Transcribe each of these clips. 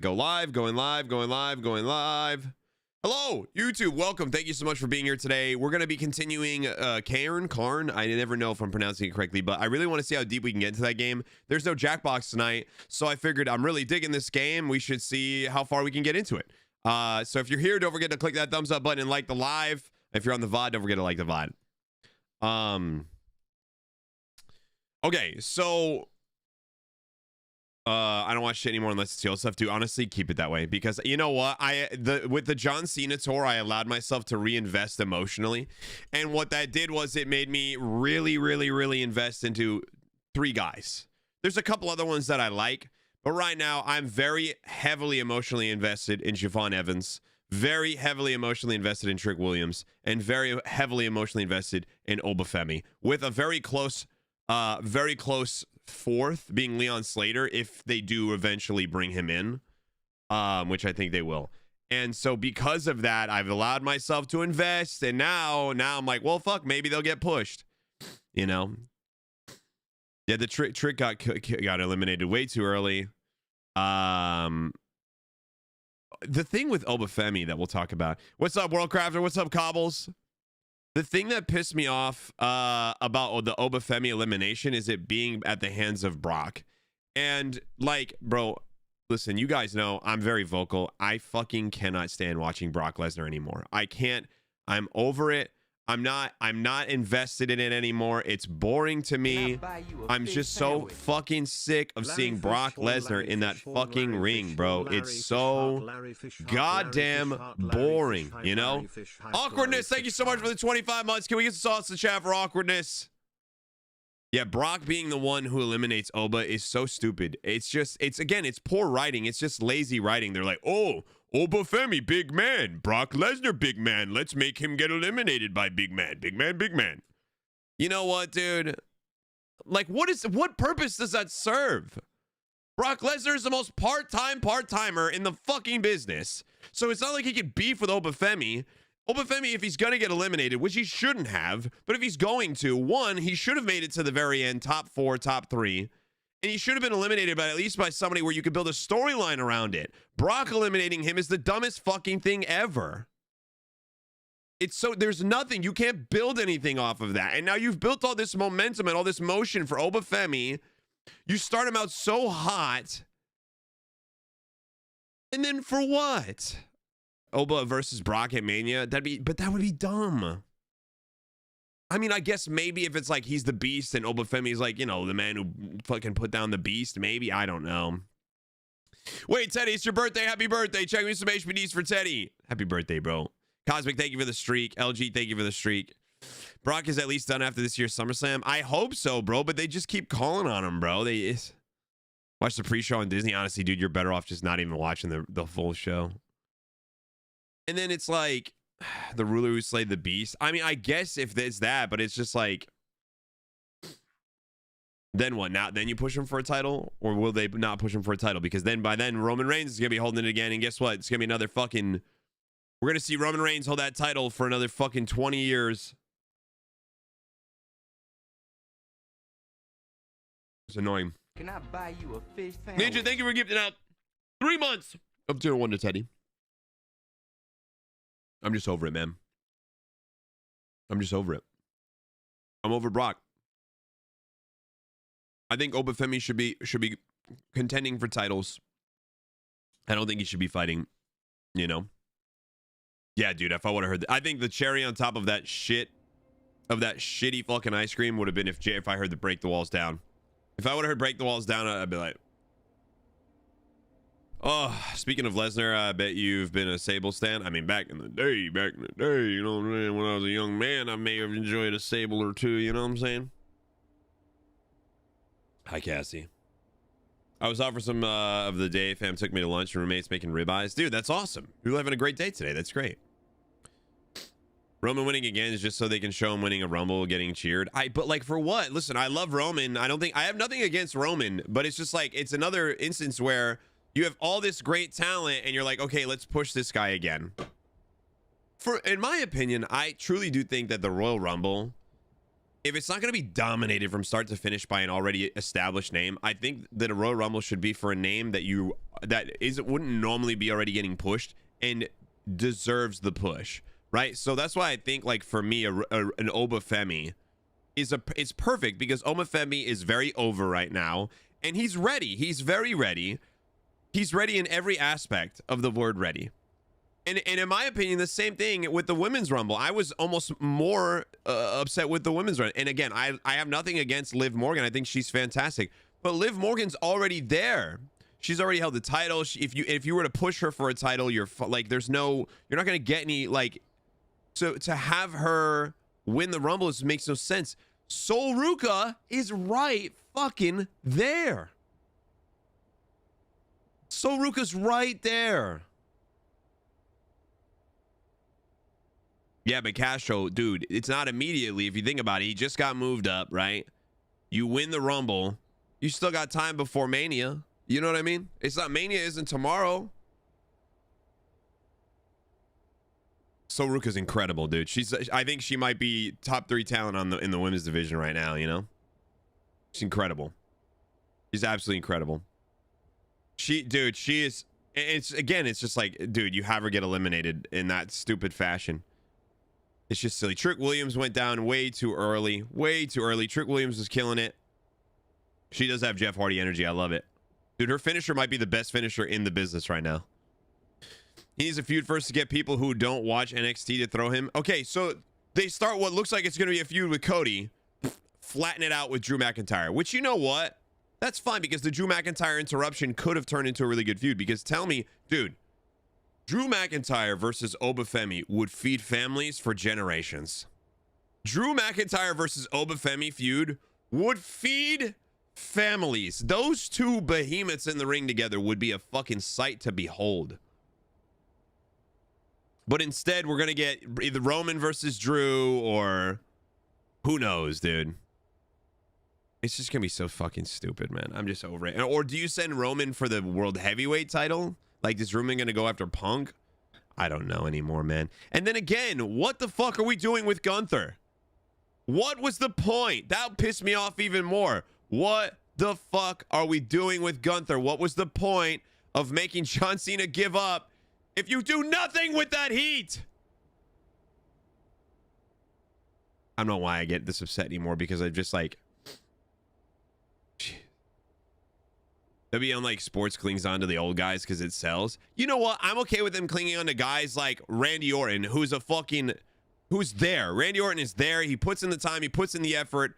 Go live, going live, going live, going live. Hello, YouTube. Welcome. Thank you so much for being here today. We're going to be continuing Cairn. I never know if I'm pronouncing it correctly, but I really want to see how deep we can get into that game. There's no Jackbox tonight, so I figured I'm really digging this game. We should see how far we can get into it. So if you're here, don't forget to click that thumbs up button and like the live. If you're on the VOD, don't forget to like the VOD. Okay, so I don't watch shit anymore unless it's heel stuff, dude. Honestly, keep it that way, because you know what, with the John Cena tour, I allowed myself to reinvest emotionally, and what that did was it made me really invest into three guys. There's a couple other ones that I like, but right now I'm very heavily emotionally invested in Javon Evans, very heavily emotionally invested in Trick Williams, and very heavily emotionally invested in Obafemi, with a very close fourth being Leon Slater if they do eventually bring him in, which I think they will. And so because of that, I've allowed myself to invest, and now I'm like, well, fuck, maybe they'll get pushed, you know. Yeah, the trick got eliminated way too early. The thing with Obafemi that we'll talk about. What's up, Worldcrafter? What's up, Cobbles? The thing that pissed me off about the Obafemi elimination is it being at the hands of Brock. And like, bro, listen, you guys know I'm very vocal. I fucking cannot stand watching Brock Lesnar anymore. I can't. I'm over it. I'm not invested in it anymore. It's boring to me. I'm just so fucking sick of seeing Brock Lesnar in that fucking ring, bro. It's so goddamn boring, you know? Awkwardness, thank you so much for the 25 months. Can we get some sauce in the chat for awkwardness? Yeah, Brock being the one who eliminates Oba is so stupid. It's poor writing. It's just lazy writing. They're like, oh, Obafemi, big man. Brock Lesnar, big man. Let's make him get eliminated by big man. Big man, big man. You know what, dude? Like, what purpose does that serve? Brock Lesnar is the most part-timer in the fucking business. So it's not like he could beef with Obafemi. Obafemi, if he's going to get eliminated, which he shouldn't have, but if he's going to, one, he should have made it to the very end, top 4, top 3. And he should have been eliminated by at least by somebody where you could build a storyline around it. Brock eliminating him is the dumbest fucking thing ever. It's so, there's nothing. You can't build anything off of that. And now you've built all this momentum and all this motion for Obafemi. You start him out so hot. And then for what? Oba versus Brock at Mania? But that would be dumb. I mean, I guess maybe if it's like he's the beast and Obafemi's like, you know, the man who fucking put down the beast, maybe. I don't know. Wait, Teddy, it's your birthday. Happy birthday. Check me some HPDs for Teddy. Happy birthday, bro. Cosmic, thank you for the streak. LG, thank you for the streak. Brock is at least done after this year's SummerSlam. I hope so, bro, but they just keep calling on him, bro. Watch the pre-show on Disney. Honestly, dude, you're better off just not even watching the full show. And then it's like the ruler who slayed the beast. I mean, I guess if it's that, but it's just like, then what? Now, then you push him for a title, or will they not push him for a title? Because then by then Roman Reigns is gonna be holding it again, and guess what? It's gonna be another fucking. We're gonna see Roman Reigns hold that title for another fucking 20 years. It's annoying. Can I buy you a fish sandwich? Ninja, thank you for gifting out 3 months of tier 1 to Teddy. I'm just over it, man. I'm just over it. I'm over Brock. I think Obafemi should be contending for titles. I don't think he should be fighting, you know. Yeah, dude, if I would have heard that. I think the cherry on top of that shitty fucking ice cream would have been if I heard the break the walls down. If I would have heard break the walls down, I'd be like, oh, speaking of Lesnar, I bet you've been a Sable stan. I mean, back in the day, you know what I'm saying? When I was a young man, I may have enjoyed a Sable or two, you know what I'm saying? Hi, Cassie. I was out for some of the day. Fam took me to lunch. Roommates making ribeyes. Dude, that's awesome. You're having a great day today. That's great. Roman winning again is just so they can show him winning a Rumble, getting cheered. But like, for what? Listen, I love Roman. I have nothing against Roman, but it's just like, it's another instance where you have all this great talent and you're like, okay, let's push this guy again. In my opinion, I truly do think that the Royal Rumble, if it's not going to be dominated from start to finish by an already established name, I think that a Royal Rumble should be for a name that you wouldn't normally be already getting pushed and deserves the push, right? So that's why I think, like, for me, an Obafemi it's perfect, because Obafemi is very over right now, and he's ready. He's very ready. He's ready in every aspect of the word ready. And in my opinion, the same thing with the women's rumble. I was almost more upset with the women's run. And again, I have nothing against Liv Morgan. I think she's fantastic. But Liv Morgan's already there. She's already held the title. If you were to push her for a title, you're not going to get any, like, so to have her win the rumble makes no sense. Sol Ruka is right fucking there. Sol Ruka's right there. Yeah, but Castro, dude, it's not immediately. If you think about it, he just got moved up, right? You win the rumble. You still got time before Mania. You know what I mean? It's not, Mania isn't tomorrow. Sol Ruka's incredible, dude. I think she might be top 3 talent in the women's division right now, you know? She's incredible. She's absolutely incredible. She is, it's just like, dude, you have her get eliminated in that stupid fashion. It's just silly. Trick Williams went down way too early. Way too early. Trick Williams was killing it. She does have Jeff Hardy energy. I love it. Dude, her finisher might be the best finisher in the business right now. He needs a feud first to get people who don't watch NXT to throw him. Okay, so they start what looks like it's going to be a feud with Cody. Flatten it out with Drew McIntyre. Which, you know what? That's fine, because the Drew McIntyre interruption could have turned into a really good feud. Because tell me, dude, Drew McIntyre versus Obafemi would feed families for generations. Drew McIntyre versus Obafemi feud would feed families. Those two behemoths in the ring together would be a fucking sight to behold. But instead, we're going to get either Roman versus Drew, or who knows, dude. It's just going to be so fucking stupid, man. I'm just over it. Or do you send Roman for the World Heavyweight title? Like, is Roman going to go after Punk? I don't know anymore, man. And then again, what the fuck are we doing with Gunther? What was the point? That pissed me off even more. What the fuck are we doing with Gunther? What was the point of making John Cena give up if you do nothing with that heat? I don't know why I get this upset anymore, because I just, like, WM, like, sports clings on to the old guys because it sells. You know what? I'm okay with them clinging on to guys like Randy Orton, who's there. Randy Orton is there. He puts in the time. He puts in the effort.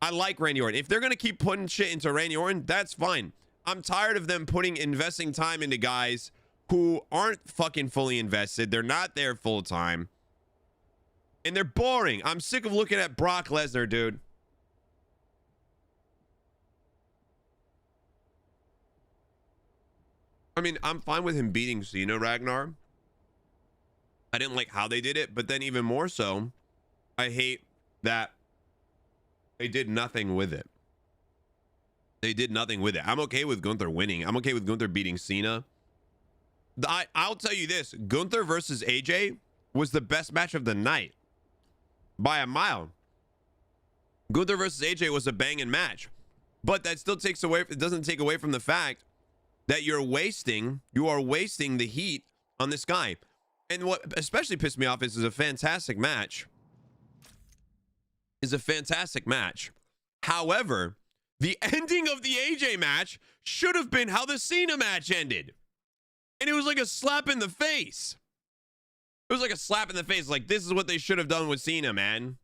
I like Randy Orton. If they're going to keep putting shit into Randy Orton, that's fine. I'm tired of them investing time into guys who aren't fucking fully invested. They're not there full time. And they're boring. I'm sick of looking at Brock Lesnar, dude. I mean, I'm fine with him beating Cena, Ragnar. I didn't like how they did it, but then even more so, I hate that they did nothing with it. They did nothing with it. I'm okay with Gunther winning. I'm okay with Gunther beating Cena. I'll tell you this. Gunther versus AJ was the best match of the night. By a mile. Gunther versus AJ was a banging match. But that still doesn't take away from the fact that you are wasting the heat on this guy. And what especially pissed me off is a fantastic match. However, the ending of the AJ match should have been how the Cena match ended. And it was like a slap in the face. It was like a slap in the face. Like, this is what they should have done with Cena, man.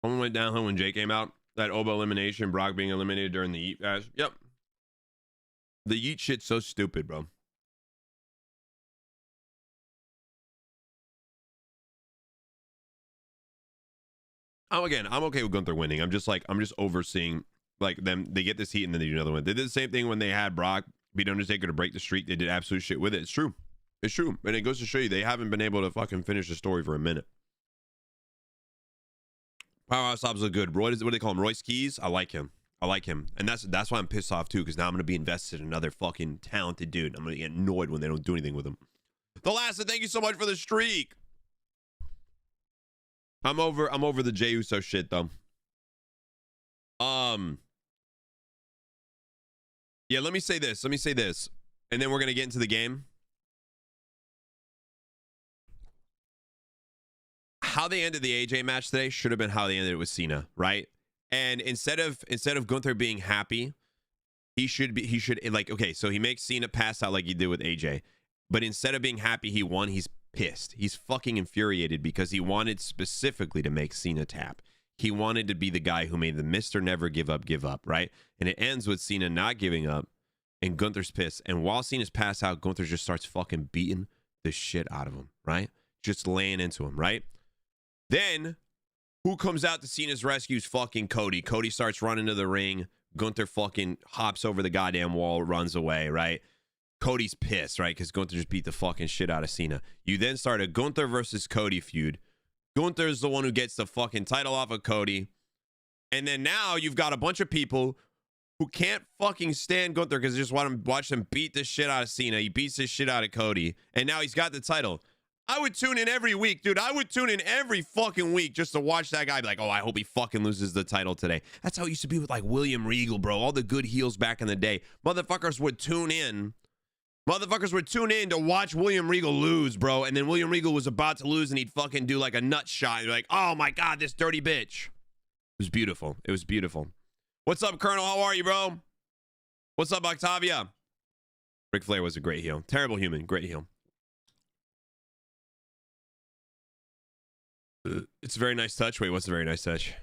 Someone went downhill when Jay came out. That Oba elimination, Brock being eliminated during the Yeet Fast. Yep. The Yeet shit's so stupid, bro. I'm okay with Gunther winning. I'm just overseeing, like, them. They get this heat and then they do another one. They did the same thing when they had Brock beat Undertaker to break the streak. They did absolute shit with it. It's true. It's true. And it goes to show you they haven't been able to fucking finish the story for a minute. Powerhouse Hobbs look good. What do they call him? Royce Keys? I like him. And that's why I'm pissed off too, because now I'm gonna be invested in another fucking talented dude. I'm gonna get annoyed when they don't do anything with him. The last, thank you so much for the streak. I'm over the Jey Uso shit though. Yeah, let me say this. Let me say this. And then we're going to get into the game. How they ended the AJ match today should have been how they ended it with Cena, right? And instead of Gunther being happy, he should like, okay, so he makes Cena pass out like he did with AJ. But instead of being happy he won, he's pissed. He's fucking infuriated because he wanted specifically to make Cena tap. He wanted to be the guy who made the Mr. Never give up, right? And it ends with Cena not giving up and Gunther's pissed. And while Cena's passed out, Gunther just starts fucking beating the shit out of him, right? Just laying into him, right? Then, who comes out to Cena's rescue is fucking Cody. Cody starts running to the ring. Gunther fucking hops over the goddamn wall, runs away, right? Cody's pissed, right? Because Gunther just beat the fucking shit out of Cena. You then start a Gunther versus Cody feud. Gunther's the one who gets the fucking title off of Cody. And then now you've got a bunch of people who can't fucking stand Gunther because they just want to watch him beat the shit out of Cena. He beats the shit out of Cody. And now he's got the title. I would tune in every week, dude. I would tune in every fucking week just to watch that guy be like, oh, I hope he fucking loses the title today. That's how it used to be with like William Regal, bro. All the good heels back in the day. Motherfuckers would tune in. Motherfuckers would tune in to watch William Regal lose, bro. And then William Regal was about to lose and he'd fucking do like a nut shot. And you're like, oh my God, this dirty bitch. It was beautiful. It was beautiful. What's up, Colonel? How are you, bro? What's up, Octavia? Ric Flair was a great heel. Terrible human, great heel. It's a very nice touch. Wait, what's a very nice touch?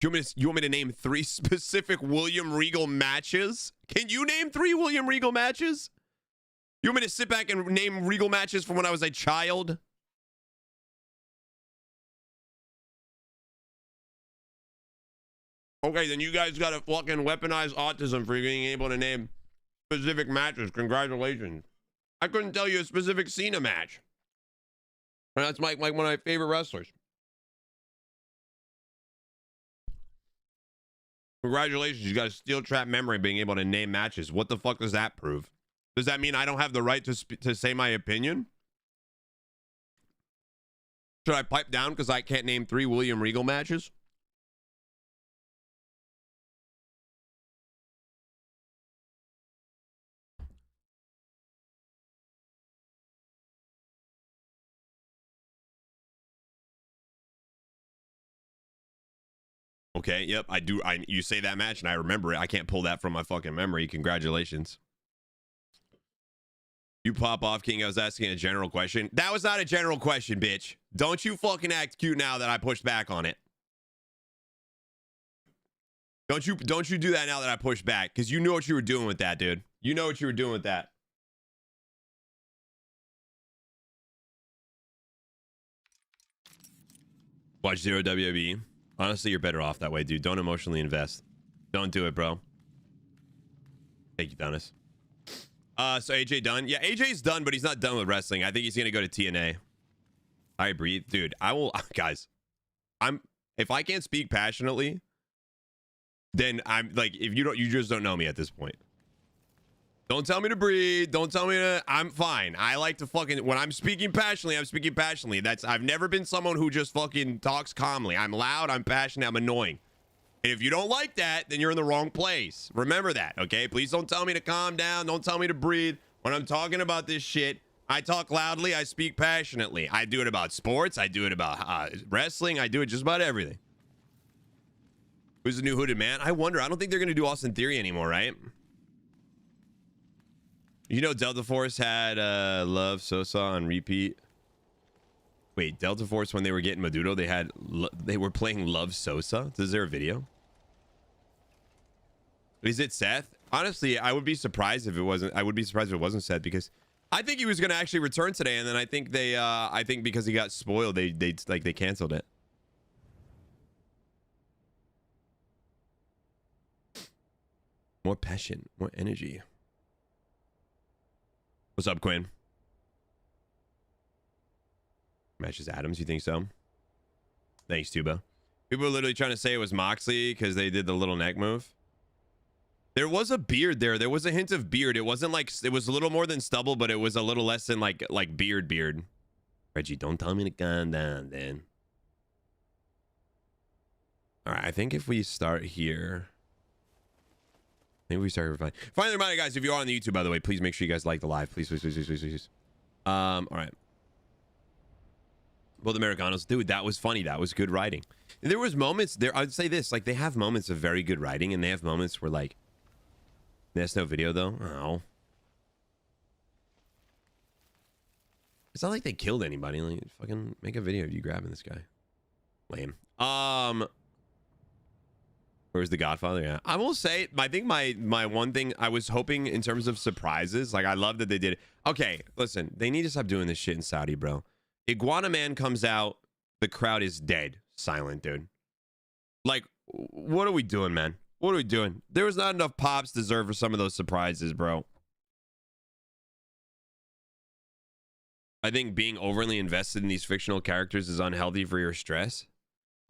You want me to name 3 specific William Regal matches? Can you name 3 William Regal matches? You want me to sit back and name Regal matches from when I was a child? Okay, then you guys got to fucking weaponize autism for being able to name specific matches. Congratulations. I couldn't tell you a specific Cena match. And that's like one of my favorite wrestlers. Congratulations, you got a steel trap memory being able to name matches. What the fuck does that prove? Does that mean I don't have the right to say my opinion? Should I pipe down because I can't name 3 William Regal matches? Okay, yep, I do. You say that match and I remember it. I can't pull that from my fucking memory. Congratulations. You pop off, King. I was asking a general question. That was not a general question, bitch. Don't you fucking act cute now that I pushed back on it. Don't you do that now that I pushed back, because you know what you were doing with that, dude. You know what you were doing with that. Watch Zero WWE. Honestly, you're better off that way, dude. Don't emotionally invest. Don't do it, bro. Thank you, Dennis. So AJ done? Yeah, AJ's done, but he's not done with wrestling. I think he's gonna go to TNA. I breathe, dude. I will, guys. If I can't speak passionately, then I'm like, if you just don't know me at this point. Don't tell me to breathe. Don't tell me to. I'm fine. I like to fucking, when I'm speaking passionately, I'm speaking passionately. I've never been someone who just fucking talks calmly. I'm loud. I'm passionate. I'm annoying. And if you don't like that, then you're in the wrong place. Remember that, okay? Please don't tell me to calm down. Don't tell me to breathe. When I'm talking about this shit, I talk loudly. I speak passionately. I do it about sports. I do it about wrestling. I do it just about everything. Who's the new hooded man? I wonder. I don't think they're going to do Austin Theory anymore, right? You know Delta Force had Love Sosa on repeat. Wait, Delta Force, when they were getting Madudo, they were playing Love Sosa? Is there a video? Is it Seth? Honestly, I would be surprised if it wasn't. I would be surprised if it wasn't Seth, because I think he was going to actually return today, and then I think I think because he got spoiled, they canceled it. More passion, more energy. What's up, Quinn? Matches Adams, you think so? Thanks, Tuba. People were literally trying to say it was Moxley because they did the little neck move. There was a beard there. There was a hint of beard. It wasn't like, it was a little more than stubble, but it was a little less than like beard. Reggie, don't tell me to calm down, then. All right, I think if we start here. Maybe we started fine. Finally, reminder, guys, if you are on the YouTube, by the way, please make sure you guys like the live. Please, please, please, please, please, please. All right. Both Americanos, dude, that was funny. That was good writing. There was moments there. I'd say this, like, they have moments of very good writing, and they have moments where, like, there's no video though. Oh, it's not like they killed anybody. Like, fucking make a video of you grabbing this guy. Lame. Where's the Godfather? Yeah, I will say, I think my one thing I was hoping in terms of surprises, like, I love that they did it. Okay, listen, they need to stop doing this shit in Saudi, bro. Iguana Man comes out, the crowd is dead, silent, dude. Like, what are we doing, man? What are we doing? There was not enough pops deserved for some of those surprises, bro. I think being overly invested in these fictional characters is unhealthy for your stress.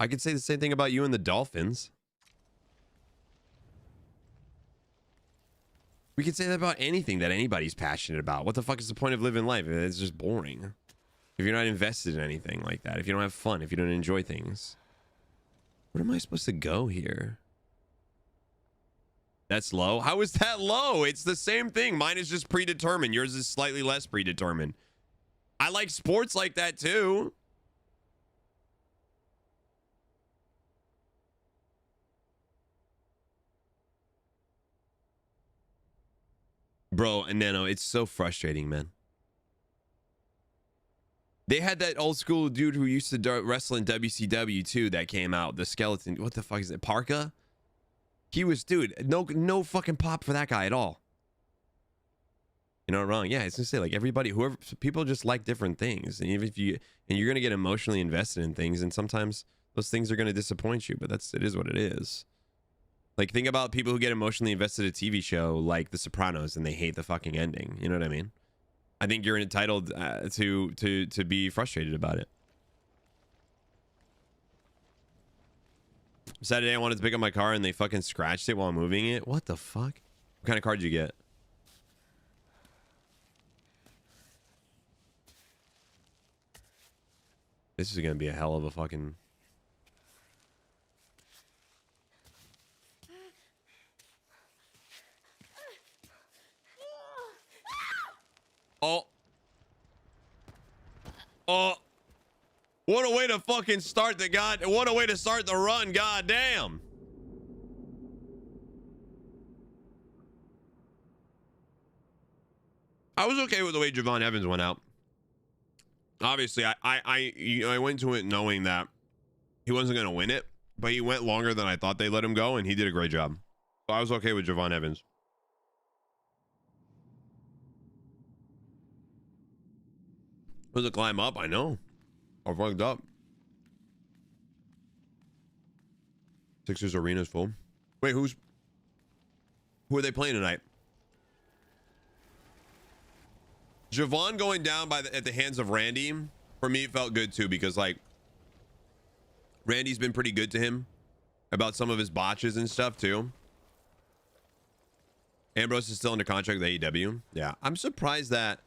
I could say the same thing about you and the Dolphins. We could say that about anything that anybody's passionate about. What the fuck is the point of living life? It's just boring. If you're not invested in anything like that, if you don't have fun, if you don't enjoy things. Where am I supposed to go here? That's low? How is that low? It's the same thing. Mine is just predetermined. Yours is slightly less predetermined. I like sports like that too. Bro, and Nano, it's so frustrating, man. They had that old school dude who used to wrestle in WCW too that came out. The skeleton. What the fuck is it? Parka? He was, dude, no fucking pop for that guy at all. You know, wrong. Yeah, I was gonna say, like, everybody, whoever, people just like different things. And even if you're gonna get emotionally invested in things, and sometimes those things are gonna disappoint you, but it is what it is. Like, think about people who get emotionally invested in a TV show like The Sopranos and they hate the fucking ending. You know what I mean? I think you're entitled to be frustrated about it. Saturday, I wanted to pick up my car and they fucking scratched it while moving it. What the fuck? What kind of car did you get? This is gonna be a hell of a fucking... Oh. Oh. What a way to fucking start the what a way to start the run, goddamn. I was okay with the way Javon Evans went out. Obviously, I went to it knowing that he wasn't going to win it, but he went longer than I thought they let him go, and he did a great job. So I was okay with Javon Evans. Was it climb up? I know. I fucked up. Sixers arena's full. Wait, who are they playing tonight? Javon going down at the hands of Randy, for me, it felt good too, because, like, Randy's been pretty good to him about some of his botches and stuff too. Ambrose is still under contract with AEW. Yeah, I'm surprised that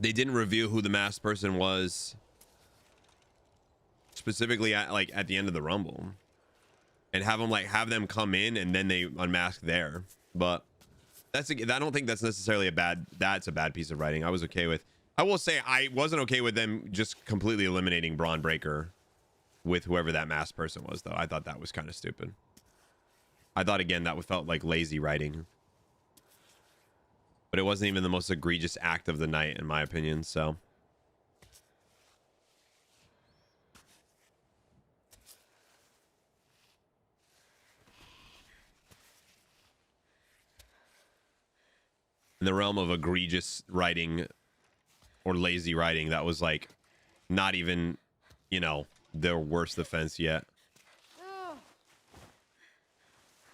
they didn't reveal who the masked person was specifically at the end of the Rumble, and have them come in and then they unmask there. But I don't think that's necessarily a bad piece of writing. I was okay with. I will say I wasn't okay with them just completely eliminating Braun Breaker with whoever that masked person was, though. I thought that was kind of stupid. I thought, again, that felt like lazy writing. But it wasn't even the most egregious act of the night, in my opinion, so. In the realm of egregious writing or lazy writing, that was, like, not even, you know, their worst offense yet.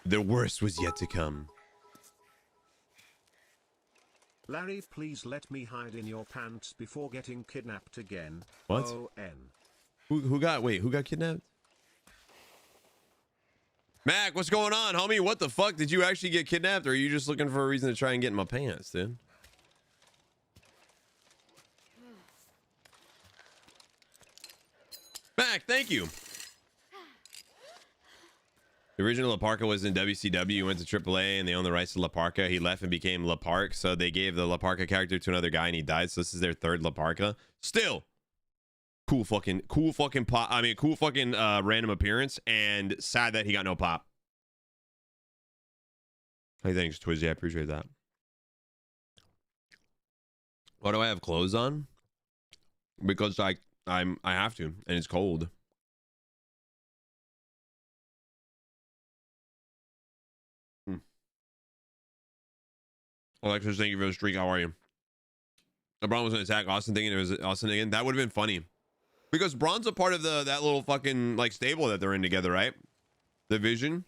The worst was yet to come. Larry, please let me hide in your pants before getting kidnapped again. What? O-N. Who got kidnapped? Mac, what's going on, homie? What the fuck? Did you actually get kidnapped, or are you just looking for a reason to try and get in my pants, dude? Mac, thank you. The original La Parka was in WCW. He went to AAA and they owned the rights to La Parka. He left and became La Park. So they gave the La Parka character to another guy and he died. So this is their third La Parka. Still, cool fucking pop. I mean, cool fucking random appearance, and sad that he got no pop. Hey, thanks, Twizzy. I appreciate that. Why do I have clothes on? Because I have to, and it's cold. Alexis, thank you for the streak. How are you? LeBron was going to attack Austin, thinking it was Austin again. That would have been funny. Because Braun's a part of that little fucking like stable that they're in together, right? The Vision.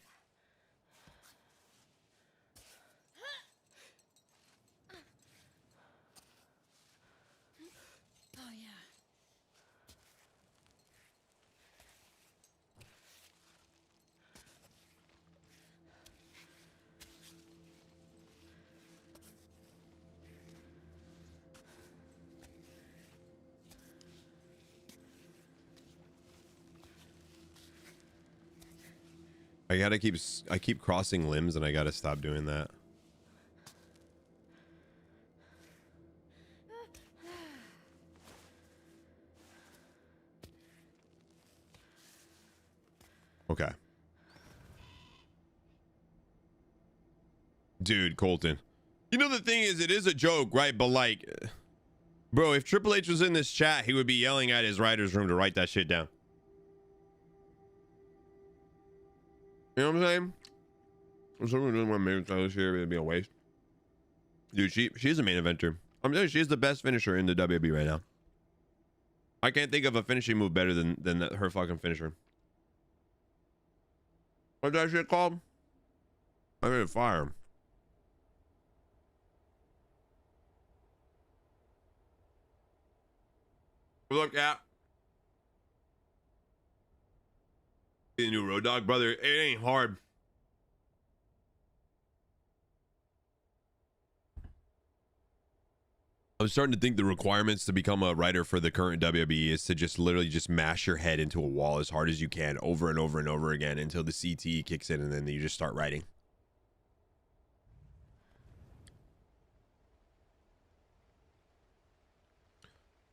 Oh yeah. I keep crossing limbs and I gotta stop doing that. Okay. Dude, Colton. You know, the thing is, it is a joke, right? But like, bro, if Triple H was in this chat, he would be yelling at his writer's room to write that shit down. You know what I'm saying? If someone doing my main style this year, it'd be a waste. Dude, she's a main eventer. I'm telling you, she's the best finisher in the WWE right now. I can't think of a finishing move better than her fucking finisher. What's that shit called? I mean, fire. Look at the new Road Dogg, brother. It ain't hard. I'm starting to think the requirements to become a writer for the current WWE is to just literally just mash your head into a wall as hard as you can over and over and over again until the CTE kicks in, and then you just start writing.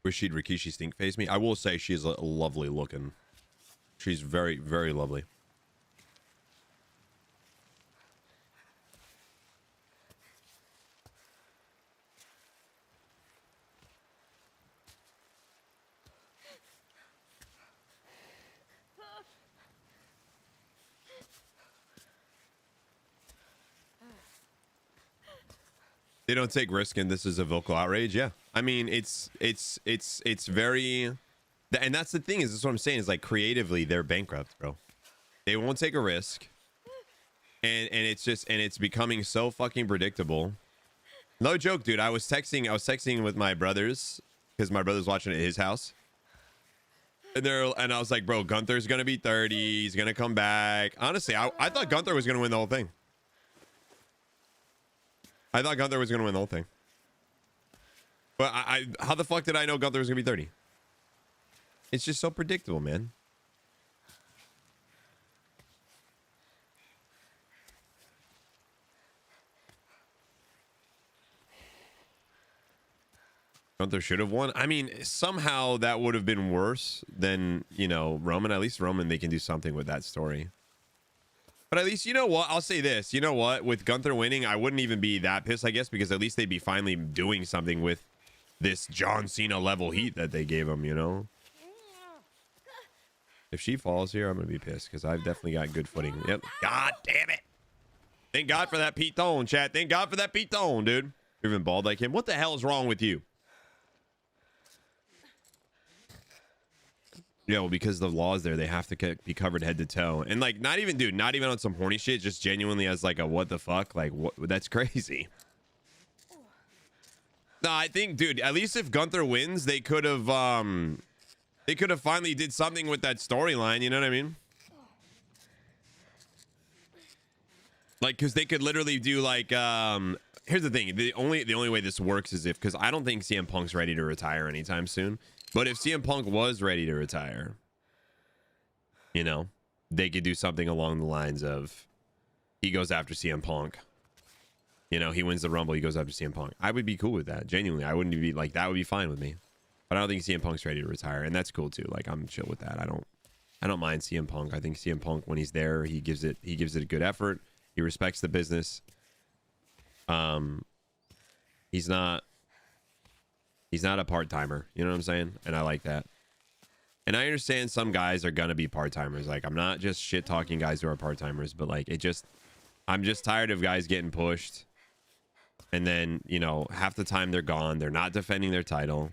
Wish she'd Rikishi stink face me. I will say she's a lovely looking. She's very, very lovely. They don't take risk, and this is a vocal outrage. Yeah, I mean, it's very, and that's the thing, is this what I'm saying, is like creatively they're bankrupt, bro. They won't take a risk, and it's becoming so fucking predictable. No joke, dude. I was texting with my brothers because my brother's watching at his house, and I was like, bro, Gunther's gonna be 30. He's gonna come back. Honestly, I thought Gunther was gonna win the whole thing. I thought Gunther was going to win the whole thing. But how the fuck did I know Gunther was going to be 30? It's just so predictable, man. Gunther should have won. I mean, somehow that would have been worse than, you know, Roman. At least Roman, they can do something with that story. But at least, you know what? I'll say this. You know what? With Gunther winning, I wouldn't even be that pissed, I guess, because at least they'd be finally doing something with this John Cena level heat that they gave him, you know? If she falls here, I'm going to be pissed because I've definitely got good footing. Yep. God damn it. Thank God for that Pete Tone, chat. Thank God for that Pete Tone, dude. You're even bald like him. What the hell is wrong with you? Yeah, well, because the laws there, they have to be covered head to toe. And, like, not even, dude, not even on some horny shit, just genuinely as, like, a what the fuck? Like, what? That's crazy. No, I think, dude, at least if Gunther wins, they could have finally did something with that storyline, you know what I mean? Like, because they could literally do, like, here's the thing. The only way this works is if, because I don't think CM Punk's ready to retire anytime soon. But if CM Punk was ready to retire, you know, they could do something along the lines of he goes after CM Punk. You know, he wins the Rumble, he goes after CM Punk. I would be cool with that. Genuinely, I wouldn't be like, that would be fine with me. But I don't think CM Punk's ready to retire, and that's cool too. Like, I'm chill with that. I don't mind CM Punk. I think CM Punk, when he's there, he gives it a good effort. He respects the business. He's not a part-timer, you know what I'm saying? And I like that. And I understand some guys are gonna be part-timers. Like, I'm not just shit talking guys who are part-timers, but like, I'm just tired of guys getting pushed, and then, you know, half the time they're gone, they're not defending their title.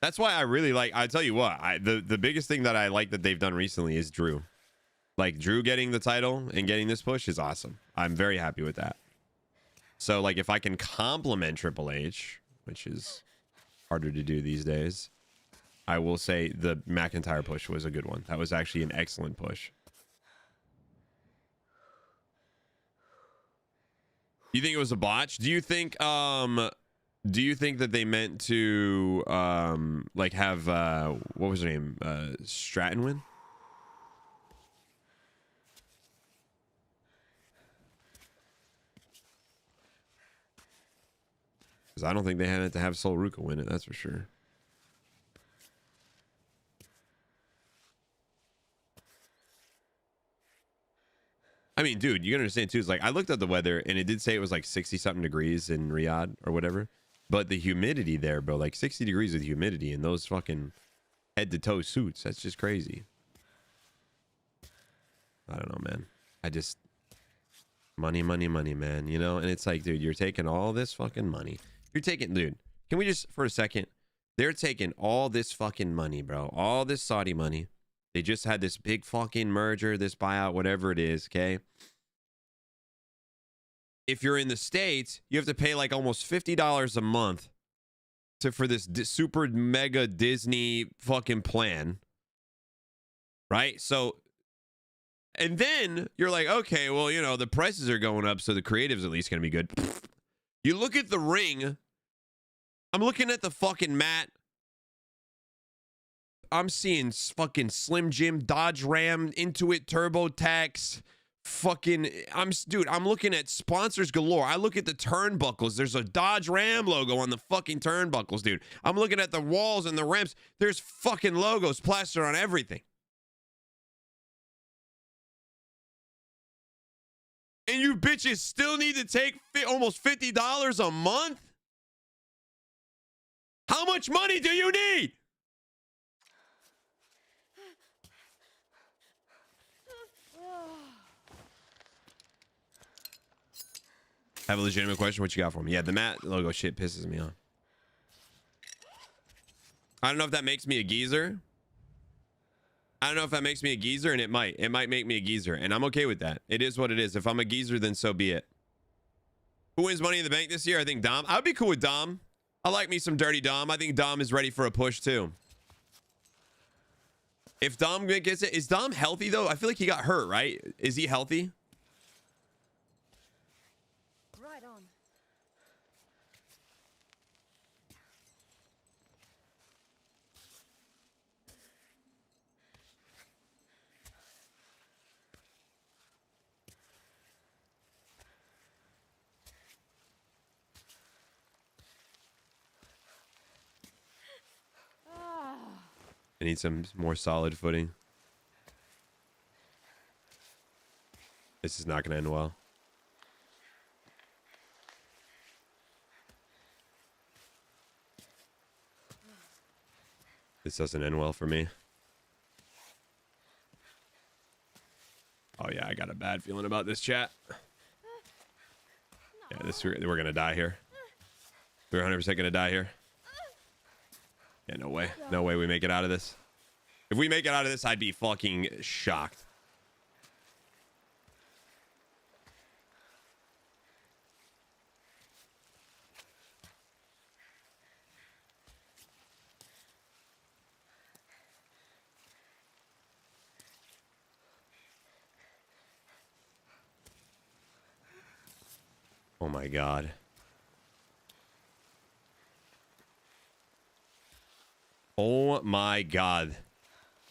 That's why I really like, I tell you what, the biggest thing that I like that they've done recently is Drew. Like, Drew getting the title and getting this push is awesome. I'm very happy with that. So, like, if I can compliment Triple H, which is harder to do these days, I will say the McIntyre push was a good one. That was actually an excellent push. You think it was a botch? Do you think that they meant to like have what was her name? Stratton win? Because I don't think they had to have Sol Ruka win it, that's for sure. I mean, dude, you gotta understand too. It's like, I looked at the weather and it did say it was like 60 something degrees in Riyadh or whatever. But the humidity there, bro, like 60 degrees with humidity in those fucking head to toe suits. That's just crazy. I don't know, man. I just, money, man, you know? And it's like, dude, you're taking all this fucking money. You're taking, dude, can we just, for a second, they're taking all this fucking money, bro. All this Saudi money. They just had this big fucking merger, this buyout, whatever it is, okay? If you're in the States, you have to pay like almost $50 a month for this super mega Disney fucking plan, right? So, and then you're like, okay, well, you know, the prices are going up, so the creative's at least going to be good. You look at the ring. I'm looking at the fucking mat. I'm seeing fucking Slim Jim, Dodge Ram, Intuit, TurboTax, fucking, dude, I'm looking at sponsors galore. I look at the turnbuckles. There's a Dodge Ram logo on the fucking turnbuckles, dude. I'm looking at the walls and the ramps. There's fucking logos plastered on everything. And you bitches still need to take almost $50 a month? How much money do you need? I have a legitimate question. What you got for me? Yeah, the Matt logo shit pisses me off. I don't know if that makes me a geezer. I don't know if that makes me a geezer, and it might. It might make me a geezer, and I'm okay with that. It is what it is. If I'm a geezer, then so be it. Who wins Money in the Bank this year? I think Dom. I would be cool with Dom. I like me some dirty Dom. I think Dom is ready for a push, too. If Dom gets it, is Dom healthy, though? I feel like he got hurt, right? Is he healthy? Right on. I need some more solid footing. This is not going to end well. This doesn't end well for me. Oh yeah, I got a bad feeling about this, chat. Yeah, we're going to die here. We're 100% going to die here. Yeah, no way. No way we make it out of this. If we make it out of this, I'd be fucking shocked. Oh my God. Oh my God.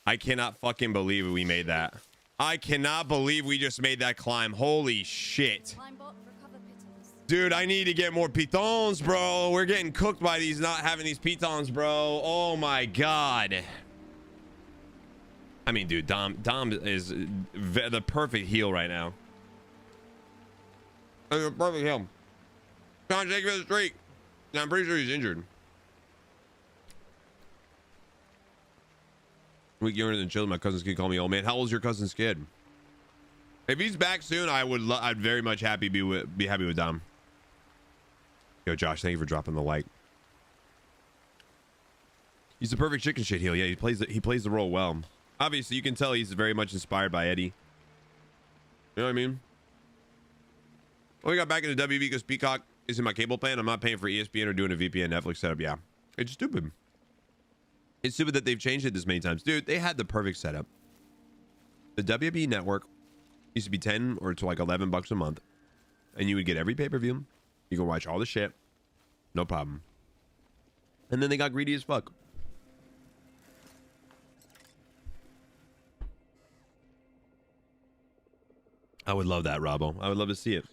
I cannot fucking believe we made that. I cannot believe we just made that climb. Holy shit. Climbot, recover pitons. Dude, I need to get more pitons, bro. We're getting cooked by these not having these pitons, bro. Oh my god. I mean, dude, Dom is the perfect heel right now. The perfect heel. John, take you for the streak. I'm pretty sure he's injured. Week younger than children. My cousin's kid call me old man. How old's your cousin's kid? If he's back soon, I'd very much be happy with Dom. Yo, Josh, thank you for dropping the like. He's the perfect chicken shit heel. Yeah, he plays the role well. Obviously, you can tell he's very much inspired by Eddie. You know what I mean? Well, we got back into WB because Peacock is in my cable plan. I'm not paying for ESPN or doing a VPN Netflix setup. Yeah, it's stupid. It's stupid that they've changed it this many times. Dude, they had the perfect setup. The WWE network used to be 10 or to like $11 a month. And you would get every pay-per-view. You can watch all the shit. No problem. And then they got greedy as fuck. I would love that, Robbo. I would love to see it.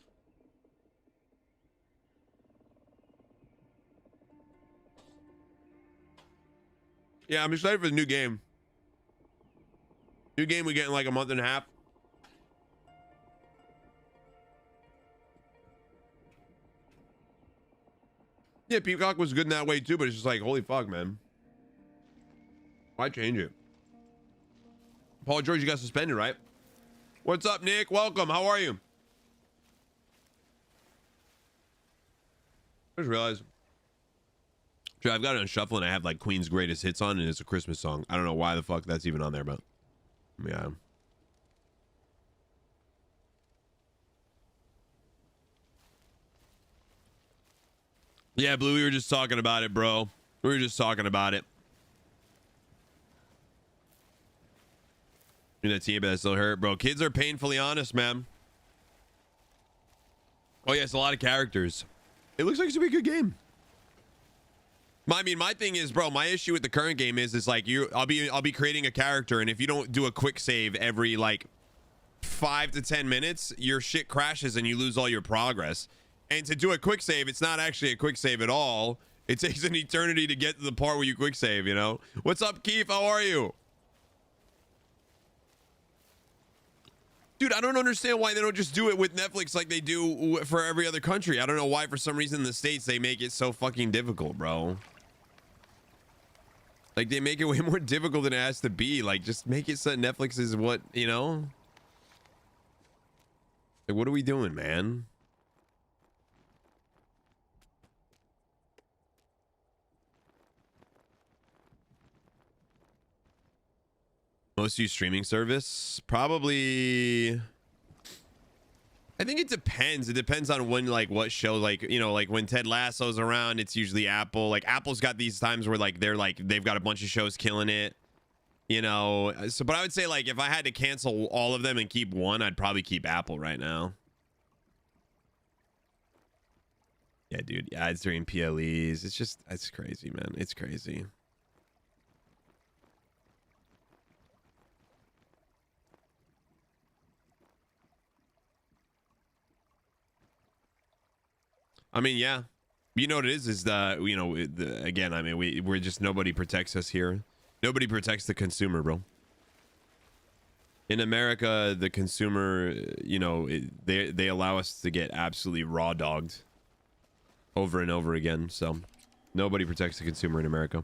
Yeah, I'm excited for the new game. New game we get in like a month and a half. Yeah, Peacock was good in that way too, but it's just like, holy fuck, man. Why change it? Paul George, you got suspended, right? What's up, Nick? Welcome. How are you? I just realized. I've got it on shuffle and I have like Queen's Greatest Hits on and it's a Christmas song. I don't know why the fuck that's even on there, but yeah. Yeah, Blue, we were just talking about it, bro. We were just talking about it. You know, that team that still hurt, bro. Kids are painfully honest, man. Oh yeah, it's a lot of characters. It looks like it's gonna be a good game. I mean, my thing is, bro, my issue with the current game is like I'll be creating a character, and if you don't do a quick save every like 5 to 10 minutes, your shit crashes and you lose all your progress. And to do a quick save, it's not actually a quick save at all. It takes an eternity to get to the part where you quick save, you know? What's up, Keith? How are you? Dude, I don't understand why they don't just do it with Netflix like they do for every other country. I don't know why for some reason in the States they make it so fucking difficult, bro. Like, they make it way more difficult than it has to be. Like, just make it so Netflix is what, you know? Like, what are we doing, man? Most used streaming service? Probably... I think it depends. It depends on when, like, what show, like, you know, like when Ted Lasso's around, it's usually Apple. Like, Apple's got these times where, like, they've got a bunch of shows killing it, you know. So, but I would say, like, if I had to cancel all of them and keep one, I'd probably keep Apple right now. Yeah, dude. Yeah, it's during PLEs. It's crazy, man. It's crazy. I mean, yeah, you know what it is the, you know, again, I mean, we're just, nobody protects us here. Nobody protects the consumer, bro. In America, the consumer, you know, they allow us to get absolutely raw dogged over and over again. So nobody protects the consumer in America.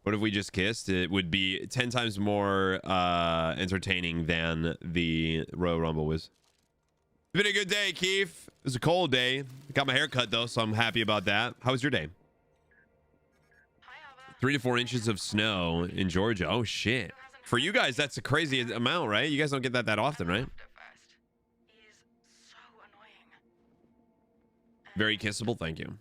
What if we just kissed? It would be 10 times more entertaining than the Royal Rumble was. It's been a good day, Keith. It was a cold day. I got my hair cut, though, so I'm happy about that. How was your day? 3 to 4 inches of snow in Georgia. Oh, shit. For you guys, that's a crazy amount, right? You guys don't get that often, right? Very kissable. Thank you.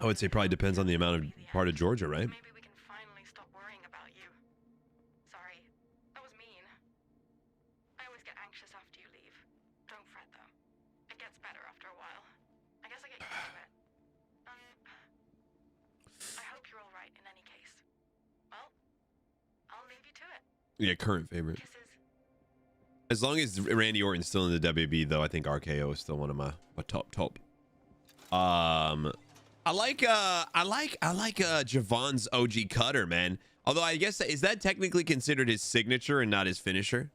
I would say probably depends on the amount of part of Georgia, right? Maybe we can finally stop worrying about you. Sorry, that was mean. I always get anxious after you leave. Don't fret though. It gets better after a while. I guess I get used to it. I hope you're all right in any case. Well, I'll leave you to it. Yeah, current favorite. Kisses. As long as Randy Orton's still in the WB, though, I think RKO is still one of my top. I like Javon's OG cutter, man. Although I guess is that technically considered his signature and not his finisher?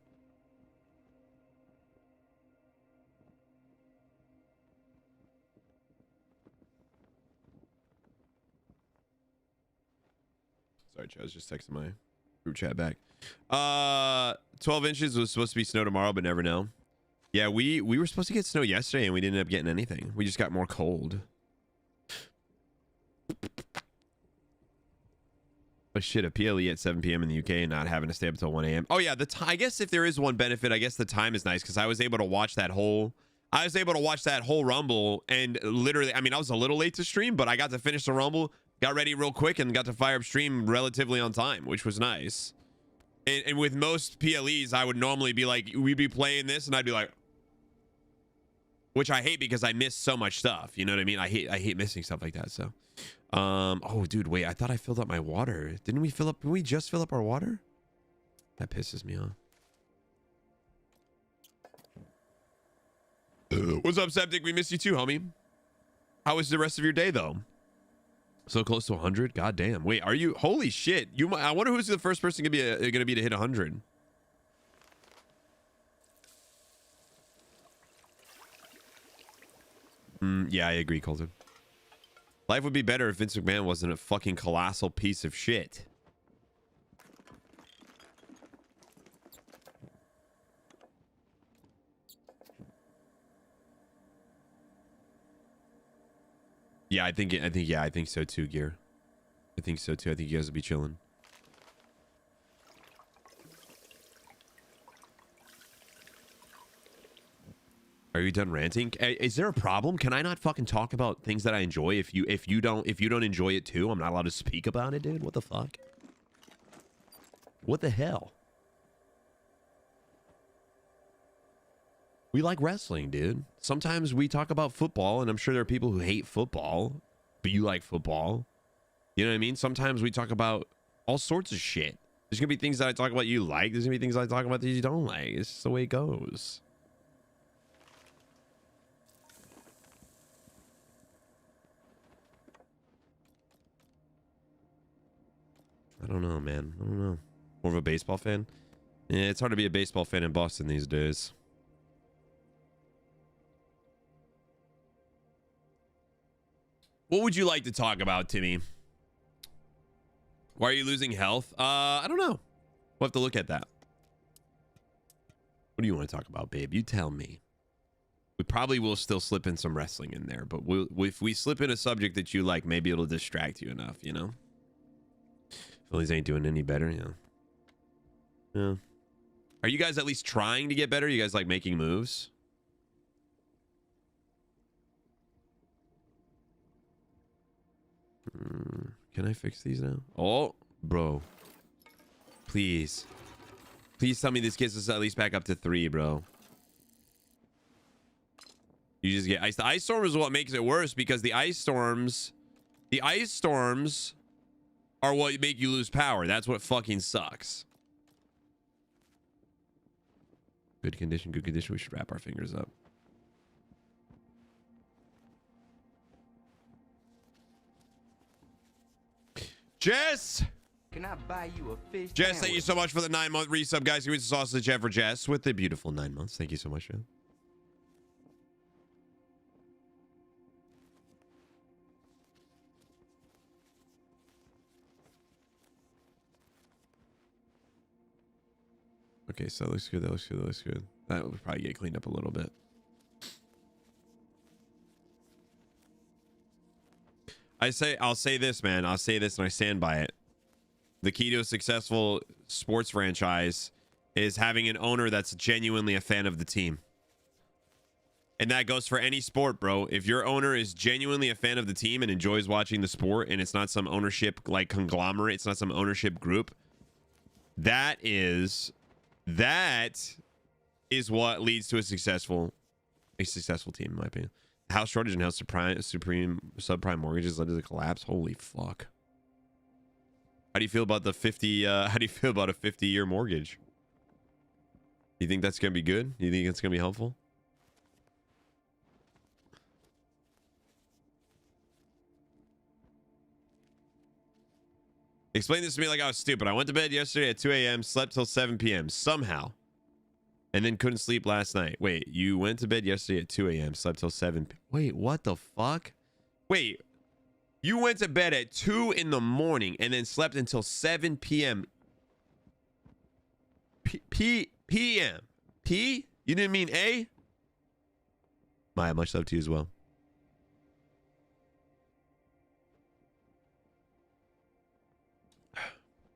Sorry, Joe, I was just texting my group chat back. 12 inches was supposed to be snow tomorrow, but never know. Yeah, we were supposed to get snow yesterday and we didn't end up getting anything. We just got more cold. But shit, a PLE at 7 p.m. in the UK and not having to stay up until 1 a.m. Oh yeah, I guess if there is one benefit, I guess the time is nice because I was able to watch that whole Rumble, and literally, I mean, I was a little late to stream, but I got to finish the Rumble, got ready real quick, and got to fire up stream relatively on time, which was nice. And with most PLEs, I would normally be like, we'd be playing this, and I'd be like, which I hate because I miss so much stuff. You know what I mean? I hate missing stuff like that. So, oh, dude, wait, I thought I filled up my water. Didn't we just fill up our water? That pisses me off. What's up, Septic? We miss you too, homie. How was the rest of your day, though? So close to 100? God damn. Wait, are you? Holy shit. I wonder who's the first person gonna be to hit 100. Yeah, I agree, Colton. Life would be better if Vince McMahon wasn't a fucking colossal piece of shit. Yeah, I think so too, Gear. I think so too. I think you guys will be chilling. Are you done ranting? Is there a problem? Can I not fucking talk about things that I enjoy? If you don't enjoy it too, I'm not allowed to speak about it, dude. What the fuck? What the hell? We like wrestling, dude. Sometimes we talk about football, and I'm sure there are people who hate football, but you like football. You know what I mean? Sometimes we talk about all sorts of shit. There's gonna be things that I talk about you like. There's gonna be things I talk about that you don't like. It's just the way it goes. I don't know, man. I don't know. More of a baseball fan? Yeah, it's hard to be a baseball fan in Boston these days. What would you like to talk about, Timmy? Why are you losing health? I don't know. We'll have to look at that. What do you want to talk about, babe? You tell me. We probably will still slip in some wrestling in there, but if we slip in a subject that you like, maybe it'll distract you enough, you know? Phillies ain't doing any better, yeah. Yeah. Are you guys at least trying to get better? You guys like making moves? Can I fix these now? Oh, bro. Please. Please tell me this gets us at least back up to 3, bro. You just get ice. The ice storm is what makes it worse because the ice storms are what make you lose power. That's what fucking sucks. Good condition, good condition. We should wrap our fingers up. Jess! Can I buy you a fish Jess, sandwich? thank you so much for the 9-month resub, guys. Give me some sausage chat for Jess with the beautiful 9 months. Thank you so much, man. Okay, so that looks good. That looks good. That looks good. That will probably get cleaned up a little bit. I'll say this, man. I'll say this and I stand by it. The key to a successful sports franchise is having an owner that's genuinely a fan of the team. And that goes for any sport, bro. If your owner is genuinely a fan of the team and enjoys watching the sport, and it's not some ownership like conglomerate, it's not some ownership group, that is what leads to a successful team, in my opinion. House shortage and house subprime mortgages led to the collapse. Holy fuck. How do you feel about the 50 how do you feel about a 50-year mortgage? You think that's gonna be good? You think it's gonna be helpful? Explain this to me like I was stupid. I went to bed yesterday at 2 a.m., slept till 7 p.m. somehow, and then couldn't sleep last night. Wait, you went to bed yesterday at 2 a.m., slept till 7 Wait, what the fuck? Wait, you went to bed at 2 in the morning and then slept until 7 p.m. p.m. P? You didn't mean A? Maya, much love to you as well.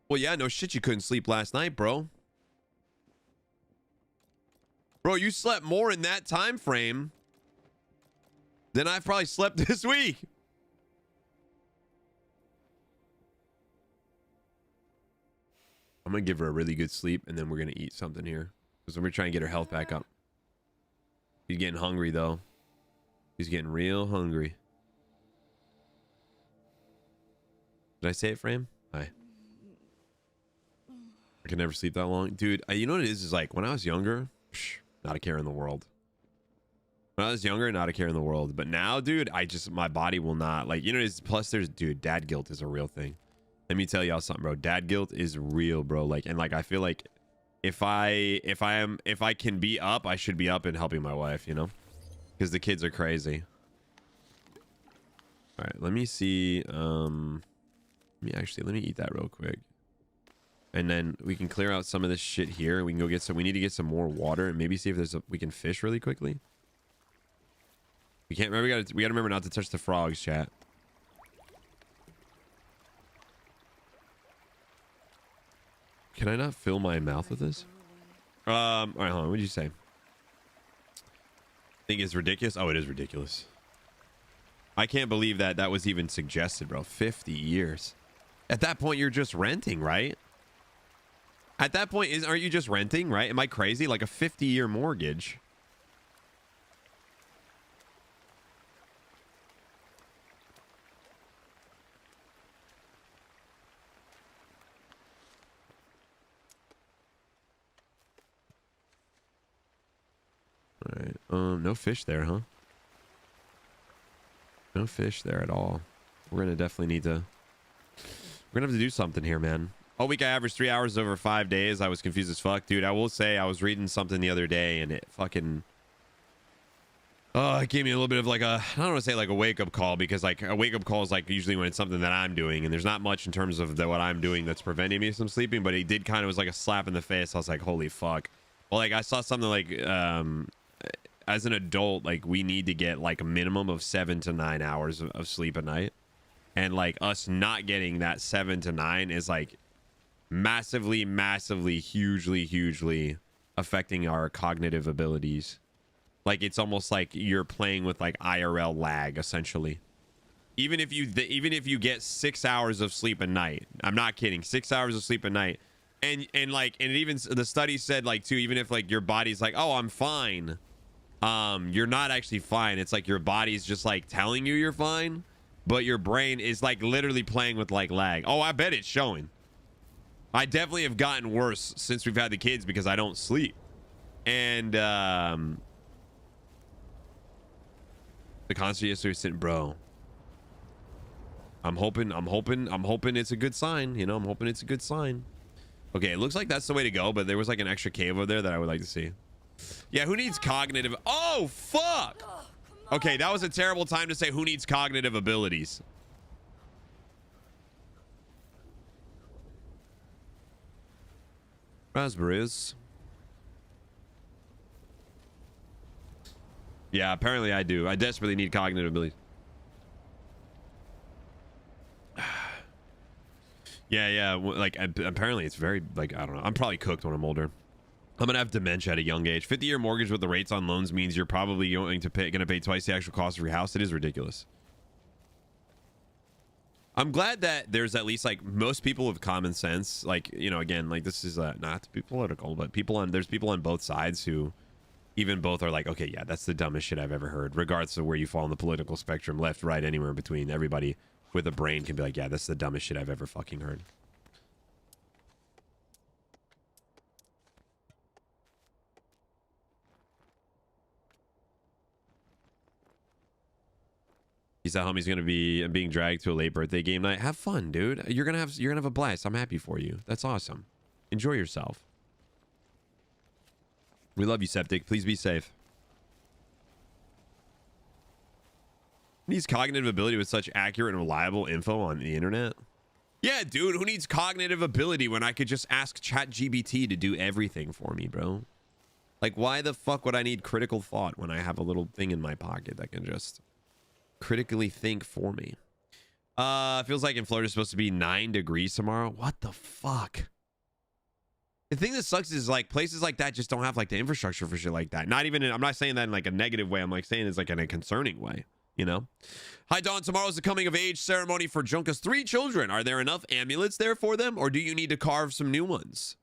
Well, yeah, no shit, you couldn't sleep last night, bro. Bro, you slept more in that time frame than I've probably slept this week. I'm gonna give her a really good sleep, and then we're gonna eat something here, because we're trying to get her health back up. He's getting hungry, though. He's getting real hungry. Did I say it for him? Hi. I can never sleep that long. Dude, you know what it is like, when I was younger, not a care in the world. When I was younger, not a care in the world. But now, dude, my body will not, like, you know, plus there's, dude, dad guilt is a real thing. Let me tell y'all something, bro. Dad guilt is real, bro. Like, and like, I feel like if I can be up, I should be up and helping my wife, you know, because the kids are crazy. All right, let me see. Let me eat that real quick. And then we can clear out some of this shit here. We can go get some. We need to get some more water and maybe see if we can fish really quickly. We can't remember. We gotta remember not to touch the frogs, chat. Can I not fill my mouth with this? All right, hold on. What did you say? Think it's ridiculous? Oh, it is ridiculous. I can't believe that was even suggested, bro. 50 years. At that point, you're just renting, right? At that point, aren't you just renting, right? Am I crazy? Like a 50-year mortgage. All right. No fish there, huh? No fish there at all. We're gonna definitely need to. We're gonna have to do something here, man. All week I averaged 3 hours over 5 days. I was confused as fuck, dude. I will say I was reading something the other day, and it fucking. It gave me a little bit of like I don't want to say like a wake up call, because like a wake up call is like usually when it's something that I'm doing, and there's not much in terms of what I'm doing that's preventing me from sleeping. But it did kind of was like a slap in the face. I was like, holy fuck. Well, like I saw something like as an adult, like we need to get like a minimum of 7 to 9 hours of sleep a night, and like us not getting that 7 to 9 is like massively, hugely affecting our cognitive abilities. Like it's almost like you're playing with like IRL lag, essentially. Even if you get 6 hours of sleep a night, I'm not kidding, 6 hours of sleep a night, and even the study said like too, even if like your body's like, oh, I'm fine, you're not actually fine. It's like your body's just like telling you you're fine, but your brain is like literally playing with like lag. Oh, I bet it's showing. I definitely have gotten worse since we've had the kids because I don't sleep. And the concert yesterday sitting, bro. I'm hoping it's a good sign. You know, I'm hoping it's a good sign. Okay, it looks like that's the way to go, but there was like an extra cave over there that I would like to see. Yeah, who needs cognitive? Oh, fuck. Okay, that was a terrible time to say who needs cognitive abilities. Raspberries. Yeah, apparently I do. I desperately need cognitive abilities. Yeah, like apparently it's very like, I don't know. I'm probably cooked when I'm older. I'm gonna have dementia at a young age. 50-year mortgage with the rates on loans means you're probably gonna pay twice the actual cost of your house. It is ridiculous. I'm glad that there's at least like most people with common sense. Like, you know, again, like this is not to be political, but there's people on both sides who even both are like, okay, yeah, that's the dumbest shit I've ever heard, regardless of where you fall on the political spectrum, left, right, anywhere in between. Everybody with a brain can be like, yeah, that's the dumbest shit I've ever fucking heard. He said homie's gonna be being dragged to a late birthday game night. Have fun, dude. You're gonna have a blast. I'm happy for you. That's awesome. Enjoy yourself. We love you, Septic. Please be safe. Needs cognitive ability with such accurate and reliable info on the internet. Yeah, dude, who needs cognitive ability when I could just ask ChatGPT to do everything for me, bro? Like, why the fuck would I need critical thought when I have a little thing in my pocket that can just critically think for me? Feels like in Florida it's supposed to be 9 degrees tomorrow. What the fuck? The thing that sucks is like places like that just don't have like the infrastructure for shit like that. Not even I'm not saying that in like a negative way. I'm like saying it's like in a concerning way, you know? Hi, Dawn. Tomorrow's the coming of age ceremony for Junka's 3 children. Are there enough amulets there for them, or do you need to carve some new ones?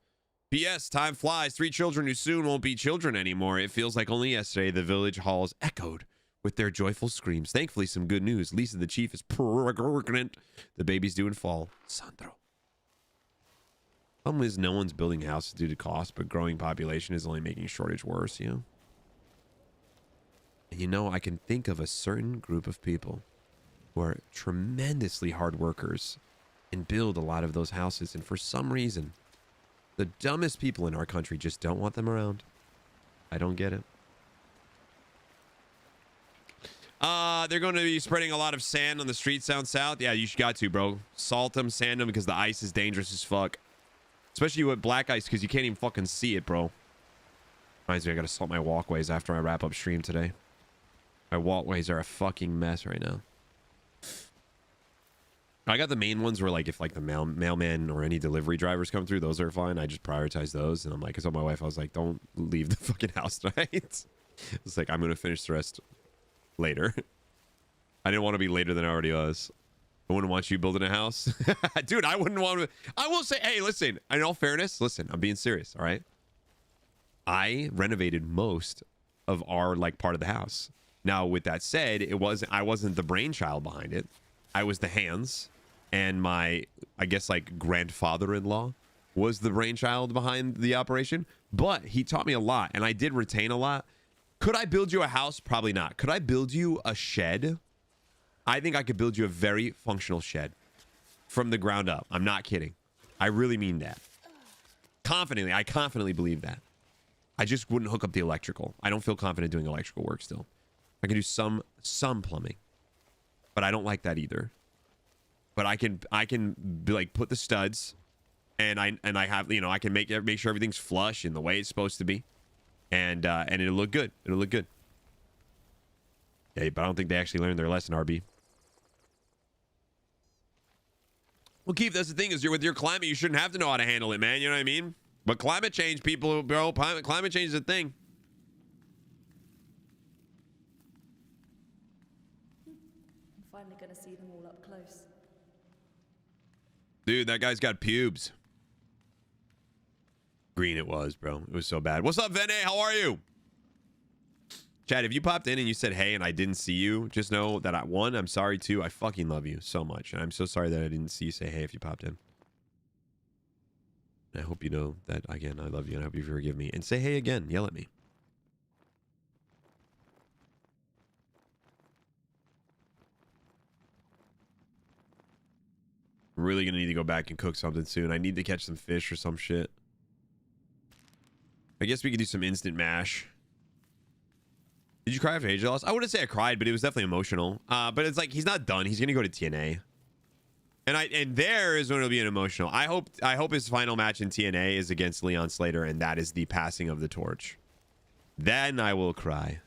P.S. Time flies. 3 children who soon won't be children anymore. It feels like only yesterday the village halls echoed with their joyful screams. Thankfully, some good news. Lisa the chief is pregnant. The baby's due in fall. Sandro. Problem is, no one's building houses due to cost, but growing population is only making shortage worse, you know? And you know, I can think of a certain group of people who are tremendously hard workers and build a lot of those houses, and for some reason, the dumbest people in our country just don't want them around. I don't get it. They're going to be spreading a lot of sand on the streets down south. Yeah, you got to, bro. Salt them, sand them, because the ice is dangerous as fuck. Especially with black ice, because you can't even fucking see it, bro. Reminds me, I gotta salt my walkways after I wrap up stream today. My walkways are a fucking mess right now. I got the main ones where, like, if like the mailman or any delivery drivers come through, those are fine. I just prioritize those, and I'm like, I told my wife, I was like, don't leave the fucking house tonight. It's like, I'm gonna finish the rest later. I didn't want to be later than I already was. I wouldn't want you building a house. Dude, I wouldn't want to. I will say, hey, listen, in all fairness, listen, I'm being serious, all right? I renovated most of our, like, part of the house. Now, with that said, I wasn't the brainchild behind it. I was the hands, and my, I guess, like, grandfather-in-law was the brainchild behind the operation. But he taught me a lot, and I did retain a lot. Could I build you a house? Probably not. Could I build you a shed? I think I could build you a very functional shed from the ground up. I'm not kidding. I really mean that. Confidently. I confidently believe that. I just wouldn't hook up the electrical. I don't feel confident doing electrical work still. I can do some plumbing, but I don't like that either. But I can be like put the studs, and I have, you know, I can make sure everything's flush in the way it's supposed to be, and it'll look good. It'll look good. Yeah, but I don't think they actually learned their lesson, RB. Well, Keith, that's the thing is, with your climate, you shouldn't have to know how to handle it, man. You know what I mean? But climate change, people, bro, climate change is a thing. I'm finally gonna see them all up close. Dude, that guy's got pubes. Green it was, bro. It was so bad. What's up, Vene? How are you? Chad, if you popped in and you said hey and I didn't see you, just know that I'm sorry too. I fucking love you so much. And I'm so sorry that I didn't see you say hey if you popped in. And I hope you know that, again, I love you and I hope you forgive me. And say hey again. Yell at me. I'm really going to need to go back and cook something soon. I need to catch some fish or some shit. I guess we could do some instant mash. Did you cry after AJ lost? I wouldn't say I cried, but it was definitely emotional. But it's like, he's not done. He's gonna go to TNA, and there is when it'll be an emotional. I hope his final match in TNA is against Leon Slater, and that is the passing of the torch. Then I will cry.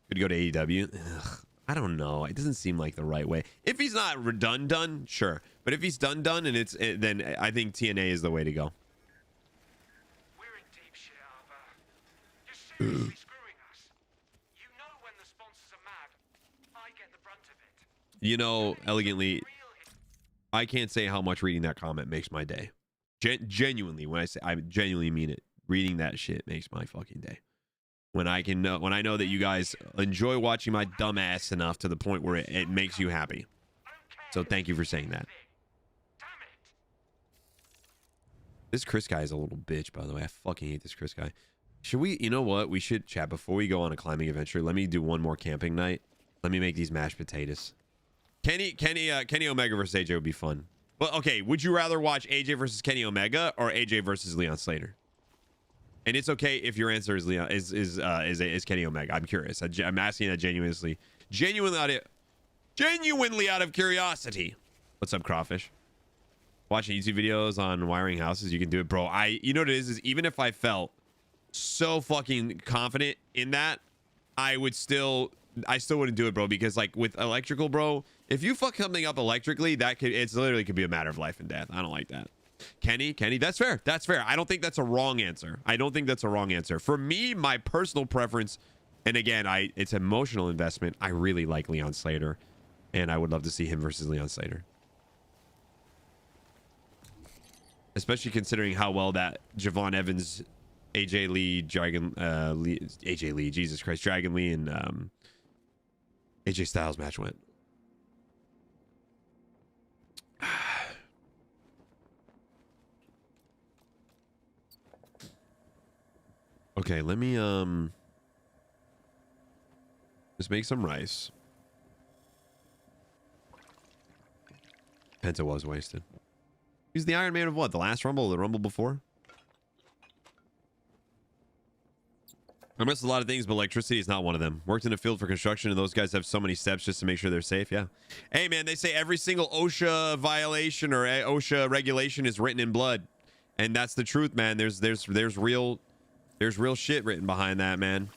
Could go to AEW. Ugh, I don't know. It doesn't seem like the right way. If he's not done, sure. But if he's done, and then I think TNA is the way to go. We're in deep shit, Arthur. You're seriously screwing us. You know when the sponsors are mad, I get the brunt of it. You know, elegantly, I can't say how much reading that comment makes my day. Genuinely, when I say, I genuinely mean it. Reading that shit makes my fucking day. When I know that you guys enjoy watching my dumb ass enough to the point where it makes you happy. So thank you for saying that. This Chris guy is a little bitch, by the way. I fucking hate this Chris guy. Should we, you know what? We should chat before we go on a climbing adventure. Let me do one more camping night. Let me make these mashed potatoes. Kenny Omega versus AJ would be fun. Well, okay. Would you rather watch AJ versus Kenny Omega or AJ versus Leon Slater? And it's okay if your answer is Leon is Kenny Omega. I'm curious. I'm asking that genuinely out of curiosity. What's up, Crawfish? Watching YouTube videos on wiring houses, you can do it, bro. You know what it is even if I felt so fucking confident in that, I still wouldn't do it, bro, because like with electrical, bro, if you fuck something up electrically, it's literally could be a matter of life and death. I don't like that. Kenny, that's fair. That's fair. I don't think that's a wrong answer. For me, my personal preference, and again, it's emotional investment. I really like Leon Slater, and I would love to see him versus Leon Slater. Especially considering how well that Javon Evans, AJ Lee, Dragon Lee, Jesus Christ, Dragon Lee, and AJ Styles match went. Okay, let me just make some rice. Penta was wasted. He's the Iron Man of what? The last Rumble or the Rumble before? I missed a lot of things, but electricity is not one of them. Worked in a field for construction, and those guys have so many steps just to make sure they're safe. Yeah. Hey, man, they say every single OSHA violation or OSHA regulation is written in blood, and that's the truth, man. There's real shit written behind that, man.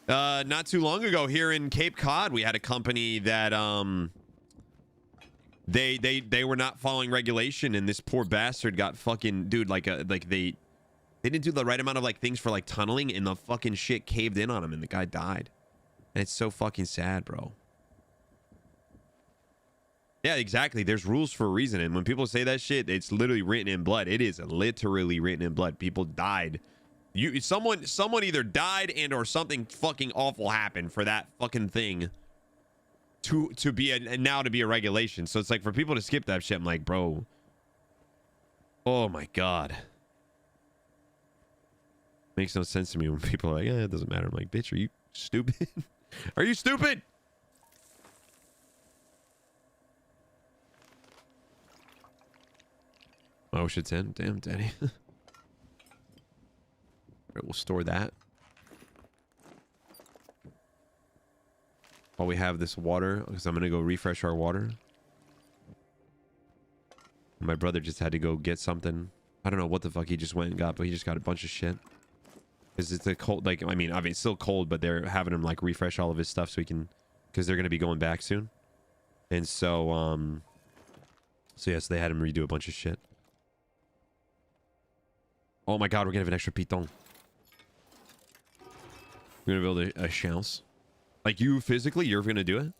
Not too long ago here in Cape Cod, we had a company that they were not following regulation, and this poor bastard got fucking, dude, they didn't do the right amount of like things for like tunneling, and the fucking shit caved in on him, and the guy died. And it's so fucking sad, bro. Yeah, exactly. There's rules for a reason, and when people say that shit, it's literally written in blood. It is literally written in blood. People died. Someone either died and or something fucking awful happened for that fucking thing to be a regulation. So it's like for people to skip that shit, I'm like, bro. Oh my god. Makes no sense to me when people are like, it doesn't matter. I'm like, bitch, are you stupid? Are you stupid? Oh, shit's in. Damn, Daddy. Alright, we'll store that. While we have this water, because I'm going to go refresh our water. My brother just had to go get something. I don't know what the fuck he just went and got, but he just got a bunch of shit. Because it's a cold, like, I mean, obviously it's still cold, but they're having him, like, refresh all of his stuff so he can, because they're going to be going back soon. And so, yes, they had him redo a bunch of shit. Oh my god, we're going to have an extra piton. We're going to build a chance. Like, you physically, you're going to do it?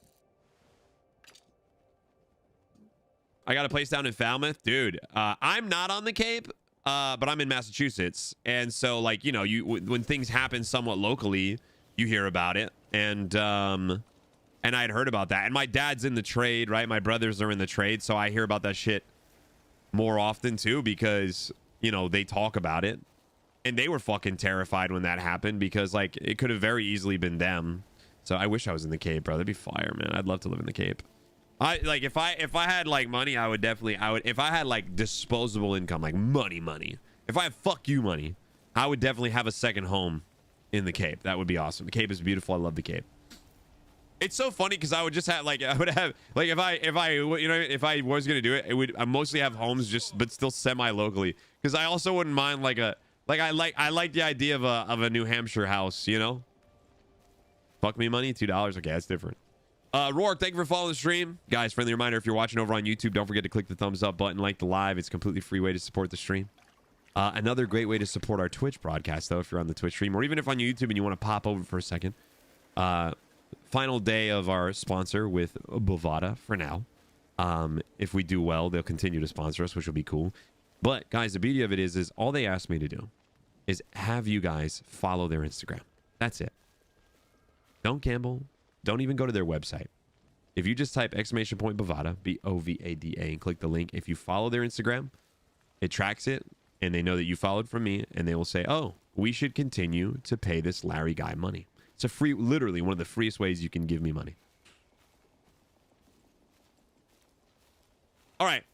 I got a place down in Falmouth. Dude, I'm not on the Cape, but I'm in Massachusetts. And so, like, you know, when things happen somewhat locally, you hear about it. And I had heard about that. And my dad's in the trade, right? My brothers are in the trade. So I hear about that shit more often, too, because, you know, they talk about it. And they were fucking terrified when that happened because, like, it could have very easily been them. So I wish I was in the Cape, bro. That'd be fire, man. I'd love to live in the Cape. Like if I had like money, I would if I had like disposable income, like money. If I had fuck you money, I would definitely have a second home in the Cape. That would be awesome. The Cape is beautiful. I love the Cape. It's so funny because I would just have like, I would have like, if I was going to do it, I mostly have homes but still semi-locally. Cause I also wouldn't mind I like the idea of a New Hampshire house, you know? Fuck me money, $2. Okay, that's different. Rourke, thank you for following the stream. Guys, friendly reminder, if you're watching over on YouTube, don't forget to click the thumbs up button, like the live. It's a completely free way to support the stream. Another great way to support our Twitch broadcast, though, if you're on the Twitch stream, or even if on YouTube and you want to pop over for a second. Final day of our sponsor with Bovada for now. If we do well, they'll continue to sponsor us, which will be cool. But, guys, the beauty of it is all they asked me to do is have you guys follow their Instagram. That's it. Don't gamble. Don't even go to their website. If you just type exclamation point Bovada, B-O-V-A-D-A, and click the link, if you follow their Instagram, it tracks it, and they know that you followed from me, and they will say, oh, we should continue to pay this Larry guy money. It's a free, literally one of the freest ways you can give me money. All right.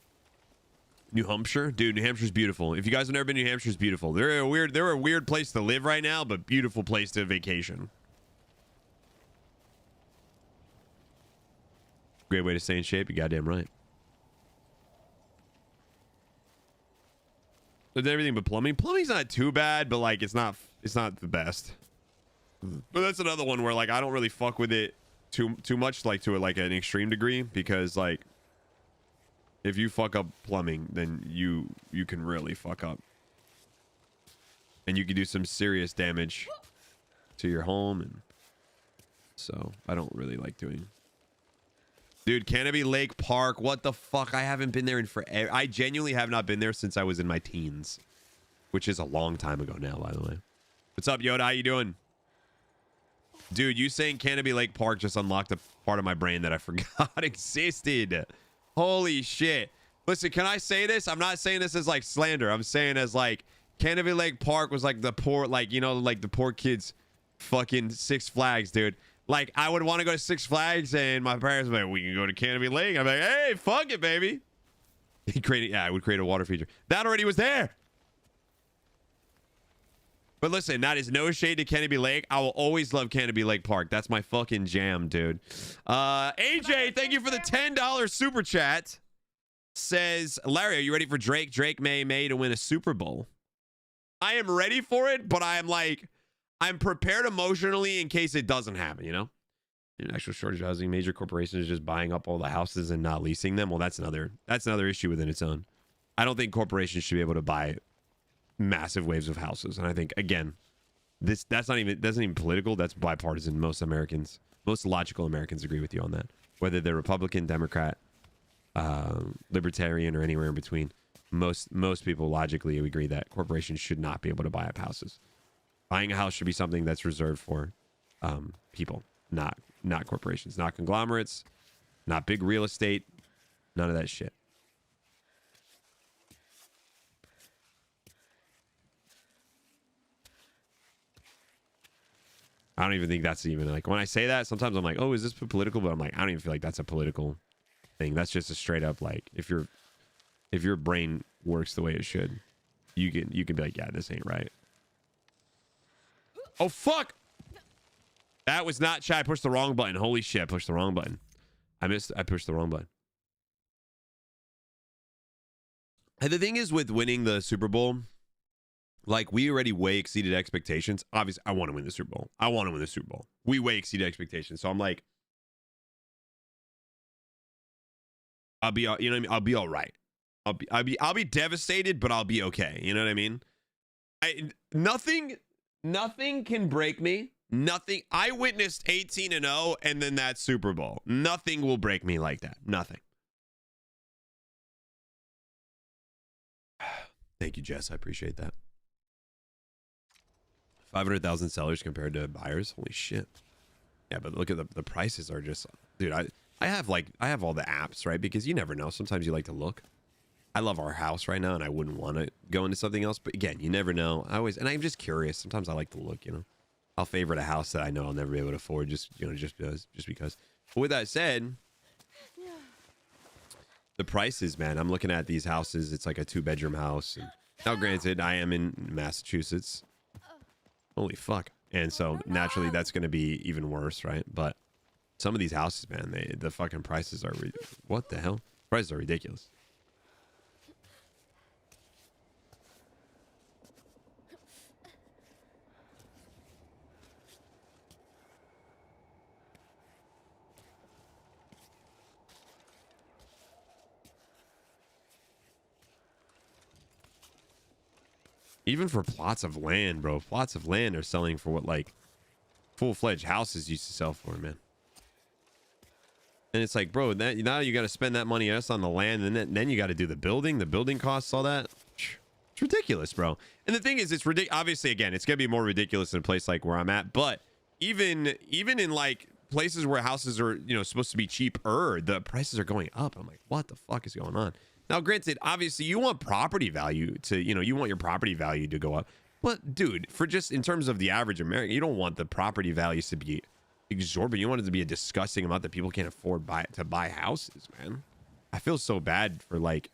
New Hampshire? Dude, New Hampshire's beautiful. If you guys have never been to New Hampshire, it's beautiful. They're a weird place to live right now, but beautiful place to vacation. Great way to stay in shape. You goddamn right. There's everything but plumbing. Plumbing's not too bad, but like it's not the best. But that's another one where like I don't really fuck with it too much, like to like an extreme degree, because like if you fuck up plumbing, then you can really fuck up, and you can do some serious damage to your home, and so I don't really like doing. Dude, Canopy Lake Park, what the fuck? I haven't been there in forever. I genuinely have not been there since I was in my teens, which is a long time ago now, by the way. What's up, Yoda? How you doing? Dude, you saying Canopy Lake Park just unlocked a part of my brain that I forgot existed. Holy shit. Listen, can I say this? I'm not saying this as like slander. I'm saying as like Canopy Lake Park was like the poor, like, you know, like the poor kids fucking Six Flags, dude. Like, I would want to go to Six Flags, and my parents were like, we can go to Canopy Lake. I'm like, hey, fuck it, baby. I would create a water feature. That already was there. But listen, that is no shade to Canopy Lake. I will always love Canopy Lake Park. That's my fucking jam, dude. AJ, thank you for the $10 super chat. Says, Larry, are you ready for Drake May to win a Super Bowl? I am ready for it, but I am like... I'm prepared emotionally in case it doesn't happen, you know? An actual shortage of housing, major corporations just buying up all the houses and not leasing them. Well, that's another issue within its own. I don't think corporations should be able to buy massive waves of houses. And I think, again, that's not even political. That's bipartisan. Most logical Americans agree with you on that. Whether they're Republican, Democrat, Libertarian, or anywhere in between. Most people logically agree that corporations should not be able to buy up houses. Buying a house should be something that's reserved for people, not corporations, not conglomerates, not big real estate, none of that shit. I don't even think that's even like, when I say that, sometimes I'm like, oh, is this political? But I'm like, I don't even feel like that's a political thing. That's just a straight up like, if your brain works the way it should, you can be like, yeah, this ain't right. Oh, fuck. That was not chat. I pushed the wrong button. Holy shit. I pushed the wrong button. I pushed the wrong button. And the thing is with winning the Super Bowl, like we already way exceeded expectations. Obviously, I want to win the Super Bowl. I want to win the Super Bowl. We way exceeded expectations. So I'm like, I'll be, you know what I mean? I'll be all right. I'll be devastated, but I'll be okay. You know what I mean? Nothing can break me. Nothing. I witnessed 18-0 and then that Super Bowl. Nothing will break me like that. Nothing. Thank you, Jess. I appreciate that. 500,000 sellers compared to buyers. Holy shit. Yeah, but look at the prices are just, dude, I have all the apps, right? Because you never know. Sometimes you like to look. I love our house right now, and I wouldn't want to go into something else. But again, you never know. And I'm just curious. Sometimes I like to look, you know. I'll favorite a house that I know I'll never be able to afford, just because. But with that said, the prices, man. I'm looking at these houses. It's like a 2-bedroom house. And now, granted, I am in Massachusetts. Holy fuck! And so naturally, that's going to be even worse, right? But some of these houses, man, the fucking prices are what the hell? Prices are ridiculous. Even for plots of land, bro. Plots of land are selling for what like full-fledged houses used to sell for, man. And it's like, bro, that now you got to spend that money just on the land, and then you got to do the building costs, all that. It's ridiculous, bro. And the thing is, it's ridiculous. Obviously, again, it's gonna be more ridiculous in a place like where I'm at. But even in like places where houses are, you know, supposed to be cheaper, the prices are going up. I'm like, what the fuck is going on? Now, granted, obviously, you want property value to, you know, you want your property value to go up. But dude, for just in terms of the average American, you don't want the property values to be exorbitant. You want it to be a disgusting amount that people can't afford to buy houses, man. I feel so bad for like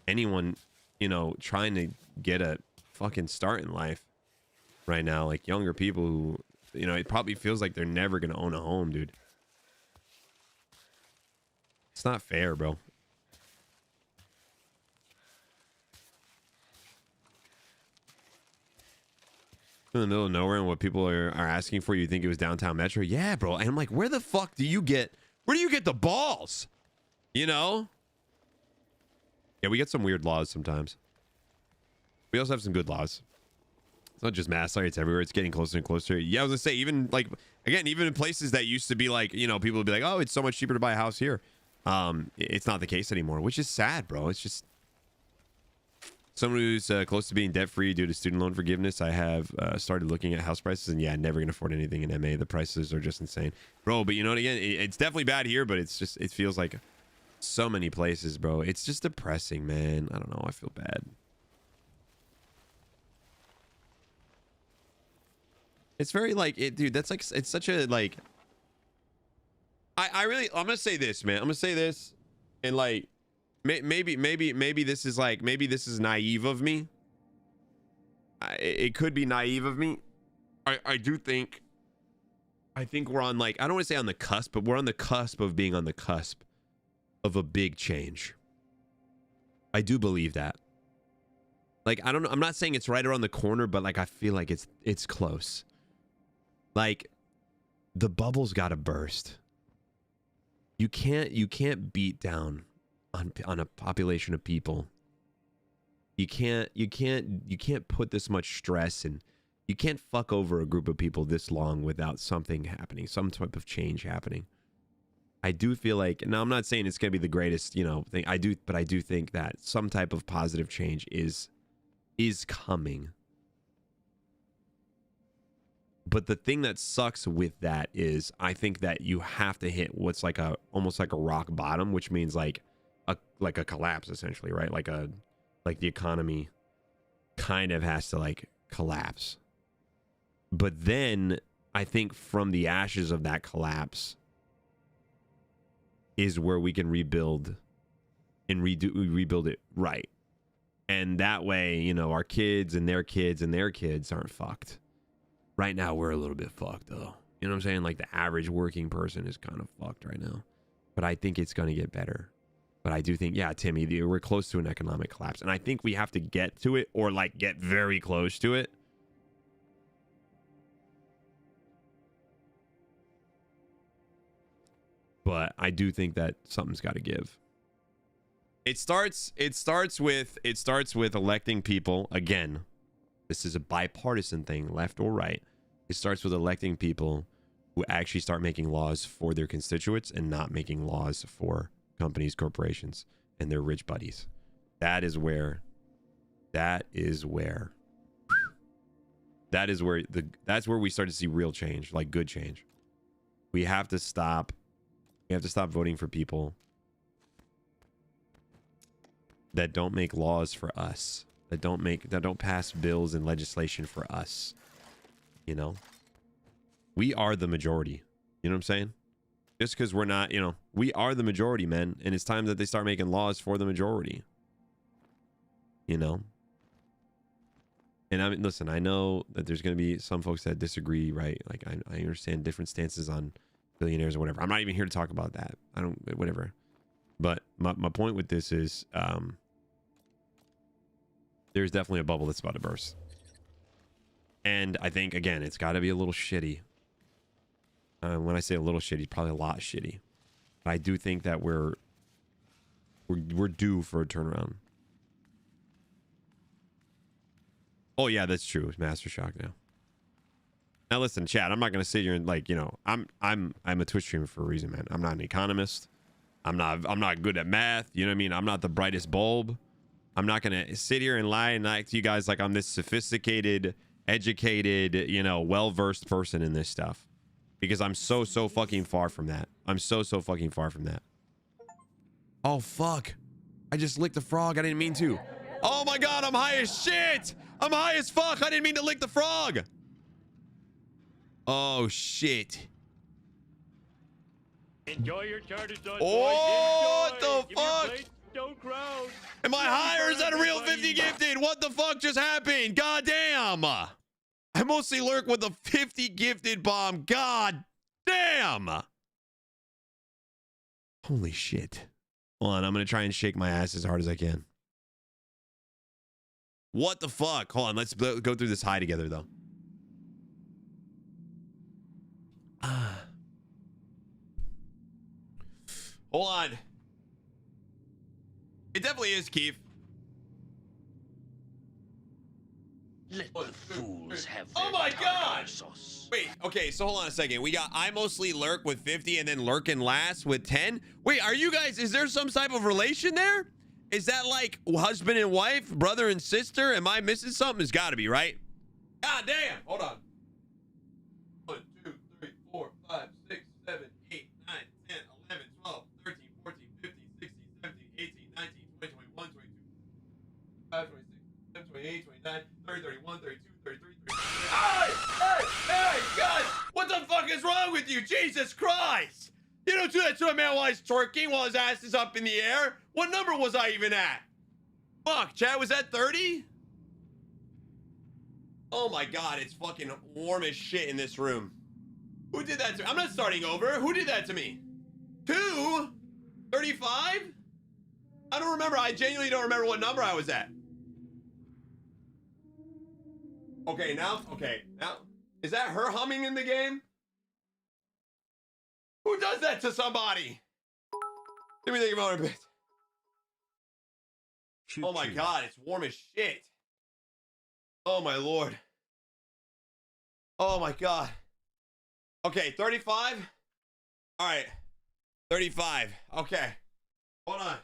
anyone, you know, trying to get a fucking start in life right now. Like younger people who, you know, it probably feels like they're never gonna own a home, dude. It's not fair, bro. In the middle of nowhere, and what people are asking for, you think it was downtown Metro? Yeah, bro. And I'm like, where the fuck do you get the balls? You know? Yeah, we get some weird laws sometimes. We also have some good laws. It's not just mass fire, it's everywhere. It's getting closer and closer. Yeah, I was gonna say, even like, again, even in places that used to be like, you know, people would be like, oh, it's so much cheaper to buy a house here. It's not the case anymore, which is sad, bro. It's just someone who's close to being debt-free due to student loan forgiveness. I have started looking at house prices, and yeah, never gonna afford anything in MA. The prices are just insane, bro. But you know what? Again, it's definitely bad here, but it's just, it feels like so many places, bro. It's just depressing, man. I don't know. I feel bad. It's very like it, dude. That's like, it's such a like. I really, I'm gonna say this, man. I'm gonna say this, and like. Maybe this is like, maybe this is naive of me. It could be naive of me. I think we're on like, I don't want to say on the cusp, but we're on the cusp of being on the cusp of a big change. I do believe that. Like, I don't know. I'm not saying it's right around the corner, but like, I feel like it's close. Like the bubble's got to burst. You can't beat down on a population of people. You can't put this much stress, and you can't fuck over a group of people this long without something happening, some type of change happening. I do feel like, now I'm not saying it's gonna be the greatest, you know, thing. But I do think that some type of positive change is coming. But the thing that sucks with that is, I think that you have to hit what's like almost like a rock bottom, which means like a collapse, essentially, right? Like the economy kind of has to like collapse. But then I think from the ashes of that collapse is where we can rebuild and rebuild it right. And that way, you know, our kids and their kids and their kids aren't fucked. Right now, we're a little bit fucked, though. You know what I'm saying? Like, the average working person is kind of fucked right now. But I think it's going to get better. But I do think, yeah, Timmy, we're close to an economic collapse. And I think we have to get to it, or, like, get very close to it. But I do think that something's got to give. It starts with electing people. Again, this is a bipartisan thing, left or right. It starts with electing people who actually start making laws for their constituents and not making laws for companies, corporations, and their rich buddies. That's where we start to see real change, like good change. We have to stop voting for people that don't make laws for us, that don't pass bills and legislation for us. You know, we are the majority. You know what I'm saying? Just because we're not, you know, we are the majority, man. And it's time that they start making laws for the majority. You know? And I mean, listen, I know that there's going to be some folks that disagree, right? Like, I understand different stances on billionaires or whatever. I'm not even here to talk about that. Whatever. But my point with this is, there's definitely a bubble that's about to burst. And I think, again, it's got to be a little shitty. When I say a little shitty, probably a lot shitty. But I do think that we're due for a turnaround. Oh yeah, that's true. It's Master Shock now. Now listen, chat. I'm not gonna sit here and like, you know, I'm a Twitch streamer for a reason, man. I'm not an economist. I'm not good at math. You know what I mean? I'm not the brightest bulb. I'm not gonna sit here and lie and act to you guys like I'm this sophisticated, educated, you know, well-versed person in this stuff. Because I'm so fucking far from that. I'm so fucking far from that. Oh fuck. I just licked a frog. I didn't mean to. Oh my god, I'm high as shit. I'm high as fuck. I didn't mean to lick the frog. Oh shit. Enjoy your charter done, Oh, boys. what the Enjoy. Give me a fuck? plate, don't crowd. Am I high or is that a real 50 gifted? What the fuck just happened? God damn. I mostly lurk with a 50 gifted bomb. God damn. Holy shit. Hold on, I'm gonna try and shake my ass as hard as I can. What the fuck? Hold on, let's go through this high together though. Hold on. It definitely is, Keith. Let the fools have Oh their my tartar God! sauce. Wait, okay, so hold on a second. We got I mostly lurk with 50 and then lurking last with 10. Wait, are you guys, is there some type of relation there? Is that like husband and wife, brother and sister? Am I missing something? It's gotta be, right? God damn. Hold on. 1, 2, 3, 4, 5, 6, 7, 8, 9, 10, 11, 12, 13, 14, 15, 16, 17, 18, 19, 20, 21, 22, 25, 26, 27, 28, 29, 30, 31, 32, 33, 34. Hey, guys! What the fuck is wrong with you? Jesus Christ! You don't do that to a man while he's twerking, while his ass is up in the air. What number was I even at? Fuck, Chad, was that 30? Oh my god, it's fucking warm as shit in this room. Who did that to me? I'm not starting over. Who did that to me? 2? 35? I don't remember. I genuinely don't remember what number I was at. Okay, now. Is that her humming in the game? Who does that to somebody? Let me think about it a bit. Choo Oh my choo. god, it's warm as shit. Oh my lord. Oh my god. Okay, 35. All right. 35. Okay. Hold on.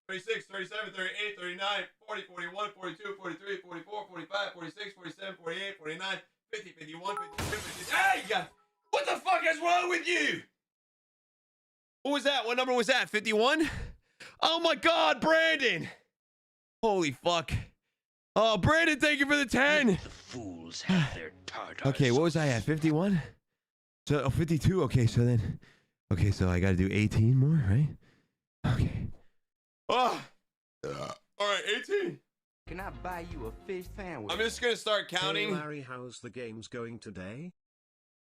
36, 37, 38, 39, 40, 41, 42, 43, 44, 45, 46, 47, 48, 49, 50, 51, 52, 53. Hey! What the fuck is wrong with you? What was that? What number was that? 51? Oh my god, Brandon! Holy fuck. Oh, Brandon, thank you for the 10. Let the fools have their tartar Okay, what was I sauce. at? 51? So, 52. Okay, so then. Okay, so I got to do 18 more, right? Okay. Oh. All right, 18. Can I buy you a fish sandwich? I'm just going to start Hey counting. Larry, how's the games going today?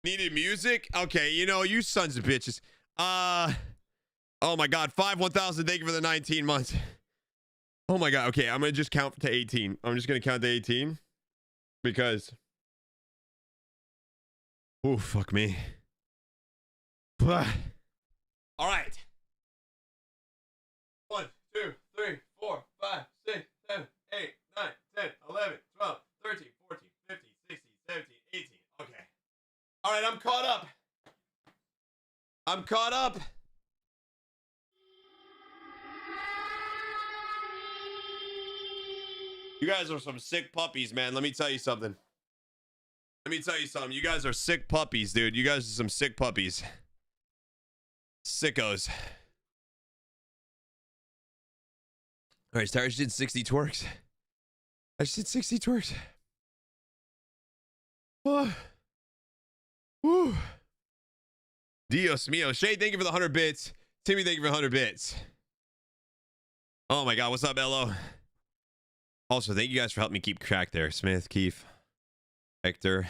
Needed music? Okay, you know, you sons of bitches. Oh my god, 1000. Thank you for the 19 months. Oh my god. Okay, I'm gonna just count to 18. I'm just gonna count to 18 because. Oh fuck me. All right. 1, 2, 3, 4, 5, 6, 7, 8, 9, 10, 11, 12, 13, 14, 15, 16, 17, 18. Okay. All right, I'm caught up. I'm caught up. You guys are some sick puppies, man. Let me tell you something. You guys are sick puppies, dude. You guys are some sick puppies. Sickos. All right, Star, I just did 60 twerks. I just did 60 twerks. Oh. Whew. Dios mio. Shay, thank you for the 100 bits. Timmy, thank you for 100 bits. Oh my god, what's up, Elo? Also, thank you guys for helping me keep track there. Smith, Keith, Hector.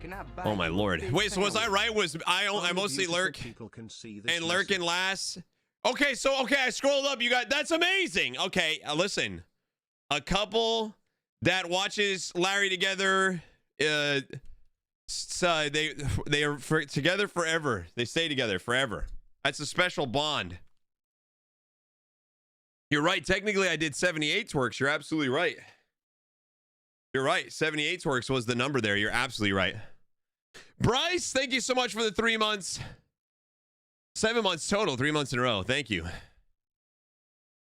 Can I buy Oh my you a lord. fish Wait, so was I sandwich? right? Was I Only mostly beautiful lurk people can see this and lurking message. last? Okay, so I scrolled up. You got that's amazing. Okay, listen. A couple that watches Larry together, so they are together forever. They stay together forever. That's a special bond. You're right. Technically, I did 78 twerks. You're absolutely right. You're right. 78 twerks was the number there. You're absolutely right. Bryce, thank you so much for the 3 months. 7 months total, 3 months in a row. Thank you.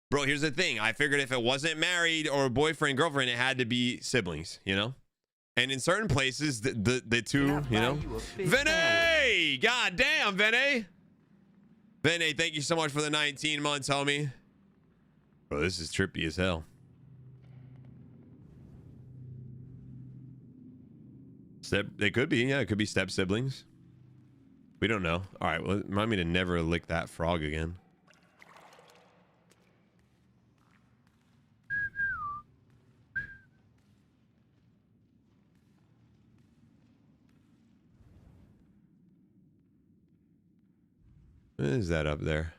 Bro, here's the thing. I figured if it wasn't married or boyfriend, girlfriend, it had to be siblings, you know? And in certain places, the two, you know? Vinay! God damn, Vinay! Vinay, thank you so much for the 19 months, homie. Bro, this is trippy as hell. They could be, yeah, it could be step siblings. We don't know. All right, well, remind me to never lick that frog again. What is that up there?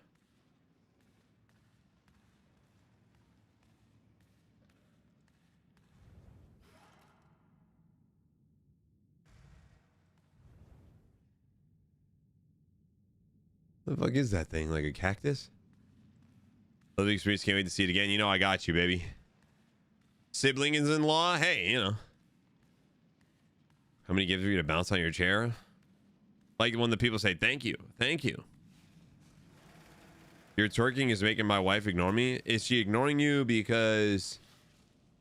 What the fuck is that thing? Like a cactus? Love the experience. Can't wait to see it again. You know I got you, baby. Siblings-in-law? Hey, you know. How many gifts for you to bounce on your chair? Like when the people say, thank you. Thank you. Your twerking is making my wife ignore me. Is she ignoring you because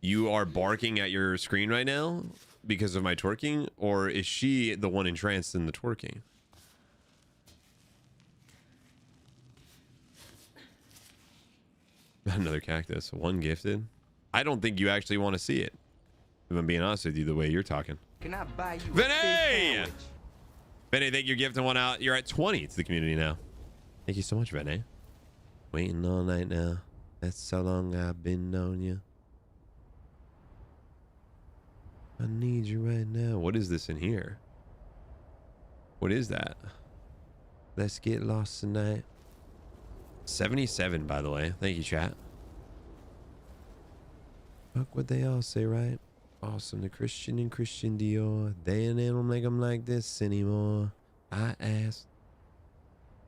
you are barking at your screen right now because of my twerking? Or is she the one entranced in the twerking? Another cactus. One gifted. I don't think you actually want to see it. If I'm being honest with you, the way you're talking. Can I buy you Vinay! Vinay, thank you for gifting one out. You're at 20 to the community now. Thank you so much, Vinay. Waiting all night now. That's how long I've been on you. I need you right now. What is this in here? What is that? Let's get lost tonight. 77, by the way. Thank you, chat. Fuck what they all say, right? Awesome. The Christian and Christian Dior. They don't make them like this anymore. I asked.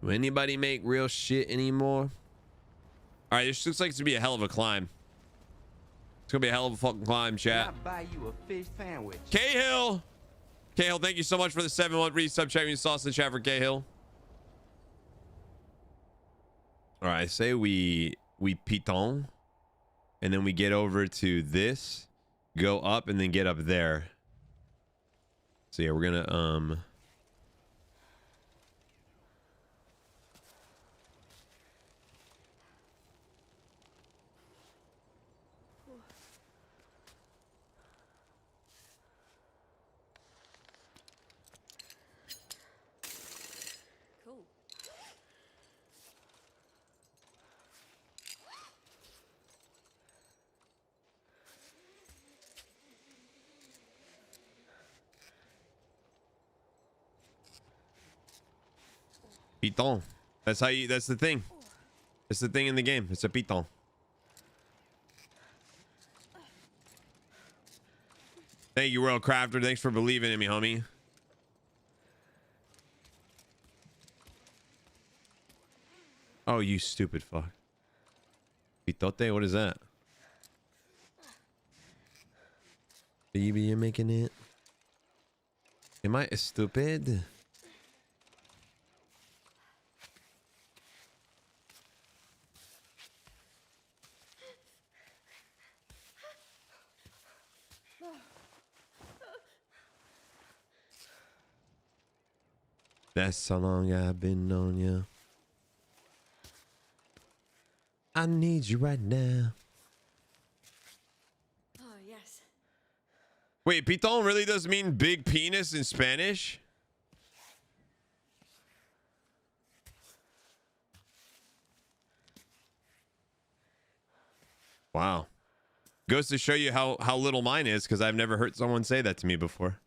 Do anybody make real shit anymore? All right, this looks like it's gonna be a hell of a climb. It's gonna be a hell of a fucking climb, chat. Can I buy you a fish sandwich? Cahill! Cahill, thank you so much for the 7-month resub. Check me sauce in the chat for Cahill. All right, say we piton, and then we get over to this, go up, and then get up there. So yeah, we're gonna Cool. piton. That's how you. That's the thing. It's the thing in the game. It's a piton. Thank you, World Crafter. Thanks for believing in me, homie. Oh, you stupid fuck. Pitote, what is that? Baby, you're making it. Am I stupid? That's how long I've been on you. I need you right now. Oh, yes. Wait, piton really does mean big penis in Spanish? Wow. Goes to show you how little mine is, because I've never heard someone say that to me before.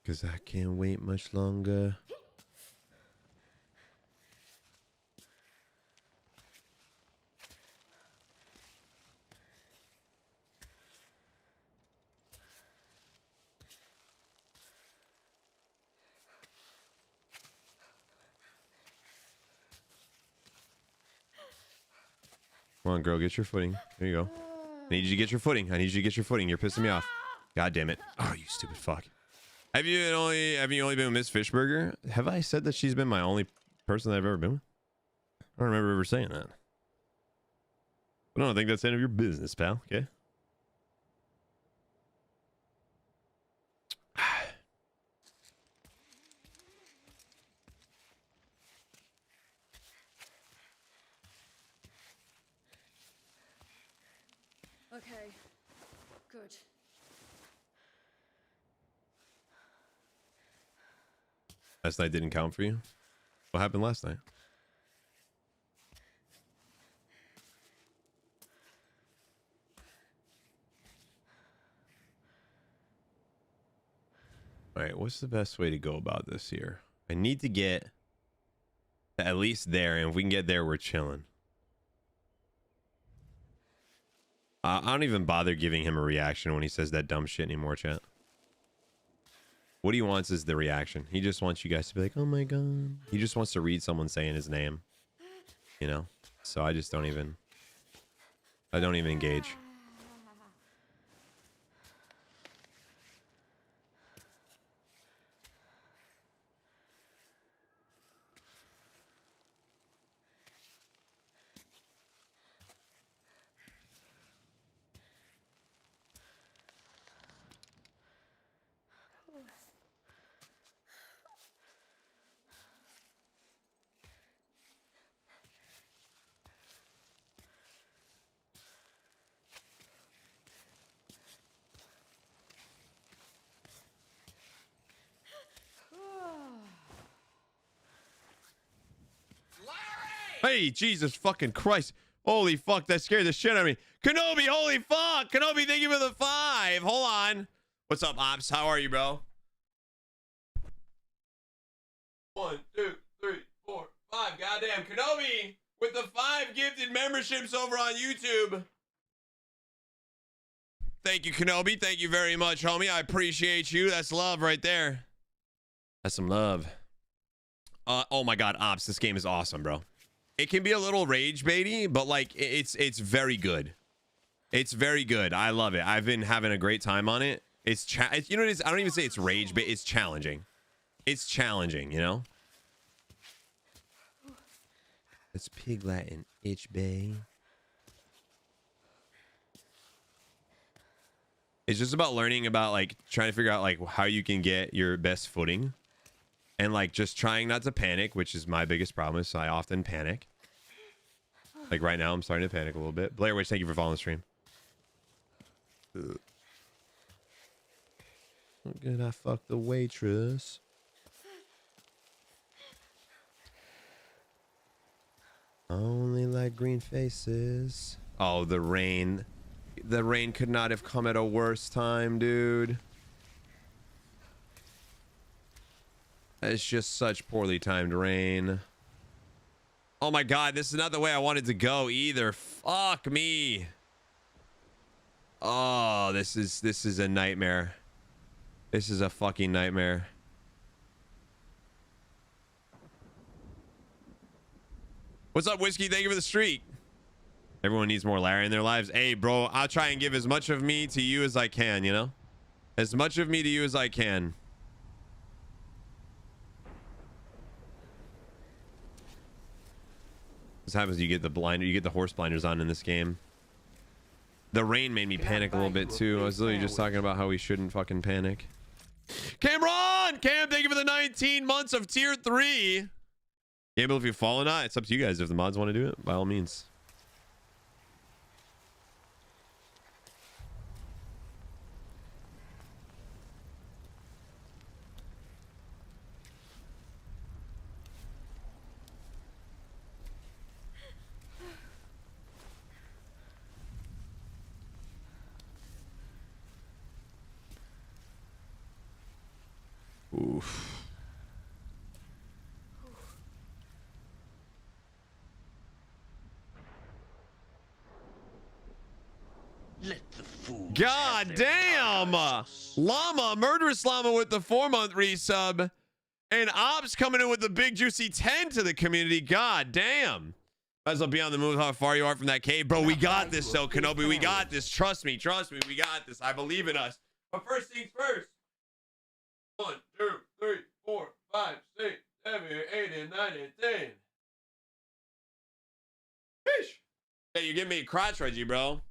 Because I can't wait much longer. Come on, girl, get your footing. There you go. I need you to get your footing. I need you to get your footing. You're pissing me off. God damn it. Oh, you stupid fuck. Have you only been with Miss Fishburger? Have I said that she's been my only person that I've ever been with? I don't remember ever saying that. I don't think that's any of your business, pal. Okay. Okay. Good. Last night didn't count for you? What happened last night? All right, what's the best way to go about this here? I need to get to at least there, and if we can get there, we're chilling. I don't even bother giving him a reaction when he says that dumb shit anymore, chat. What he wants is the reaction. He just wants you guys to be like, oh my god. He just wants to read someone saying his name. You know? So I just don't even... I don't even engage. Hey, Jesus fucking Christ. Holy fuck, that scared the shit out of me. Kenobi, holy fuck. Kenobi, thank you for the 5. Hold on. What's up, Ops? How are you, bro? 1, 2, 3, 4, 5. Goddamn. Kenobi with the 5 gifted memberships over on YouTube. Thank you, Kenobi. Thank you very much, homie. I appreciate you. That's love right there. That's some love. Oh my God, Ops. This game is awesome, bro. It can be a little rage baity, but like it's very good. It's very good. I love it. I've been having a great time on it. It's you know what it is? I don't even say it's rage, but it's challenging. It's challenging, you know? It's Pig Latin itch bay. It's just about learning about like trying to figure out like how you can get your best footing. And like just trying not to panic, which is my biggest problem. So I often panic. Like right now, I'm starting to panic a little bit. Blair Witch, thank you for following the stream. How good I fuck the waitress. I only like green faces. Oh, the rain. The rain could not have come at a worse time, dude. It's just such poorly timed rain. Oh my God, this is not the way I wanted to go either. Fuck me. Oh, this is a nightmare. This is a fucking nightmare. What's up, Whiskey? Thank you for the streak. Everyone needs more Larry in their lives. Hey, bro, I'll try and give as much of me to you as I can, you know? As much of me to you as I can. This happens, you get the horse blinders on in this game. The rain made me panic a little bit too. I was literally just talking about how we shouldn't fucking panic. Cameron! Cam, thank you for the 19 months of tier 3. Gamble if you fall or not. It's up to you guys. If the mods want to do it, by all means. Oof. Let the fools God have their damn! targets. Llama, murderous llama with the 4-month resub. And Ops coming in with the big juicy 10 to the community. God damn. Might as well be on the move how far you are from that cave. Bro, we got this, though, Kenobi. We got this. Trust me. We got this. I believe in us. But first things first. 1, 2, 3, 4, 5, 6, 7, 8, and 9, and 10. Fish. Yeah, you give me a crotch, Reggie, bro.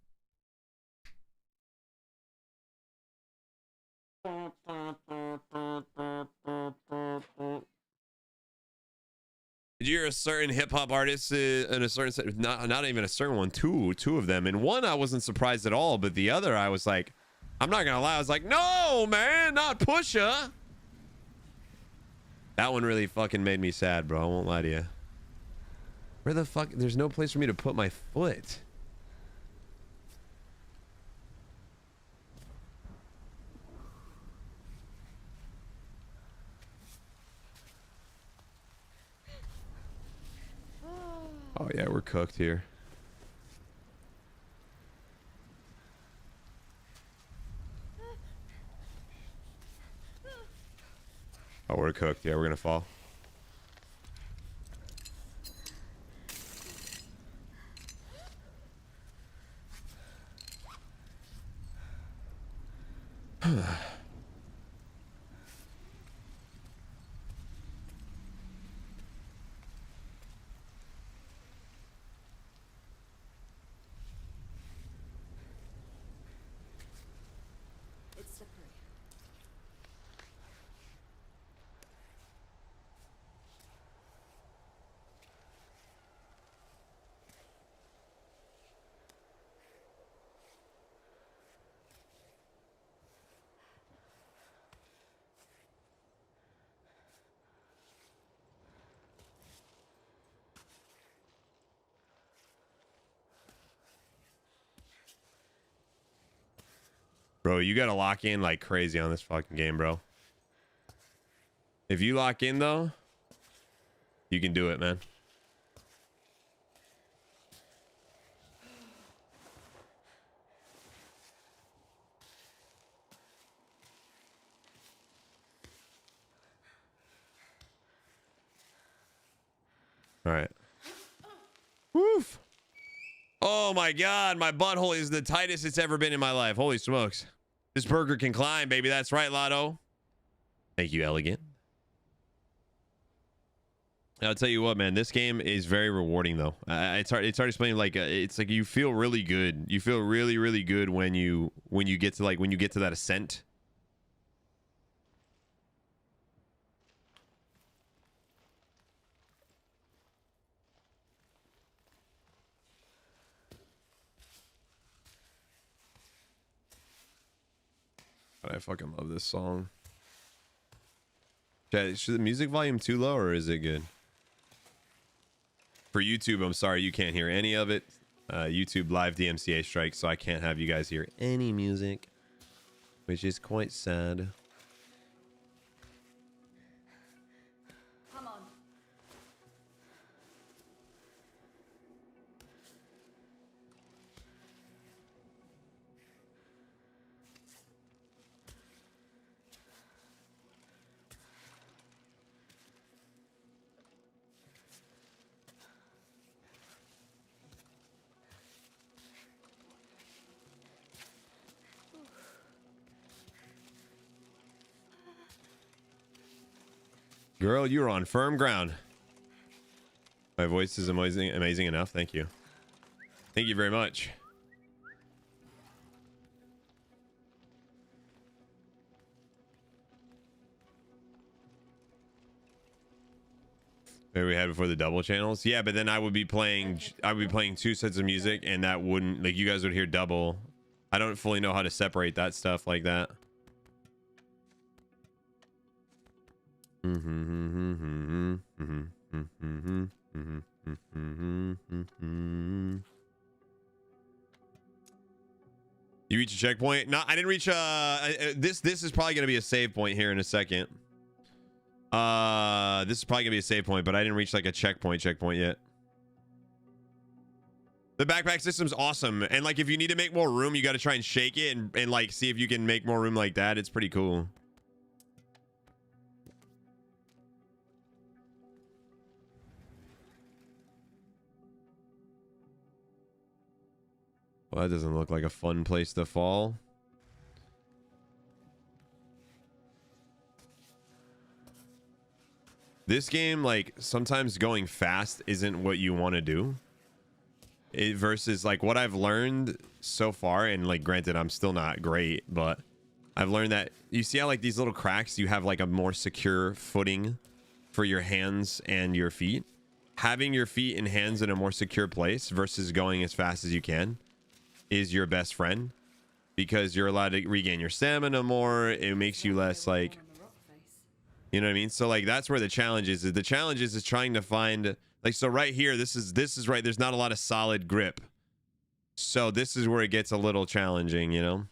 Did you hear a certain hip hop artist in a certain not even a certain one, two of them, and one I wasn't surprised at all, but the other I was like, I'm not gonna lie, I was like, no man, not Pusha. That one really fucking made me sad, bro. I won't lie to you. Where the fuck? There's no place for me to put my foot. Oh yeah, we're cooked here. Oh, we're cooked. Yeah, we're gonna fall. It's slippery. Bro, you gotta lock in like crazy on this fucking game, bro. If you lock in though, you can do it, man. All right. Woof. Oh my God, my butthole is the tightest it's ever been in my life. Holy smokes. This burger can climb, baby. That's right, Lotto. Thank you, Elegant. I'll tell you what, man. This game is very rewarding, though. It's hard to explain. Like, it's like you feel really good. You feel really, really good when you get to that ascent. I fucking love this song. Chat, is the music volume too low or is it good? For YouTube, I'm sorry you can't hear any of it. YouTube live DMCA strike, so I can't have you guys hear any music, which is quite sad. Come on. Girl, you're on firm ground. My voice is amazing enough. Thank you. Thank you very much. Maybe we had before the double channels. Yeah, but then I would be playing two sets of music and that wouldn't, like, you guys would hear double. I don't fully know how to separate that stuff like that. You reach a checkpoint? No, I didn't reach this is probably gonna be a save point here in a second. This is probably gonna be a save point, but I didn't reach like a checkpoint yet. The backpack system's awesome, and like if you need to make more room, you got to try and shake it and like see if you can make more room like that. It's pretty cool. Well, that doesn't look like a fun place to fall. This game, like, sometimes going fast isn't what you want to do. Versus, like, what I've learned so far, and, like, granted, I'm still not great, but I've learned that you see how, like, these little cracks, you have, like, a more secure footing for your hands and your feet. Having your feet and hands in a more secure place versus going as fast as you can is your best friend, because you're allowed to regain your stamina more. It makes you less, like, you know what I mean? So, like, that's where the challenge is. The challenge is trying to find, like, so right here, this is right. There's not a lot of solid grip. So this is where it gets a little challenging, you know?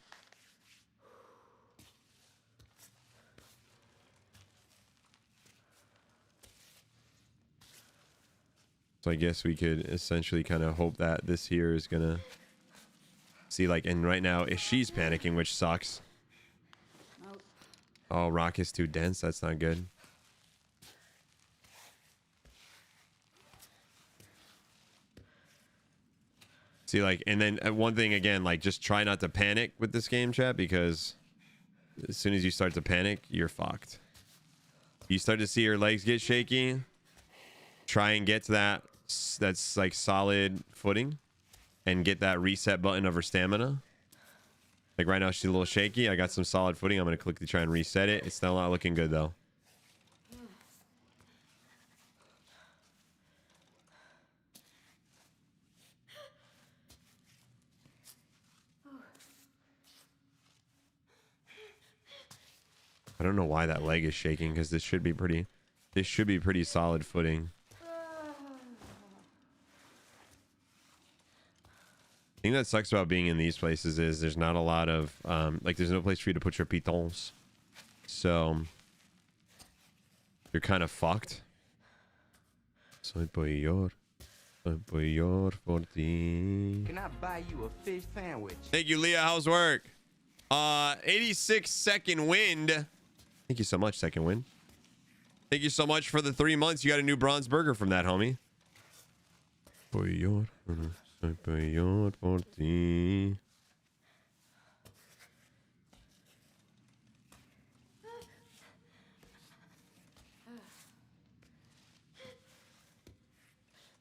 So I guess we could essentially kind of hope that this here is gonna see, like, and right now she's panicking, which sucks. Oh, rock is too dense. That's not good. See, like, and then one thing again, like, just try not to panic with this game, chat, because as soon as you start to panic, you're fucked. You start to see your legs get shaky. Try and get to that's like solid footing, and get that reset button of her stamina. Like right now she's a little shaky. I got some solid footing. I'm going to quickly try and reset it. It's still not looking good though. I don't know why that leg is shaking, because this should be pretty solid footing. The thing that sucks about being in these places is there's not a lot of like, there's no place for you to put your pitons, so you're kind of fucked. Soy peor por ti. Can I buy you a fish sandwich? Thank you, Leah. How's work? 86 Second Wind. Thank you so much, Second Wind. Thank you so much for the 3 months. You got a new bronze burger from that, homie. Peor. Soy peor por ti.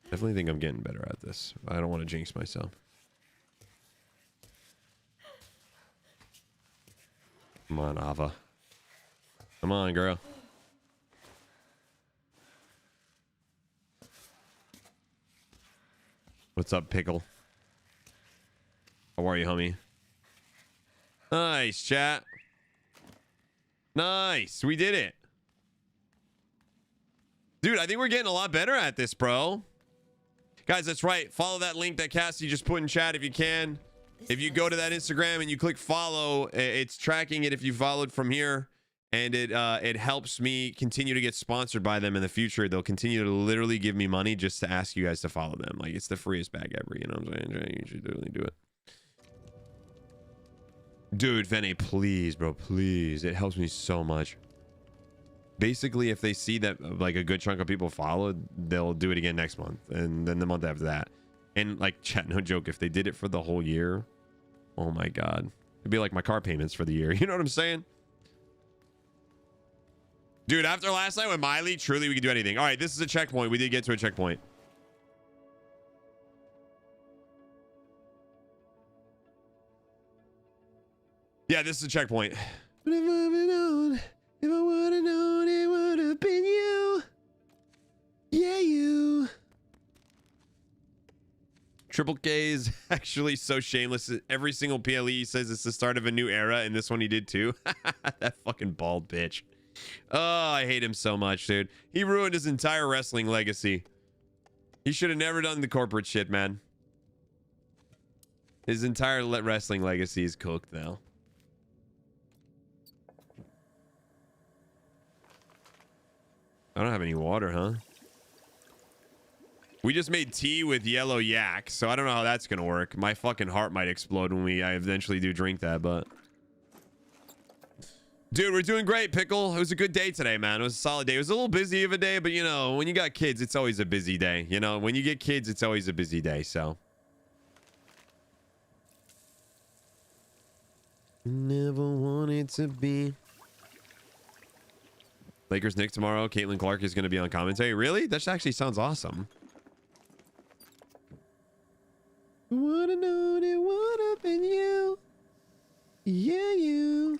Definitely think I'm getting better at this. I don't want to jinx myself. Come on, Ava. Come on, girl. What's up, Pickle? How are you, homie? Nice, chat. Nice. We did it. Dude, I think we're getting a lot better at this, bro. Guys, that's right. Follow that link that Cassie just put in chat if you can. If you go to that Instagram and you click follow, it's tracking it if you followed from here. And it helps me continue to get sponsored by them in the future. They'll continue to literally give me money just to ask you guys to follow them. Like, it's the freest bag ever, you know what I'm saying? You should really do it. Dude, Vene, please, bro, please. It helps me so much. Basically, if they see that, like, a good chunk of people followed, they'll do it again next month. And then the month after that. And, like, chat, no joke, if they did it for the whole year, oh my God. It'd be like my car payments for the year. You know what I'm saying? Dude, after last night with Miley, truly we can do anything. All right, this is a checkpoint. We did get to a checkpoint. Yeah, this is a checkpoint. If I would have known, it would have been you. Yeah, you. Triple K is actually so shameless. Every single PLE says it's the start of a new era, and this one he did too. That fucking bald bitch. Oh, I hate him so much, dude. He ruined his entire wrestling legacy. He should have never done the corporate shit, man. His entire wrestling legacy is cooked now. I don't have any water, huh? We just made tea with yellow yak, so I don't know how that's gonna work. My fucking heart might explode when I eventually do drink that, but... Dude, we're doing great, Pickle. It was a good day today, man. It was a solid day. It was a little busy of a day, but, you know, when you got kids, it's always a busy day. You know, when you get kids, it's always a busy day, so... Never wanted to be. Lakers Nick tomorrow. Caitlin Clark is going to be on commentary. Really? That actually sounds awesome. Woulda known it would have been you. Yeah, you.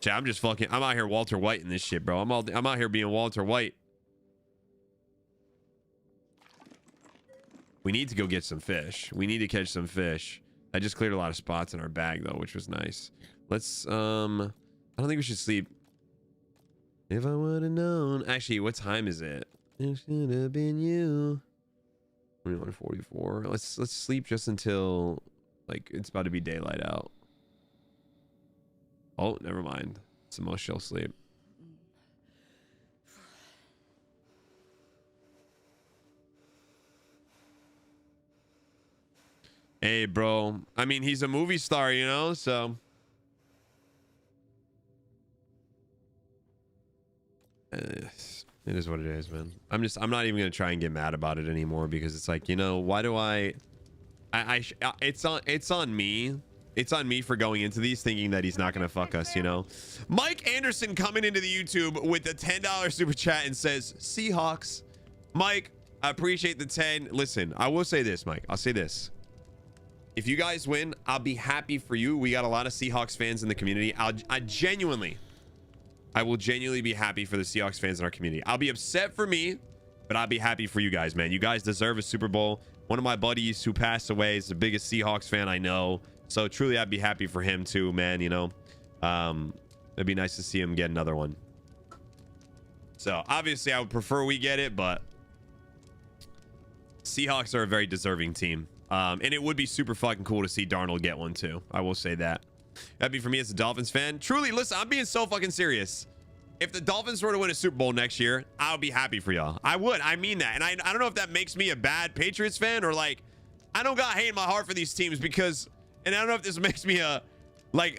I'm just fucking. I'm out here Walter White in this shit, bro. I'm out here being Walter White. We need to go get some fish. We need to catch some fish. I just cleared a lot of spots in our bag though, which was nice. Let's I don't think we should sleep. If I would have known. Actually, what time is it? It should have been you. 21:44. Let's sleep just until like it's about to be daylight out. Oh, never mind. It's the most she'll sleep. Hey, bro. I mean, he's a movie star, you know, so. It is what it is, man. I'm not even going to try and get mad about it anymore because it's like, you know, why do it's on me. It's on me for going into these thinking that he's not going to fuck us, you know? Mike Anderson coming into the YouTube with a $10 super chat and says, Seahawks. Mike, I appreciate the 10. Listen, I will say this, Mike. I'll say this. If you guys win, I'll be happy for you. We got a lot of Seahawks fans in the community. I will genuinely be happy for the Seahawks fans in our community. I'll be upset for me, but I'll be happy for you guys, man. You guys deserve a Super Bowl. One of my buddies who passed away is the biggest Seahawks fan I know. So truly, I'd be happy for him too, man. You know, it'd be nice to see him get another one. So obviously, I would prefer we get it, but Seahawks are a very deserving team. And it would be super fucking cool to see Darnold get one too. I will say that. That'd be for me as a Dolphins fan. Truly, listen, I'm being so fucking serious. If the Dolphins were to win a Super Bowl next year, I would be happy for y'all. I would. I mean that. And I don't know if that makes me a bad Patriots fan or like, I don't got hate in my heart for these teams because, and I don't know if this makes me a like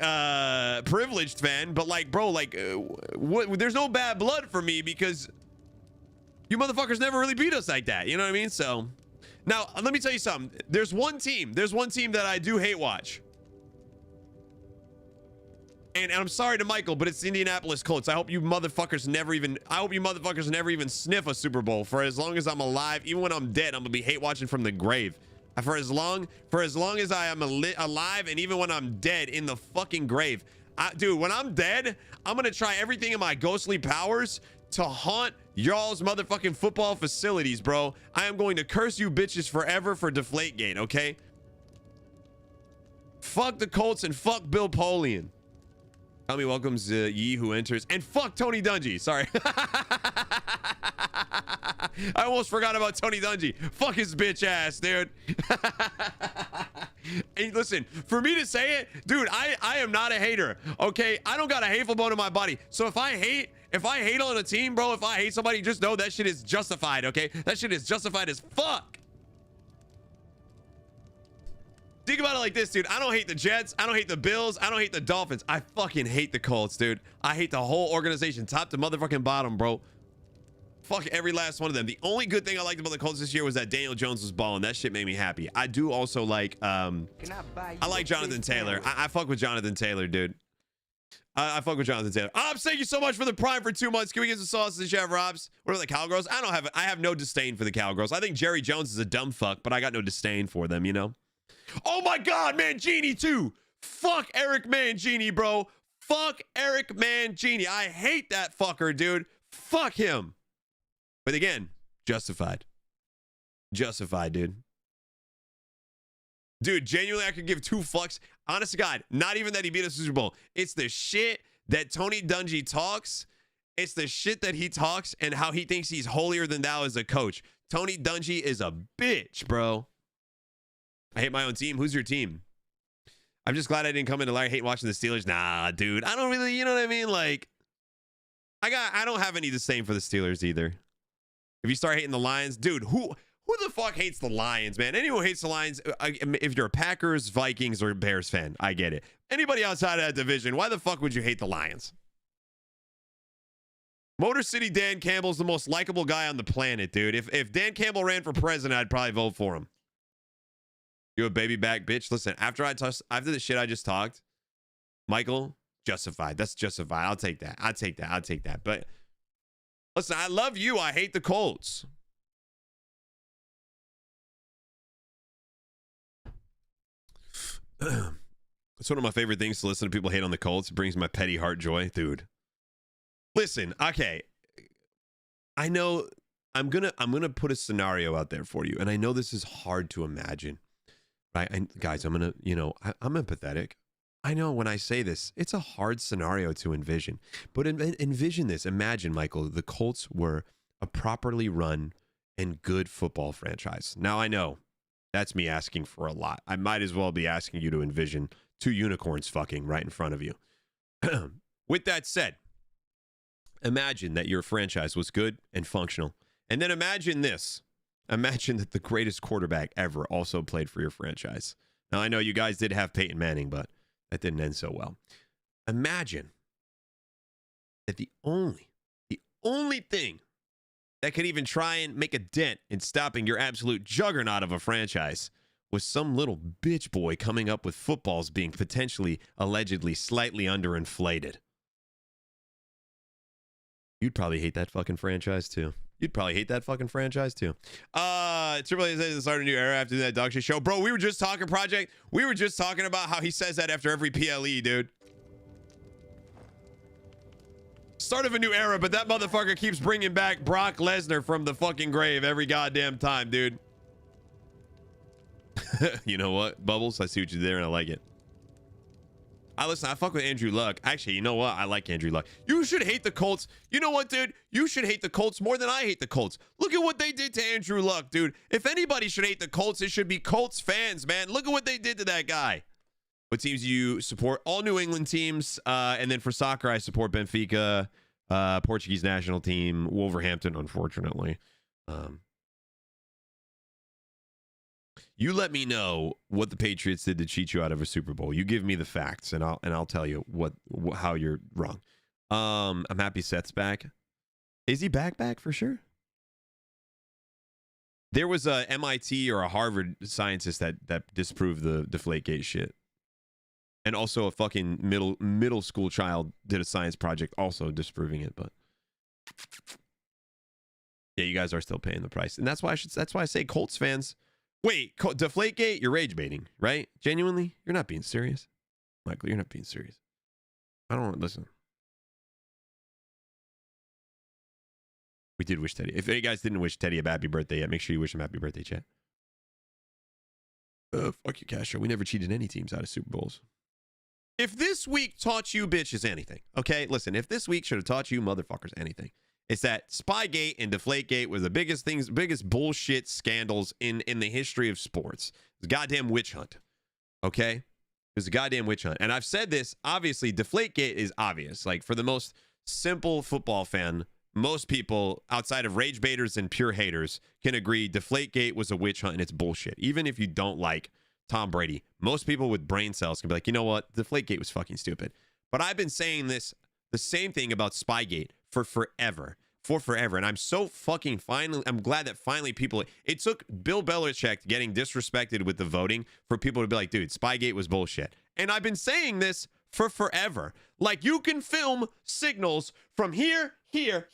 privileged fan, but like, bro, like there's no bad blood for me because you motherfuckers never really beat us like that. You know what I mean? So now let me tell you something. There's one team that I do hate watch. And I'm sorry to Michael, but it's the Indianapolis Colts. I hope you motherfuckers never even sniff a Super Bowl. For as long as I'm alive, even when I'm dead, I'm gonna be hate watching from the grave. For as long as I am alive, and even when I'm dead in the fucking grave, dude, when I'm dead, I'm gonna try everything in my ghostly powers to haunt y'all's motherfucking football facilities, bro. I am going to curse you bitches forever for Deflategate, okay? Fuck the Colts and fuck Bill Polian. Tommy welcomes Yee who enters. And fuck Tony Dungy. Sorry. I almost forgot about Tony Dungy. Fuck his bitch ass, dude. And listen, for me to say it, dude, I am not a hater. Okay? I don't got a hateful bone in my body. So if I hate on a team, bro, if I hate somebody, just know that shit is justified, okay? That shit is justified as fuck. Think about it like this, dude. I don't hate the Jets. I don't hate the Bills. I don't hate the Dolphins. I fucking hate the Colts, dude. I hate the whole organization, top to motherfucking bottom, bro. Fuck every last one of them. The only good thing I liked about the Colts this year was that Daniel Jones was balling. That shit made me happy. I do also like, I like Jonathan Taylor. I fuck with Jonathan Taylor, dude. I fuck with Jonathan Taylor. Ops, thank you so much for the Prime for 2 months. Can we get some sauce in Chef Robs? What are the Cowgirls? I have no disdain for the Cowgirls. I think Jerry Jones is a dumb fuck, but I got no disdain for them, you know? Oh my God, Mangini too. Fuck Eric Mangini, bro. Fuck Eric Mangini. I hate that fucker, dude. Fuck him. But again, justified. Justified, dude. Dude, genuinely, I could give two fucks. Honest to God, not even that he beat us Super Bowl. It's the shit that Tony Dungy talks. It's the shit that he talks and how he thinks he's holier than thou as a coach. Tony Dungy is a bitch, bro. I hate my own team. Who's your team? I'm just glad I didn't come into like hate watching the Steelers. Nah, dude. I don't really, you know what I mean? Like, I don't have any disdain for the Steelers either. If you start hating the Lions, dude, who the fuck hates the Lions, man? Anyone who hates the Lions, if you're a Packers, Vikings, or Bears fan, I get it. Anybody outside of that division, why the fuck would you hate the Lions? Motor City Dan Campbell's the most likable guy on the planet, dude. If Dan Campbell ran for president, I'd probably vote for him. You a baby back bitch. Listen, after the shit I just talked, Michael, justified. That's justified. I'll take that. I'll take that. I'll take that. But listen, I love you. I hate the Colts. It's one of my favorite things to listen to people hate on the Colts. It brings my petty heart joy, dude. Listen, okay. I know I'm gonna put a scenario out there for you, and I know this is hard to imagine. Right? Guys, I'm empathetic. I know when I say this, it's a hard scenario to envision. But envision this. Imagine, Michael, the Colts were a properly run and good football franchise. Now, I know that's me asking for a lot. I might as well be asking you to envision two unicorns fucking right in front of you. With that said, imagine that your franchise was good and functional. And then imagine this. Imagine that the greatest quarterback ever also played for your franchise. Now, I know you guys did have Peyton Manning, but that didn't end so well. Imagine that the only thing that could even try and make a dent in stopping your absolute juggernaut of a franchise was some little bitch boy coming up with footballs being potentially, allegedly, slightly underinflated. You'd probably hate that fucking franchise too. Triple A says start a new era after that dog shit show. Bro, we were just talking, Project. We were just talking about how he says that after every PLE, dude. Start of a new era, but that motherfucker keeps bringing back Brock Lesnar from the fucking grave every goddamn time, dude. You know what, Bubbles? I see what you did there, and I like it. I fuck with Andrew Luck. Actually, you know what? I like Andrew Luck. You should hate the Colts. You know what, dude? You should hate the Colts more than I hate the Colts. Look at what they did to Andrew Luck, dude. If anybody should hate the Colts, it should be Colts fans, man. Look at what they did to that guy. What teams do you support? All New England teams. And then for soccer, I support Benfica, Portuguese national team, Wolverhampton, unfortunately. You let me know what the Patriots did to cheat you out of a Super Bowl. You give me the facts, and I'll tell you how you're wrong. I'm happy Seth's back. Is he back for sure? There was a MIT or a Harvard scientist that disproved the Deflategate shit, and also a fucking middle school child did a science project also disproving it. But yeah, you guys are still paying the price, and that's why I say Colts fans. Wait, Deflategate, you're rage baiting, right? Genuinely? You're not being serious. Michael, you're not being serious. I don't listen. We did wish Teddy. If any guys didn't wish Teddy a happy birthday yet, make sure you wish him happy birthday, chat. Fuck you, Castro. We never cheated any teams out of Super Bowls. If this week taught you bitches anything, okay? Listen, if this week should have taught you motherfuckers anything, it's that Spygate and Deflategate was the biggest bullshit scandals in the history of sports. It's a goddamn witch hunt. Okay? It was a goddamn witch hunt. And I've said this, obviously, Deflategate is obvious. Like, for the most simple football fan, most people outside of rage baiters and pure haters can agree Deflategate was a witch hunt and it's bullshit. Even if you don't like Tom Brady, most people with brain cells can be like, you know what? Deflategate was fucking stupid. But I've been saying the same thing about Spygate for forever. And I'm so fucking I'm glad that finally people, it took Bill Belichick getting disrespected with the voting for people to be like, dude, Spygate was bullshit. And I've been saying this for forever. Like, you can film signals from here, and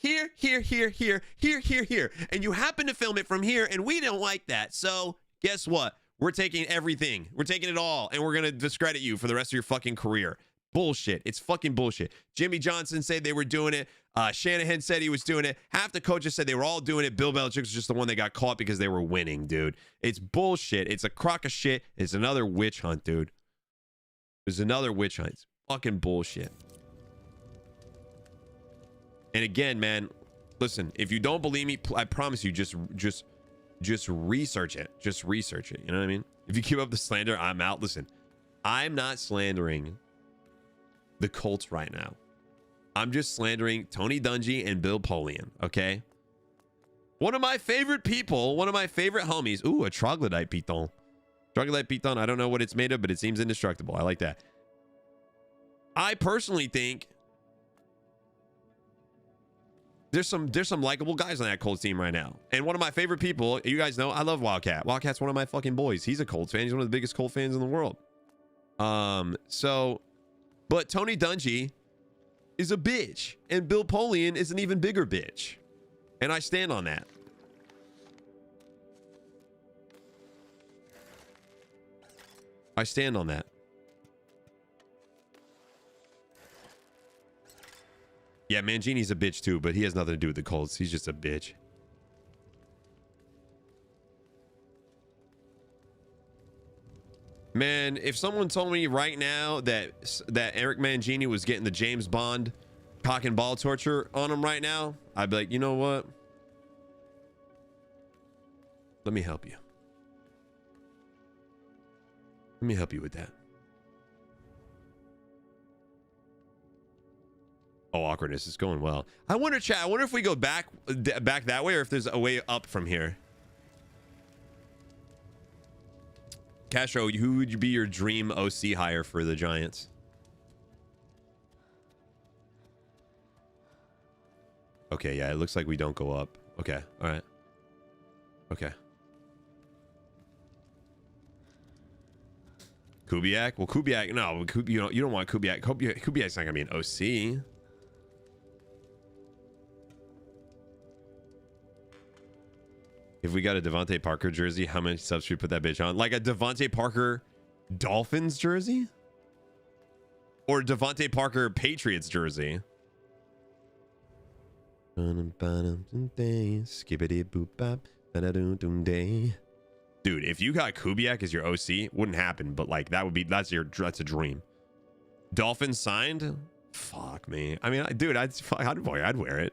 you happen to film it from here, and we don't like that. So guess what? We're taking everything. We're taking it all, and we're going to discredit you for the rest of your fucking career. Bullshit. It's fucking bullshit. Jimmy Johnson said they were doing it. Shanahan said he was doing it. Half the coaches said they were all doing it. Bill Belichick was just the one that got caught because they were winning, dude. It's bullshit. It's a crock of shit. It's another witch hunt, dude. It's another witch hunt. It's fucking bullshit. And again, man, listen, if you don't believe me, I promise you, just research it. Just research it. You know what I mean? If you keep up the slander, I'm out. Listen, I'm not slandering the Colts right now. I'm just slandering Tony Dungy and Bill Polian, okay? One of my favorite people, one of my favorite homies. Ooh, a troglodyte piton. Troglodyte piton, I don't know what it's made of, but it seems indestructible. I like that. I personally think There's some likable guys on that Colts team right now. And one of my favorite people, you guys know, I love Wildcat. Wildcat's one of my fucking boys. He's a Colts fan. He's one of the biggest Colts fans in the world. But Tony Dungy is a bitch. And Bill Polian is an even bigger bitch. And I stand on that. I stand on that. Yeah, Mangini's a bitch too, but he has nothing to do with the Colts. He's just a bitch. Man, if someone told me right now that Eric Mangini was getting the James Bond cock and ball torture on him right now, I'd be like, you know what? Let me help you. Let me help you with that. Oh, awkwardness is going well. I wonder, chat. I wonder if we go back that way, or if there's a way up from here. Castro, who would be your dream OC hire for the Giants? Okay, yeah, it looks like we don't go up. Okay, all right. Okay. Kubiak? Well, Kubiak, no, you don't want Kubiak. Kubiak's not gonna be an OC. If we got a Devontae Parker jersey, how many subs should we put that bitch on? Like a Devontae Parker Dolphins jersey? Or Devontae Parker Patriots jersey? Dude, if you got Kubiak as your OC, wouldn't happen, but like that's a dream. Dolphins signed? Fuck me. I mean, dude, I'd wear it.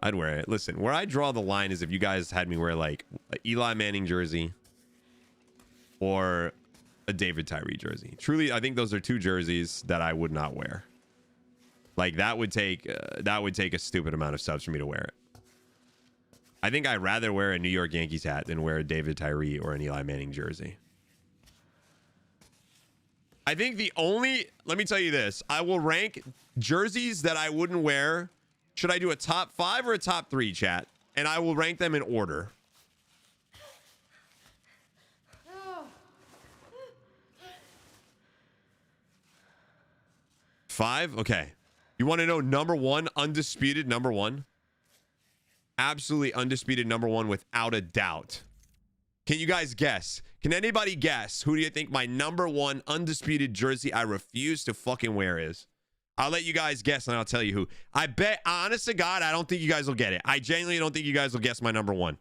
I'd wear it. Listen, where I draw the line is if you guys had me wear like an Eli Manning jersey or a David Tyree jersey. Truly, I think those are two jerseys that I would not wear. Like that would take a stupid amount of subs for me to wear it. I think I'd rather wear a New York Yankees hat than wear a David Tyree or an Eli Manning jersey. I think let me tell you this. I will rank jerseys that I wouldn't wear. Should I do a top 5 or a top 3, chat? And I will rank them in order. 5? Okay. You want to know number 1, undisputed number 1? Absolutely undisputed number 1 without a doubt. Can you guys guess? Can anybody guess who do you think my number 1 undisputed jersey I refuse to fucking wear is? I'll let you guys guess and I'll tell you who. I bet, honest to God, I don't think you guys will get it. I genuinely don't think you guys will guess my number 1.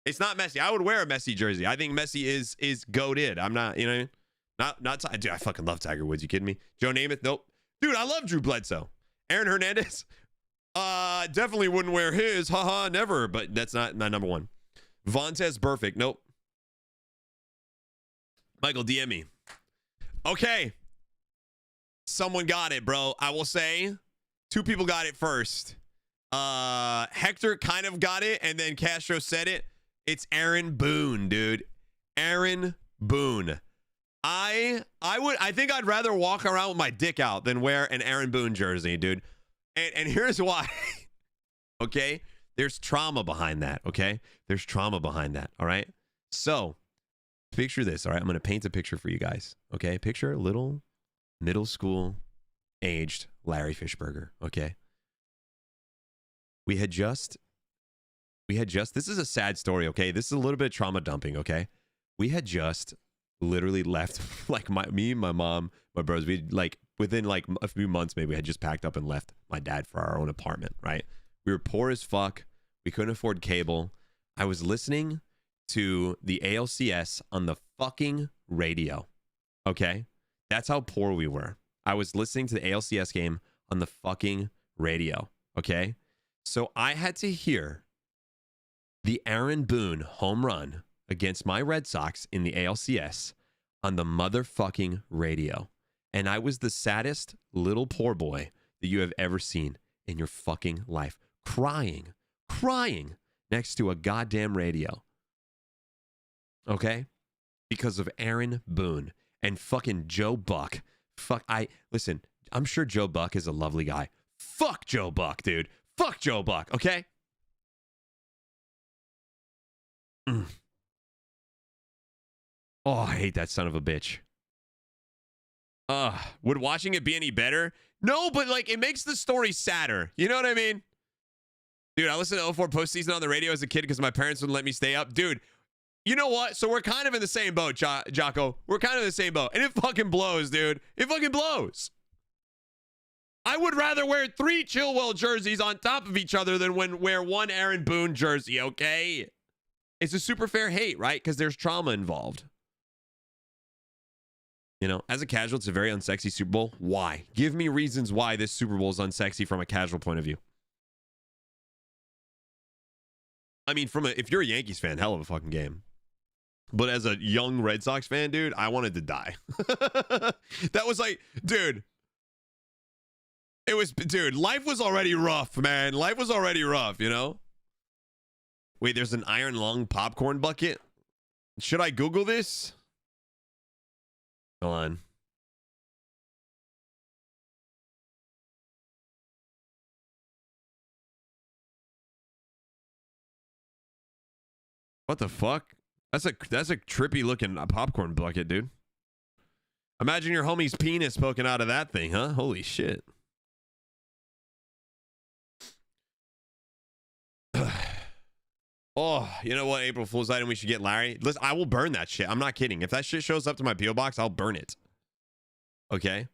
It's not Messi. I would wear a Messi jersey. I think Messi is goated. I'm not, you know, dude, I fucking love Tiger Woods. You kidding me? Joe Namath? Nope. Dude, I love Drew Bledsoe. Aaron Hernandez? Definitely wouldn't wear his. Haha, never. But that's not my number 1. Vontez Burfict. Nope. Michael, DM me. Okay. Someone got it, bro. I will say 2 people got it first. Hector kind of got it, and then Castro said it. It's Aaron Boone, dude. Aaron Boone. I think I'd rather walk around with my dick out than wear an Aaron Boone jersey, dude. And here's why. Okay? There's trauma behind that, okay? There's trauma behind that, all right? So, picture this, all right? I'm going to paint a picture for you guys, okay? Picture a little middle school aged Larry Fishburger, okay? We had just, this is a sad story, okay? This is a little bit of trauma dumping, okay? We had just literally left, like me and my mom, my bros, we like within like a few months, maybe we had just packed up and left my dad for our own apartment, right? We were poor as fuck. We couldn't afford cable. I was listening to the ALCS on the fucking radio, okay? That's how poor we were. I was listening to the ALCS game on the fucking radio, okay? So I had to hear the Aaron Boone home run against my Red Sox in the ALCS on the motherfucking radio. And I was the saddest little poor boy that you have ever seen in your fucking life. Crying next to a goddamn radio. Okay? Because of Aaron Boone and fucking Joe Buck. Listen, I'm sure Joe Buck is a lovely guy. Fuck Joe Buck, dude. Fuck Joe Buck, okay? Mm. Oh, I hate that son of a bitch. Would watching it be any better? No, but like it makes the story sadder. You know what I mean? Dude, I listened to 04 postseason on the radio as a kid because my parents wouldn't let me stay up. Dude, you know what? So we're kind of in the same boat, Jocko. We're kind of in the same boat. And it fucking blows, dude. It fucking blows. I would rather wear 3 Chilwell jerseys on top of each other than wear one Aaron Boone jersey, okay? It's a super fair hate, right? Because there's trauma involved. You know, as a casual, it's a very unsexy Super Bowl. Why? Give me reasons why this Super Bowl is unsexy from a casual point of view. I mean, if you're a Yankees fan, hell of a fucking game. But as a young Red Sox fan, dude, I wanted to die. That was like, dude. It was, dude, life was already rough, man. Life was already rough, you know? Wait, there's an iron lung popcorn bucket? Should I Google this? Hold on. What the fuck? That's a trippy looking popcorn bucket, dude. Imagine your homie's penis poking out of that thing, huh? Holy shit. Oh, you know what April Fool's item we should get, Larry? Listen, I will burn that shit. I'm not kidding. If that shit shows up to my P.O. box, I'll burn it. Okay?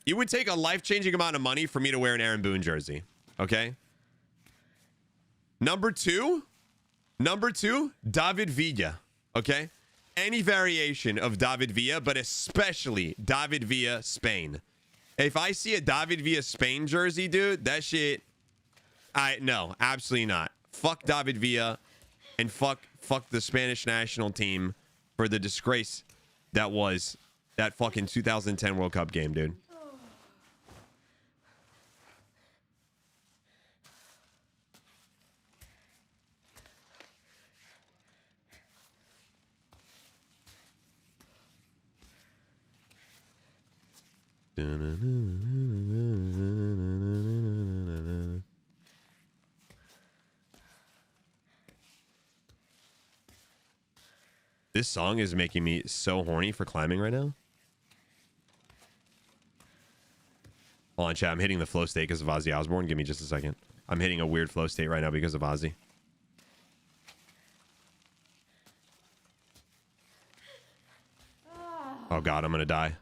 It would take a life-changing amount of money for me to wear an Aaron Boone jersey. Okay? Number two, David Villa. Okay? Any variation of David Villa, but especially David Villa Spain. If I see a David Villa Spain jersey, dude, that shit... No, absolutely not. Fuck David Villa and fuck the Spanish national team for the disgrace that was that fucking 2010 World Cup game, dude. This song is making me so horny for climbing right now. Hold on, chat. I'm hitting the flow state because of Ozzy Osbourne. Give me just a second. I'm hitting a weird flow state right now because of Ozzy. Oh, God. I'm going to die.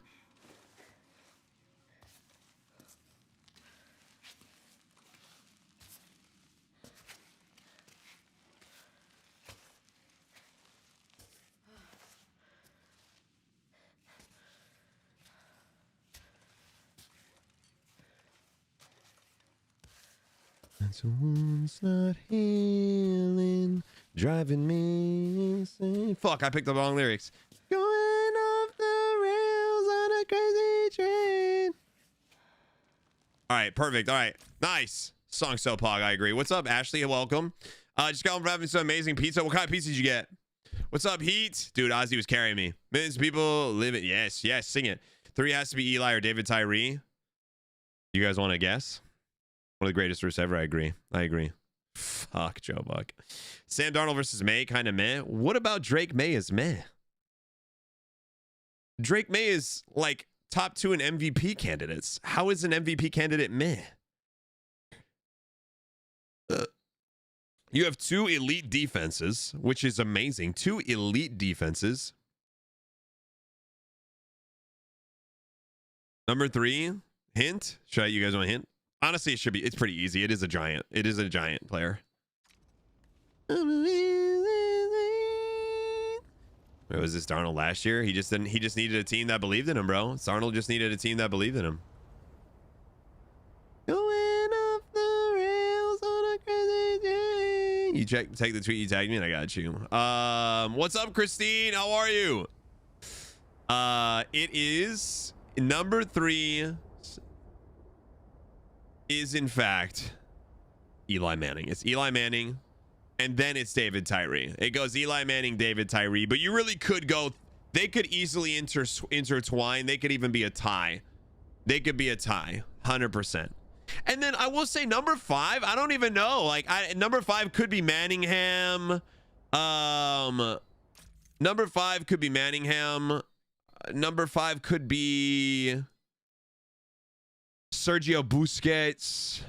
Someone's not healing, driving me insane. Fuck, I picked the wrong lyrics. Going off the rails on a crazy train. All right, perfect. All right, nice. Song so pog, I agree. What's up, Ashley? Welcome. Just got home from having some amazing pizza. What kind of pizza did you get? What's up, Heat? Dude, Ozzy was carrying me. Millions of people live it. Yes, sing it. 3 has to be Eli or David Tyree. You guys want to guess? One of the greatest roofs ever. I agree. Fuck Joe Buck. Sam Darnold versus May, kind of meh. What about Drake May is meh? Drake May is like top 2 in MVP candidates. How is an MVP candidate meh? You have 2 elite defenses, which is amazing. 2 elite defenses. Number 3, hint. You guys want a hint? Honestly, it's pretty easy. It is a giant player. Wait, was this Darnold last year? He just needed a team that believed in him, bro. Darnold just needed a team that believed in him. Going off the rails on a crazy day. You take the tweet you tagged me and I got you. What's up, Christine? How are you? It is number 3 is in fact Eli Manning. It's Eli Manning, and then it's David Tyree. It goes Eli Manning, David Tyree, but you really could go. They could easily intertwine. They could even be a tie. They could be a tie, 100%. And then I will say number 5, I don't even know. Like number 5 could be Manningham. Number 5 could be Manningham. Number 5 could be Sergio Busquets.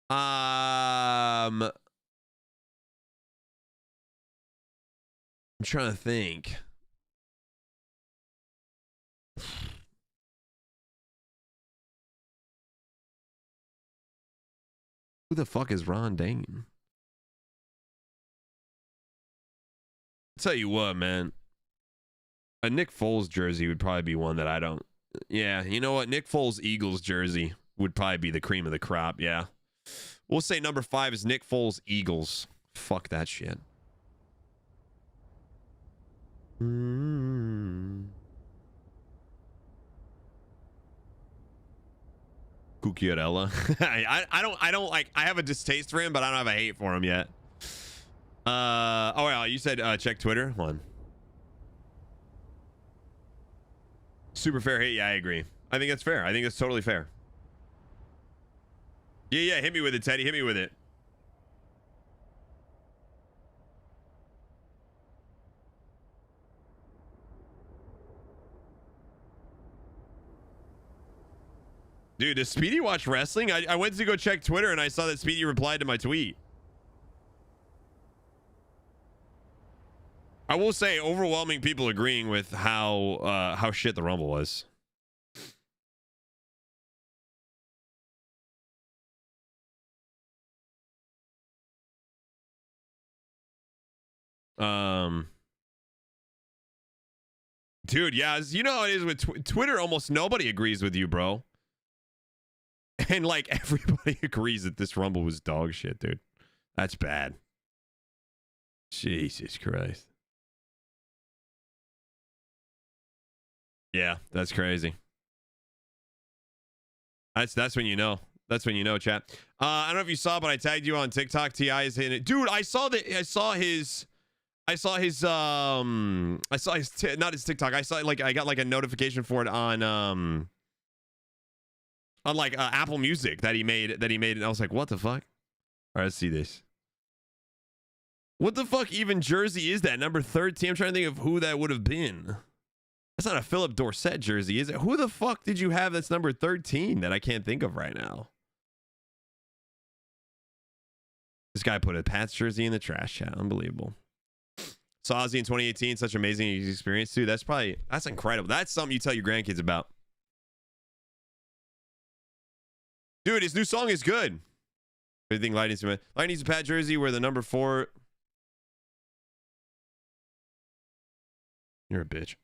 I'm trying to think. Who the fuck is Ron Dane? I'll tell you what, man. A Nick Foles jersey would probably be one that I don't. Yeah, you know what? Nick Foles Eagles jersey would probably be the cream of the crop. Yeah. We'll say number 5 is Nick Foles Eagles. Fuck that shit. Cucurella. I don't like, I have a distaste for him, but I don't have a hate for him yet. Oh yeah, you said check Twitter. Hold on. Super fair hate. Yeah, I agree. I think that's fair. I think that's totally fair. Yeah, hit me with it, Teddy. Hit me with it. Dude, does Speedy watch wrestling? I went to go check Twitter and I saw that Speedy replied to my tweet. I will say overwhelming people agreeing with how shit the Rumble was. Dude, yeah, you know how it is with Twitter. Almost nobody agrees with you, bro. And like everybody agrees that this Rumble was dog shit, dude. That's bad. Jesus Christ. Yeah, that's crazy. That's when you know. That's when you know, chat. I don't know if you saw, but I tagged you on TikTok. T.I. is hitting it. Dude, I saw his not his TikTok. I saw like I got like a notification for it on like Apple Music that he made, and I was like, what the fuck? All right, let's see this. What the fuck even jersey is that? Number 13. I'm trying to think of who that would have been. That's not a Philip Dorsett jersey, is it? Who the fuck did you have that's number 13 that I can't think of right now? This guy put a Pats jersey in the trash chat. Unbelievable. Saw Ozzy in 2018. Such an amazing experience, too. That's incredible. That's something you tell your grandkids about. Dude, his new song is good. What do you think Light needs a Pat jersey where the number 4... You're a bitch.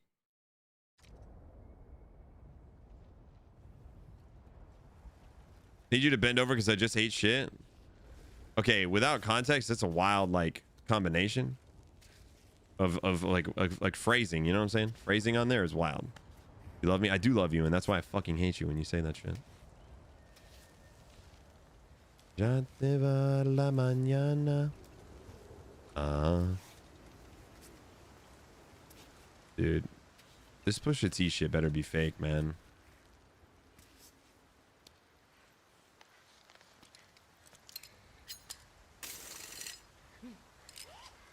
Need you to bend over because I just ate shit. Okay, without context, that's a wild like combination of like phrasing. You know what I'm saying? Phrasing on there is wild. You love me? I do love you, and that's why I fucking hate you when you say that shit. Ya te va la mañana. Dude, this Pusha T shit better be fake, man.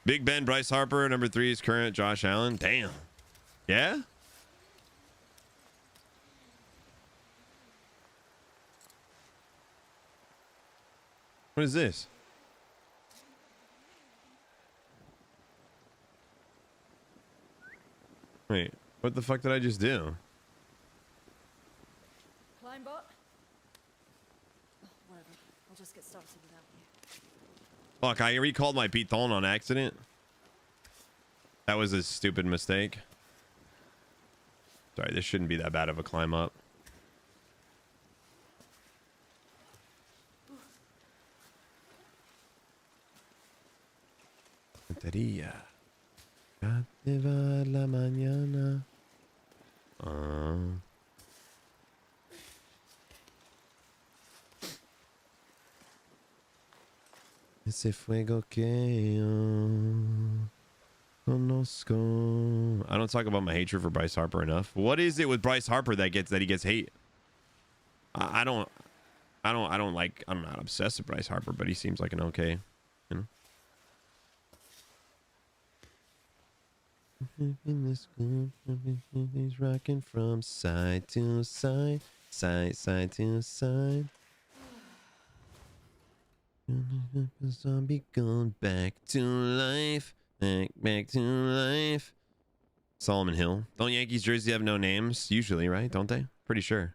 Big Ben, Bryce Harper, number 3 is current Josh Allen. Damn. Yeah? What is this? Wait, what the fuck did I just do? Climb bot? Oh, whatever. I'll just get started without you. Fuck, I recalled my Python on accident. That was a stupid mistake. Sorry, this shouldn't be that bad of a climb up. Ya te va la mañana. Ese fuego que conozco. I don't talk about my hatred for Bryce Harper enough. What is it with Bryce Harper that he gets hate? I don't. I'm not obsessed with Bryce Harper, but he seems like an okay, you know. He's rocking from side to side, side to side. Zombie gone back to life, back to life. Solomon Hill. Don't Yankees jerseys have no names usually, right? Don't they? Pretty sure.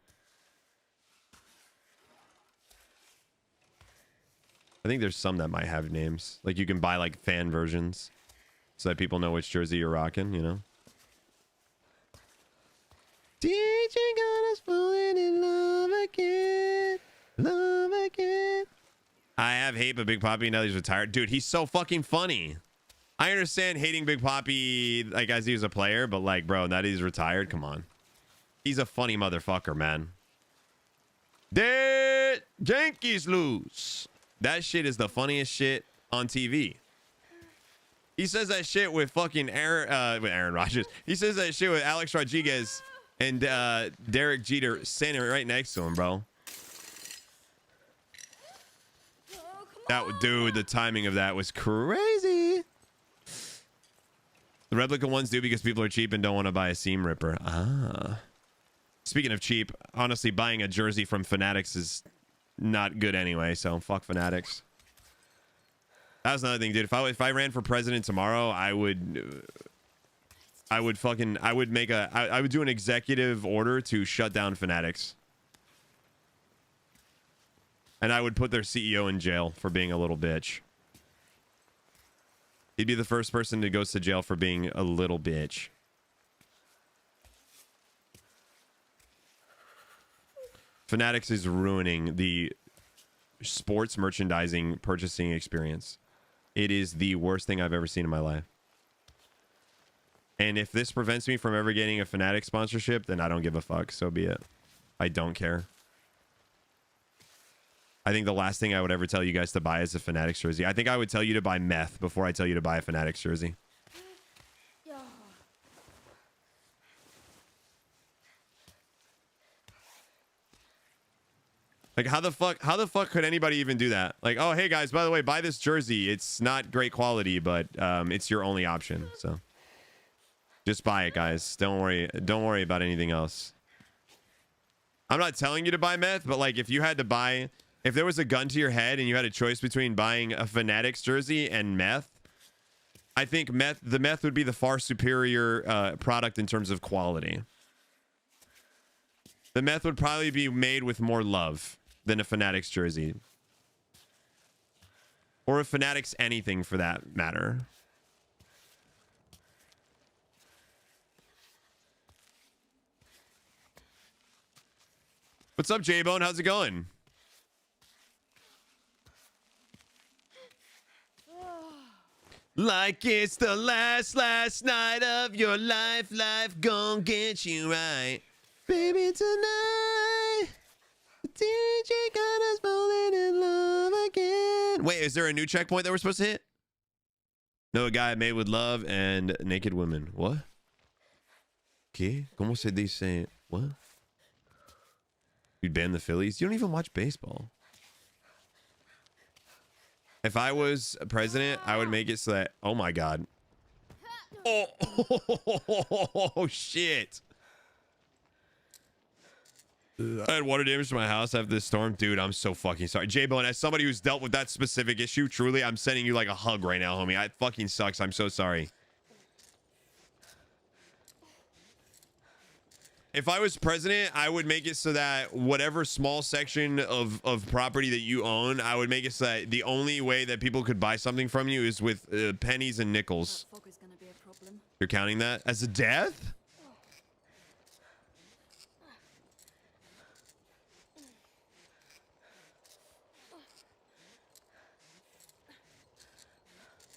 I think there's some that might have names. Like you can buy like fan versions so that people know which jersey you're rocking, you know? DJ got us falling in love again. Love again. I have hate but Big Papi now he's retired. Dude, he's so fucking funny. I understand hating Big Papi like as he was a player, but like, bro, now that he's retired, come on. He's a funny motherfucker, man. Dead Yankees lose. That shit is the funniest shit on TV. He says that shit with fucking Aaron Rodgers. He says that shit with Alex Rodriguez and Derek Jeter standing right next to him, bro. Dude, the timing of that was crazy. The replica ones do because people are cheap and don't want to buy a seam ripper. Ah. Speaking of cheap, honestly, buying a jersey from Fanatics is not good anyway, so fuck Fanatics. That was another thing, dude. If I ran for president tomorrow, I would do an executive order to shut down Fanatics. And I would put their CEO in jail for being a little bitch. He'd be the first person to go to jail for being a little bitch. Fanatics is ruining the sports merchandising purchasing experience. It is the worst thing I've ever seen in my life. And if this prevents me from ever getting a Fanatic sponsorship, then I don't give a fuck. So be it. I don't care. I think the last thing I would ever tell you guys to buy is a Fanatics jersey. I think I would tell you to buy meth before I tell you to buy a Fanatics jersey. Like how the fuck could anybody even do that? Like, oh hey guys, by the way, buy this jersey. It's not great quality, but it's your only option. So just buy it, guys. Don't worry about anything else. I'm not telling you to buy meth, but like if you had to buy, if there was a gun to your head and you had a choice between buying a Fanatics jersey and meth, I think the meth would be the far superior product in terms of quality. The meth would probably be made with more love than a Fanatics jersey. Or a Fanatics anything for that matter. What's up, J-Bone? How's it going? Like it's the last night of your life. Life gon' get you right. Baby, tonight, the DJ got us falling in love again. Wait, is there a new checkpoint that we're supposed to hit? No, a guy made with love and naked women. What? ¿Qué? ¿Cómo se dice? What? You'd ban the Phillies? You don't even watch baseball. If I was president, I would make it so that... Oh, my God. Oh, shit. I had water damage to my house after this storm. Dude, I'm so fucking sorry. J-Bone, as somebody who's dealt with that specific issue, truly, I'm sending you like a hug right now, homie. It fucking sucks. I'm so sorry. If I was president, I would make it so that whatever small section of property that you own, I would make it so that the only way that people could buy something from you is with pennies and nickels. That fog is gonna be a problem. You're counting that as a death?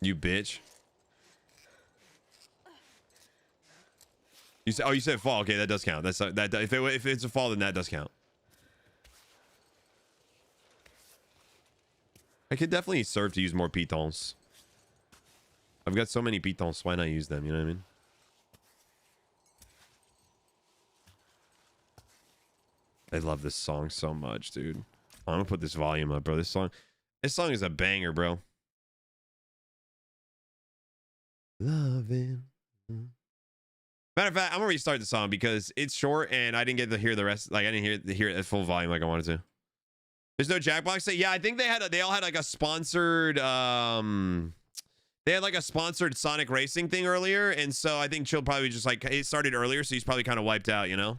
You bitch. You said, oh, you said fall. Okay, that does count. That's that. If it's a fall, then that does count. I could definitely serve to use more pitons. I've got so many pitons. Why not use them? You know what I mean? I love this song so much, dude. I'm gonna put this volume up, bro. This song is a banger, bro. Loving. Matter of fact, I'm gonna restart the song because it's short and I didn't get to hear the rest. Like I didn't hear it at full volume like I wanted to. There's no Jackbox. Yeah, I think they all had like a sponsored they had like a sponsored Sonic Racing thing earlier, and so I think Chill probably just like it started earlier, so he's probably kind of wiped out, you know.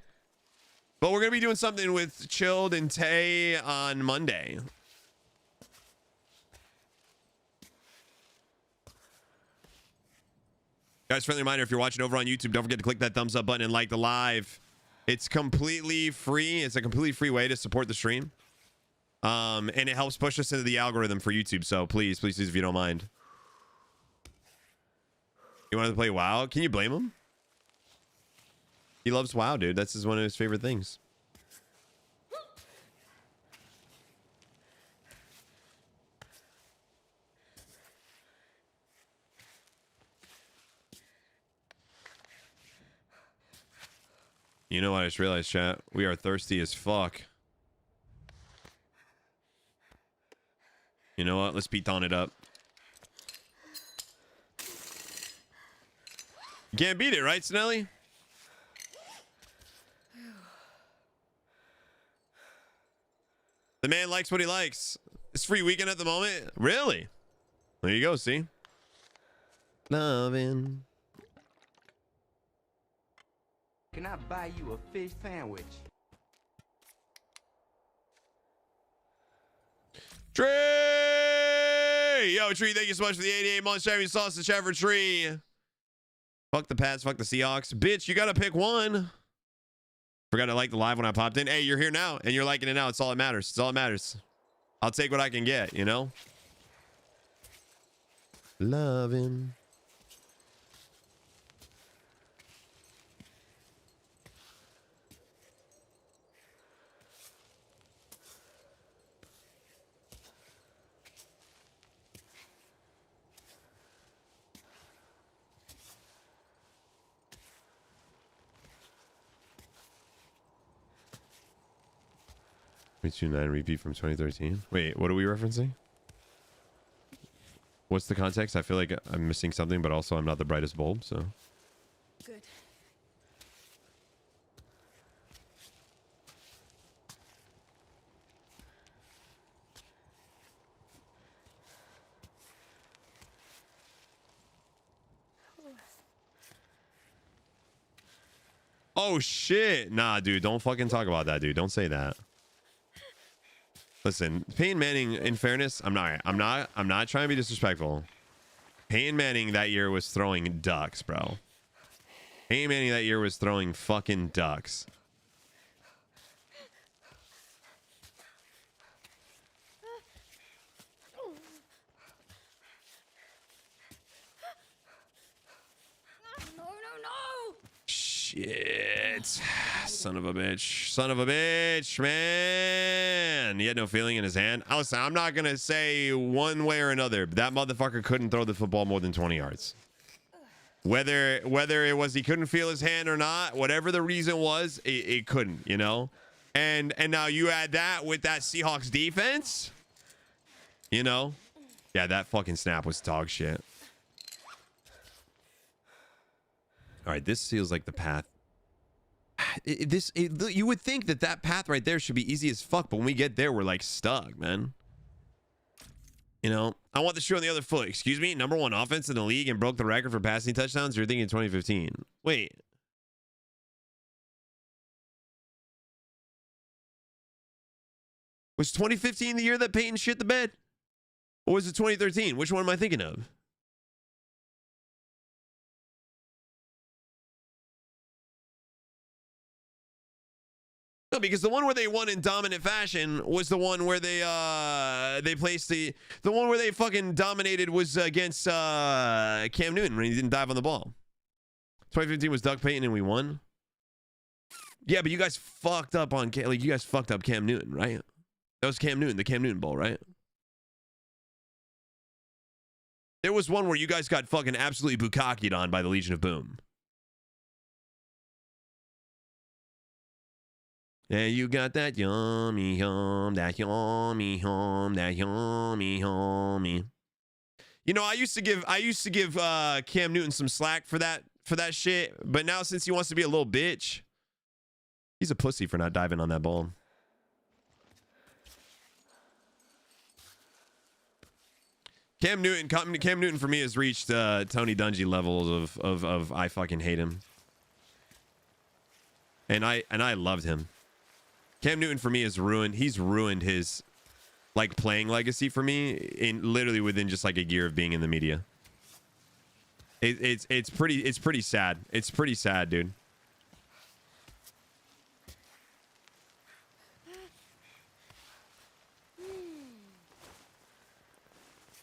But we're gonna be doing something with Chilled and Tay on Monday. Guys, friendly reminder, if you're watching over on YouTube, don't forget to click that thumbs up button and like the live. It's completely free. It's a completely free way to support the stream. And it helps push us into the algorithm for YouTube. So please, please, if you don't mind. You wanted to play WoW? Can you blame him? He loves WoW, dude. That's one of his favorite things. You know what I just realized, chat? We are thirsty as fuck. You know what? Let's Python it up. You can't beat it, right, Snelly? The man likes what he likes. It's free weekend at the moment. Really? There you go, see? Loving. Can I buy you a fish sandwich? Tree! Yo, Tree, thank you so much for the 88 months. Champion sausage chat for Tree. Fuck the Pats, fuck the Seahawks. Bitch, you gotta pick one. Forgot to like the live when I popped in. Hey, you're here now, and you're liking it now. It's all that matters. It's all that matters. I'll take what I can get, you know? Loving. $329 repeat from 2013. Wait, what are we referencing? What's the context? I feel like I'm missing something, but also I'm not the brightest bulb, so. Good. Oh shit. Nah, dude, don't fucking talk about that, dude. Don't say that. Listen, Peyton Manning, in fairness, I'm not trying to be disrespectful. Peyton Manning that year was throwing ducks, bro. Peyton Manning that year was throwing fucking ducks. No, no, no! Shit. Son of a bitch. Son of a bitch, man. He had no feeling in his hand. Listen, I'm not going to say one way or another, but that motherfucker couldn't throw the football more than 20 yards. Whether it was he couldn't feel his hand or not, whatever the reason was, it couldn't, you know? And now you add that with that Seahawks defense, you know? Yeah, that fucking snap was dog shit. All right, this feels like the path. You would think that path right there should be easy as fuck, but when we get there, we're like stuck, man. You know, I want the shoe on the other foot. Excuse me, number one offense in the league and broke the record for passing touchdowns. You're thinking 2015. Wait. Was 2015 the year that Peyton shit the bed? Or was it 2013? Which one am I thinking of? No, because the one where they won in dominant fashion was the one where they placed the one where they fucking dominated was against Cam Newton when he didn't dive on the ball. 2015 was Doug Payton and we won. Yeah, but you guys fucked up on you guys fucked up Cam Newton, right? That was Cam Newton, the Cam Newton Bowl, right? There was one where you guys got fucking absolutely bukkakied on by the Legion of Boom. Yeah, you got that yummy yum, that yummy yum, that yummy yummy. You know, I used to give Cam Newton some slack for that shit, but now since he wants to be a little bitch, he's a pussy for not diving on that ball. Cam Newton for me has reached Tony Dungy levels of I fucking hate him. And I loved him. Cam Newton for me has ruined his like playing legacy for me in literally within just like a year of being in the media. It's pretty sad. It's pretty sad, dude.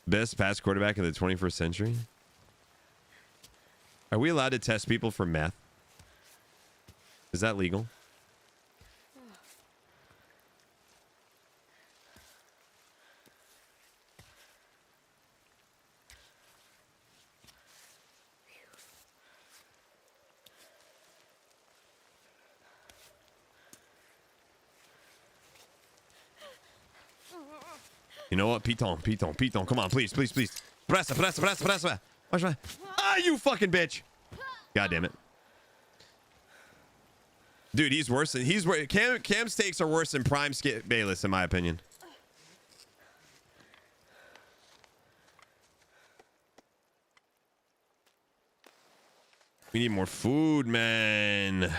Best pass quarterback in the 21st century? Are we allowed to test people for meth? Is that legal? You know what? Piton. Come on, please. Pressa. Ah, you fucking bitch. God damn it. Dude, he's worse than Cam's takes are worse than Prime Skip Bayless, in my opinion. We need more food, man.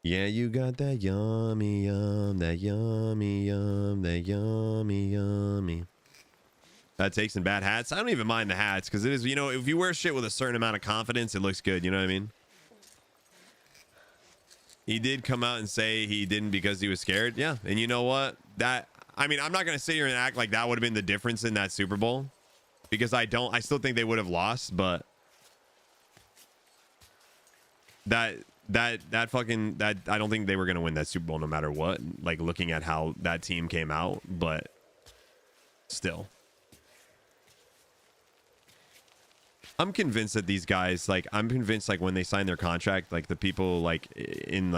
Yeah, you got that yummy yum, that yummy yum, that yummy yummy. Bad takes and bad hats. I don't even mind the hats because it is, you know, if you wear shit with a certain amount of confidence, it looks good. You know what I mean? He did come out and say he didn't because he was scared. Yeah, and you know what? I mean, I'm not gonna sit here and act like that would have been the difference in that Super Bowl because I still think they would have lost, but that I don't think they were going to win that Super Bowl no matter what, like looking at how that team came out, but still. I'm convinced that these guys, like, when they sign their contract, like the people like in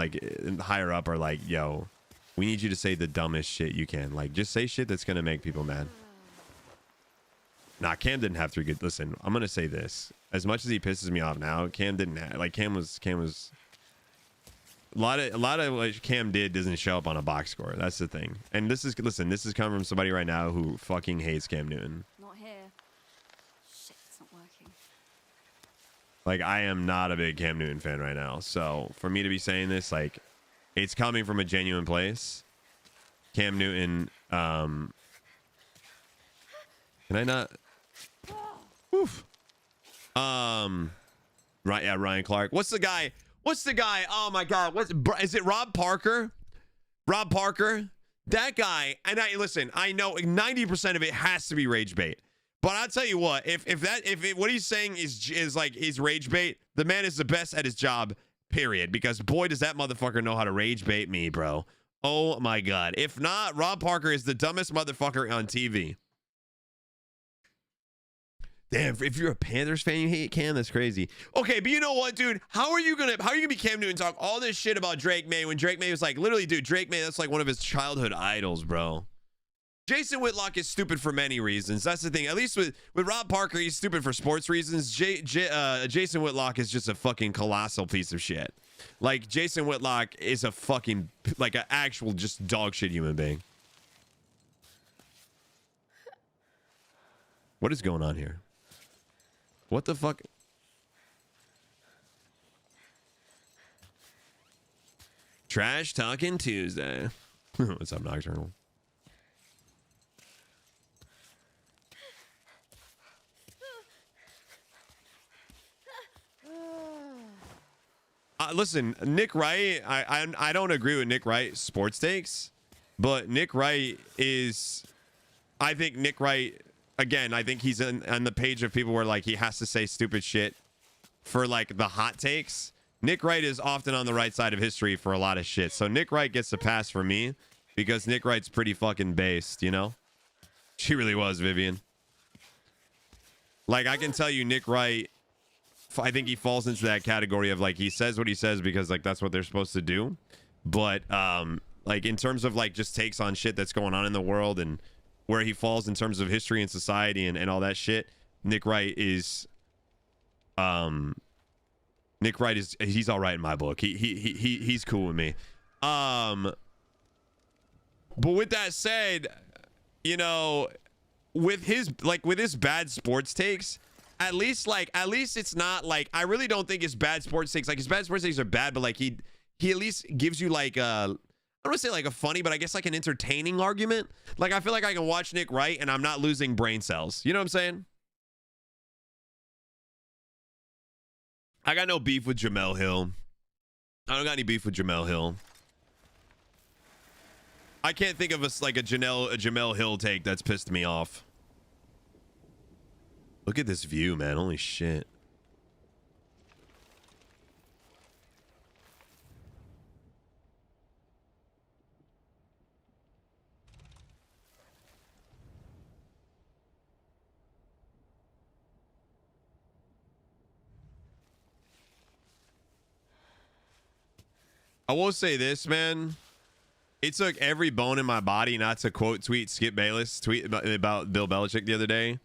higher up are like, yo, we need you to say the dumbest shit you can. Like, just say shit that's going to make people mad. Nah, Cam didn't have 3 good. Listen, I'm going to say this. As much as he pisses me off now, Cam didn't have, like, Cam was a lot of what Cam did doesn't show up on a box score. That's the thing. And this is coming from somebody right now who fucking hates Cam Newton. Not here. Shit, it's not working. Like, I am not a big Cam Newton fan right now. So for me to be saying this, like, it's coming from a genuine place. Cam Newton, can I not? Oof. Right, yeah, Ryan Clark. What's the guy? Oh my God. Is it Rob Parker? Rob Parker? That guy, and I know 90% of it has to be rage bait. But I'll tell you what, if what he's saying is like he's rage bait, the man is the best at his job, period. Because boy, does that motherfucker know how to rage bait me, bro. Oh my God. If not, Rob Parker is the dumbest motherfucker on TV. Damn, if you're a Panthers fan, you hate Cam, that's crazy. Okay, but you know what, dude? How are you gonna be Cam Newton, talk all this shit about Drake May when Drake May was like, literally, dude, Drake May, that's like one of his childhood idols, bro. Jason Whitlock is stupid for many reasons. That's the thing. At least with Rob Parker, he's stupid for sports reasons. Jason Whitlock is just a fucking colossal piece of shit. Like, Jason Whitlock is a fucking, like, an actual just dog shit human being. What is going on here? What the fuck? Trash Talking Tuesday. What's up, Nocturnal? Listen, Nick Wright, I don't agree with Nick Wright's sports takes, but Nick Wright is, I think Nick Wright, again, I think he's on the page of people where like he has to say stupid shit for like the hot takes. Nick Wright is often on the right side of history for a lot of shit. So Nick Wright gets a pass for me because Nick Wright's pretty fucking based, you know? She really was, Vivian. Like, I can tell you Nick Wright I think he falls into that category of like he says what he says because like that's what they're supposed to do. But like in terms of like just takes on shit that's going on in the world and where he falls in terms of history and society and all that shit, Nick Wright is he's all right in my book. He's cool with me. But with that said, you know, with his bad sports takes, at least it's not like, I really don't think his bad sports takes, like his bad sports takes are bad, but like he at least gives you like I don't want to say like a funny, but I guess like an entertaining argument. Like I feel like I can watch Nick Wright and I'm not losing brain cells. You know what I'm saying? I got no beef with Jamel Hill. I don't got any beef with Jamel Hill. I can't think of a Jamel Hill take that's pissed me off. Look at this view, man. Holy shit. I will say this, man. It took every bone in my body not to quote tweet Skip Bayless tweet about Bill Belichick the other day.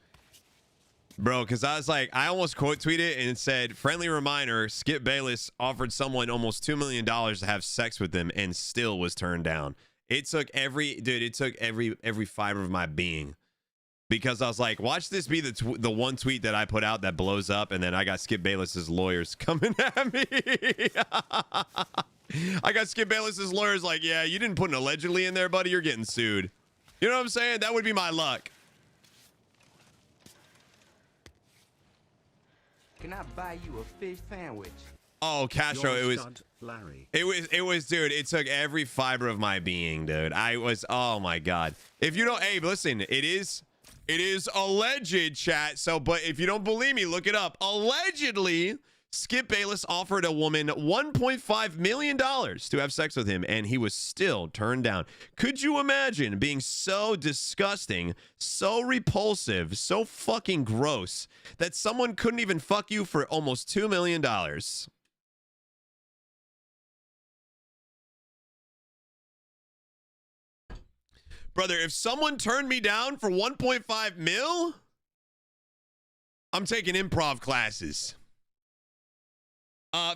Bro, because I was like, I almost quote tweeted and it said, friendly reminder, Skip Bayless offered someone almost $2 million to have sex with him and still was turned down. It took every fiber of my being. Because I was like, watch this be the one tweet that I put out that blows up, and then I got Skip Bayless's lawyers coming at me. I got Skip Bayless's lawyers like, yeah, you didn't put an allegedly in there, buddy. You're getting sued. You know what I'm saying? That would be my luck. Can I buy you a fish sandwich? Oh, Castro, You're it a was, stud, Larry. it was, dude. It took every fiber of my being, dude. I was, oh my god. If you don't, hey, listen, it is alleged, chat. So, but if you don't believe me, look it up. Allegedly, Skip Bayless offered a woman $1.5 million to have sex with him, and he was still turned down. Could you imagine being so disgusting, so repulsive, so fucking gross that someone couldn't even fuck you for almost $2 million? Brother, if someone turned me down for 1.5 mil, I'm taking improv classes.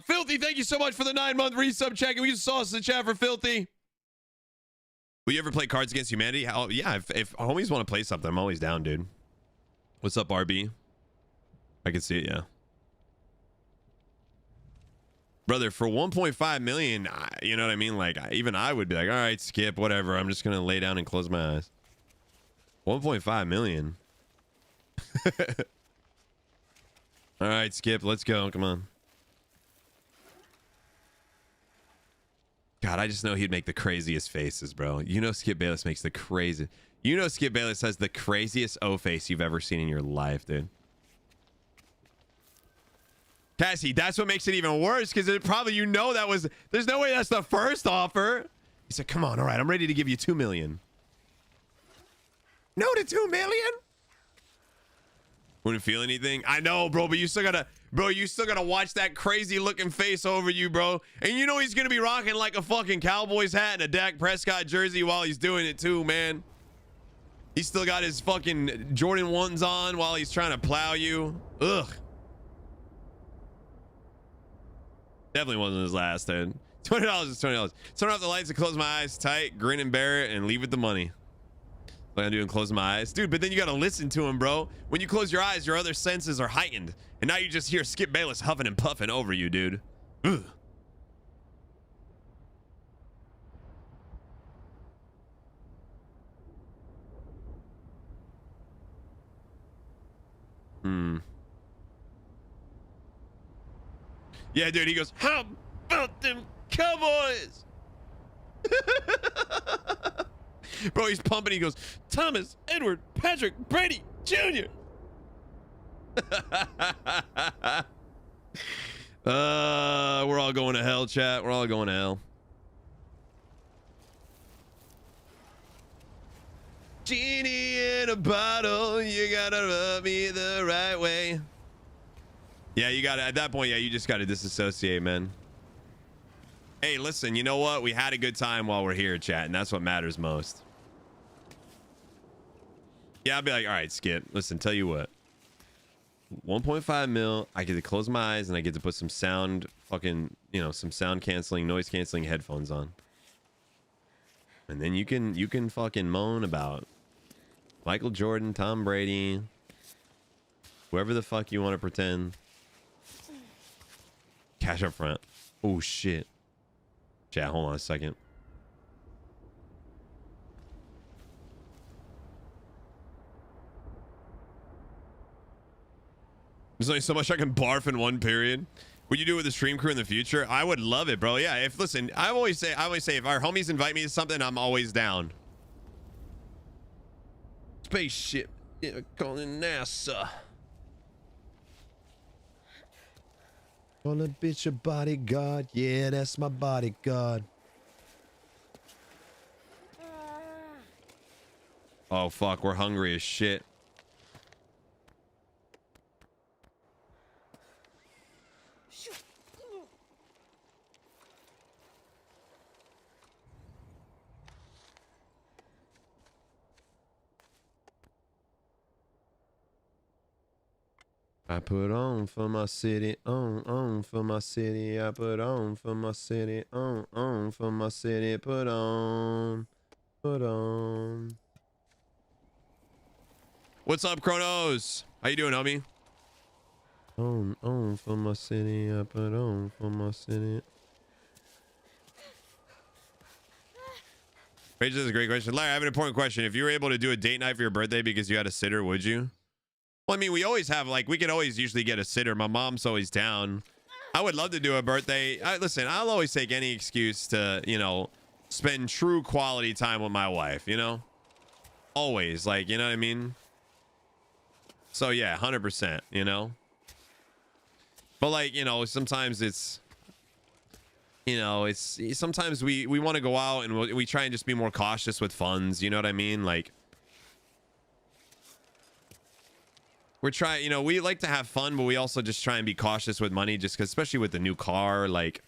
Filthy, thank you so much for the 9-month resub check. And we just saw us in the chat for Filthy. Will you ever play Cards Against Humanity? Yeah, if homies want to play something, I'm always down, dude. What's up, RB? I can see it, yeah. Brother, for 1.5 million, you know what I mean? Like, even I would be like, all right, Skip, whatever. I'm just going to lay down and close my eyes. 1.5 million. All right, Skip, let's go. Come on. God, I just know he'd make the craziest faces, bro. You know Skip Bayless makes the crazy. You know Skip Bayless has the craziest O face you've ever seen in your life, dude. Cassie, that's what makes it even worse, because it probably, you know, that was, there's no way that's the first offer. He said, come on, all right, I'm ready to give you 2 million. No to 2 million? Wouldn't feel anything. I know, bro, but you still gotta watch that crazy looking face over you, bro. And you know he's gonna be rocking like a fucking Cowboys hat and a Dak Prescott jersey while he's doing it too, man. He's still got his fucking Jordan 1s on while he's trying to plow you. Ugh. Definitely wasn't his last, dude. $20 is $20. Turn off the lights and close my eyes tight, grin and bear it, and leave with the money. What I do and close my eyes, dude. But then you gotta listen to him, bro. When you close your eyes, your other senses are heightened, and now you just hear Skip Bayless huffing and puffing over you, dude. Ugh. Yeah, dude. He goes, "How about them Cowboys?" Bro, he's pumping. He goes, Thomas, Edward, Patrick, Brady, Jr. We're all going to hell, chat. We're all going to hell. Genie in a bottle, you gotta rub me the right way. Yeah, you got to, at that point, yeah, you just got to disassociate, man. Hey, listen, you know what? We had a good time while we're here, chat, and that's what matters most. Yeah, I'll be like, all right, Skip, listen, tell you what. 1.5 mil, I get to close my eyes and I get to put some sound fucking, you know, some sound canceling, noise canceling headphones on. And then you can fucking moan about Michael Jordan, Tom Brady, whoever the fuck you want to pretend. Cash up front. Oh shit. Chat, hold on a second. There's only so much I can barf in one period. Would you do it with the stream crew in the future? I would love it, bro. Yeah, if listen, I always say if our homies invite me to something, I'm always down. Spaceship. Yeah, calling NASA. Call a bitch a bodyguard. Yeah, that's my bodyguard. Oh fuck, we're hungry as shit. I put on for my city, on for my city. I put on for my city, on for my city. Put on, put on. What's up, Chronos? How you doing, homie? On for my city. I put on for my city. Rachel, this is a great question. Larry, I have an important question. If you were able to do a date night for your birthday because you had a sitter, would you? Well, I mean, we always have, like, we can always usually get a sitter. My mom's always down. I would love to do a birthday. Listen, I'll always take any excuse to, you know, spend true quality time with my wife, you know? Always, like, you know what I mean? So, yeah, 100%, you know? But, like, you know, sometimes it's, you know, it's, sometimes we want to go out and we try and just be more cautious with funds, you know what I mean? Like, we're trying, you know, we like to have fun, but we also just try and be cautious with money just because, especially with the new car, like,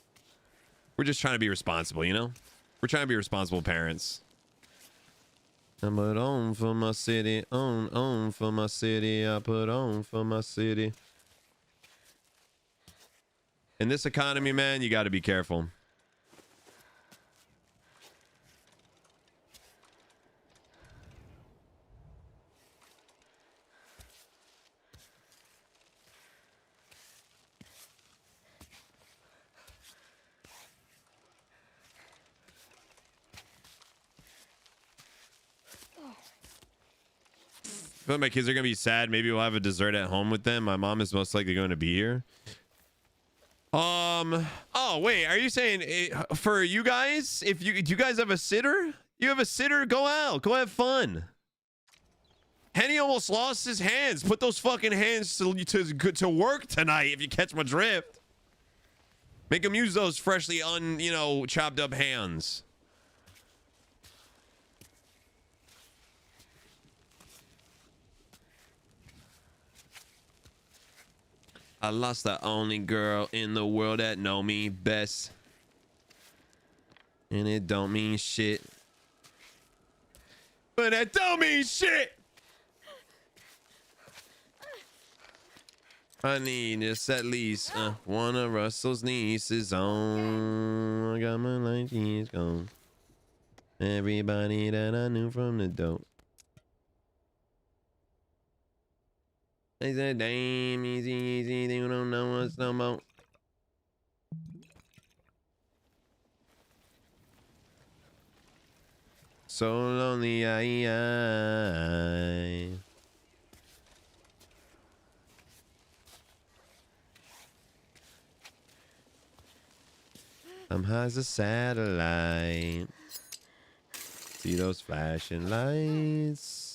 we're just trying to be responsible, you know? We're trying to be responsible parents. I put on for my city, on for my city. I put on for my city. In this economy, man, you got to be careful. I feel like my kids are gonna be sad. Maybe we'll have a dessert at home with them. My mom is most likely going to be here. Oh wait, are you saying for you guys? If you do, you guys have a sitter? You have a sitter? Go out, go have fun. Henny almost lost his hands. Put those fucking hands to work tonight. If you catch my drift, make him use those freshly chopped up hands. I lost the only girl in the world that know me best. And it don't mean shit. But it don't mean shit. I need just at least one of Russell's nieces on. I got my light, she's gone. Everybody that I knew from the dope. They said, damn, easy, they don't know what's no more. So lonely, I'm high as a satellite. See those flashing lights.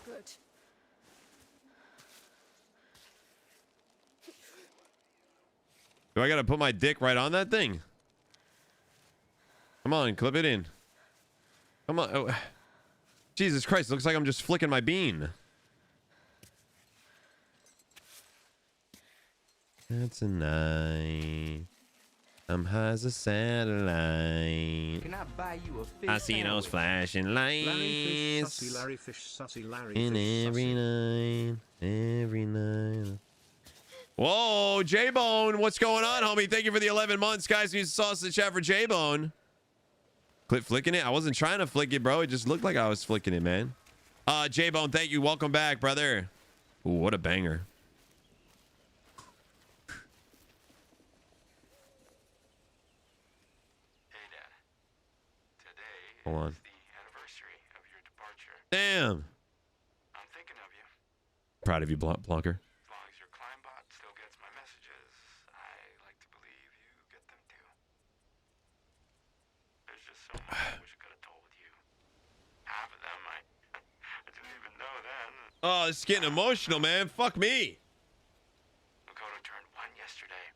Good. Do I gotta put my dick right on that thing? Come on, clip it in. Come on. Oh. Jesus Christ, looks like I'm just flicking my bean. That's a night. I'm high as a satellite. Can I buy you a fish I see those sandwich? flashing Larry lights. Fish, Sussy, Larry Fish, Sussy, Larry In Fish, every Sussy. night. Every night. Whoa, J-Bone. What's going on, homie? Thank you for the 11 months, guys. You saw us in the chat for J-Bone. Quit flicking it. I wasn't trying to flick it, bro. It just looked like I was flicking it, man. J-Bone, thank you. Welcome back, brother. Ooh, what a banger. Hey, Dad. Today Hold on. is the anniversary of your departure. Damn. I'm thinking of you. Proud of you, Blocker. As long as your Climbot still gets my messages, I like to believe you get them too. There's just so much I wish I could have told you. Half of them I didn't even know then. Oh, it's getting emotional, man. Fuck me. Makoto turned 1 yesterday.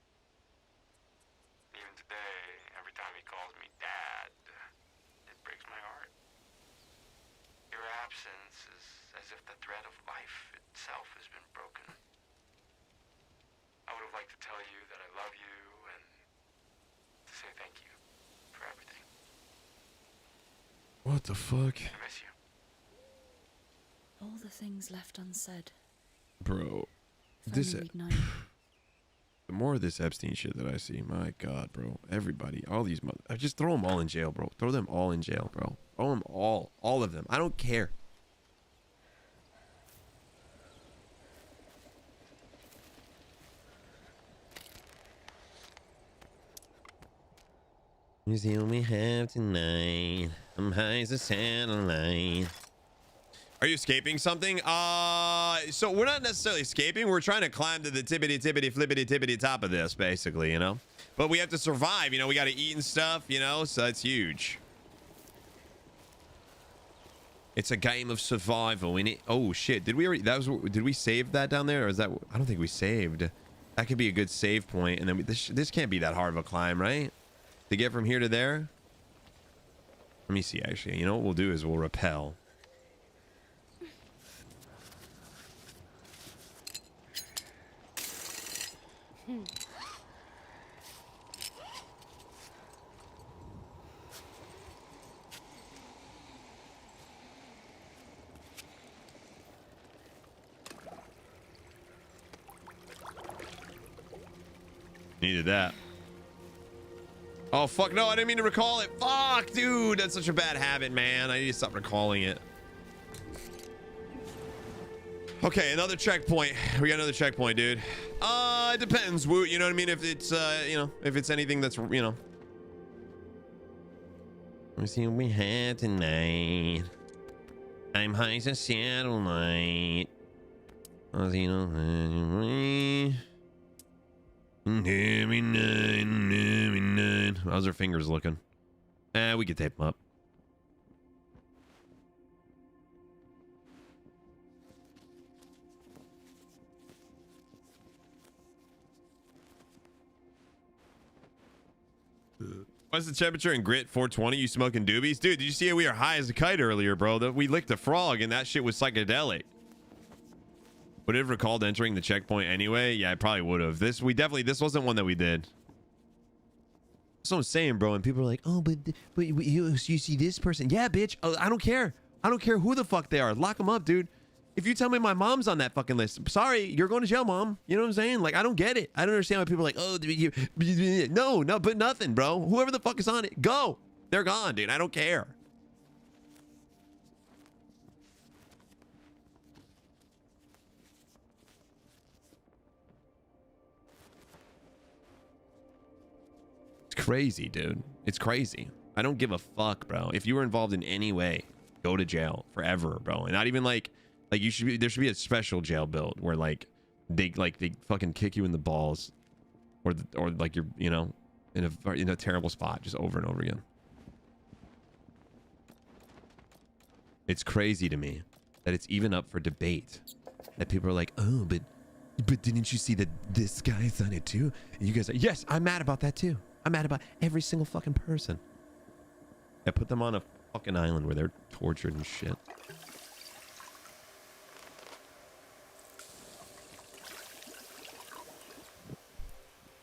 Even today, every time he calls me Dad, it breaks my heart. Your absence is as if the thread of life itself has been broken. I would have liked to tell you that I love you and to say thank you for everything. What the fuck? I miss you. All the things left unsaid. Bro. If This only we'd known. the more of this Epstein shit that I see, my God, bro. Everybody, all these I just throw them all in jail, bro. Throw them all in jail, bro. Throw them all of them. I don't care. You see what we have tonight. I'm high as a satellite. Are you escaping something? So we're not necessarily escaping. We're trying to climb to the tippity flippity tippity top of this, basically, you know. But we have to survive, you know. We got to eat and stuff, you know. So that's huge. It's a game of survival, innit? Oh shit! Did we already? Did we save that down there, or is that? I don't think we saved. That could be a good save point, and then this can't be that hard of a climb, right? To get from here to there. Let me see. Actually, you know what we'll do is we'll rappel. Needed that. Oh, fuck. No, I didn't mean to recall it. Fuck, dude. That's such a bad habit, man. I need to stop recalling it. Okay, another checkpoint. We got another checkpoint, dude. It depends, Woot. You know what I mean? If it's, you know, if it's anything that's, you know. Let me see what we had tonight. I'm high as a satellite. You know, every night. How's her fingers looking? We could tape them up. What's the temperature in Grit? 420? You smoking doobies? Dude, did you see we were high as a kite earlier, bro? We licked a frog and that shit was psychedelic. Would it have recalled entering the checkpoint anyway? Yeah, I probably would have. This wasn't one that we did. That's what I'm saying, bro. And people are like, oh, but you see this person. Yeah, bitch. I don't care. I don't care who the fuck they are. Lock them up, dude. If you tell me my mom's on that fucking list, sorry, you're going to jail, mom. You know what I'm saying? Like, I don't get it. I don't understand why people are like, oh, no, but nothing, bro. Whoever the fuck is on it, go. They're gone, dude. I don't care. It's crazy, dude. It's crazy. I don't give a fuck, bro. If you were involved in any way, go to jail forever, bro. And not even like you should be. There should be a special jail build where they fucking kick you in the balls, or like you're, you know, in a terrible spot just over and over again. It's crazy to me that it's even up for debate. That people are like, oh, but But didn't you see that this guy signed it too? And you guys are, yes, I'm mad about that too. I'm mad about every single fucking person. I put them on a fucking island where they're tortured and shit.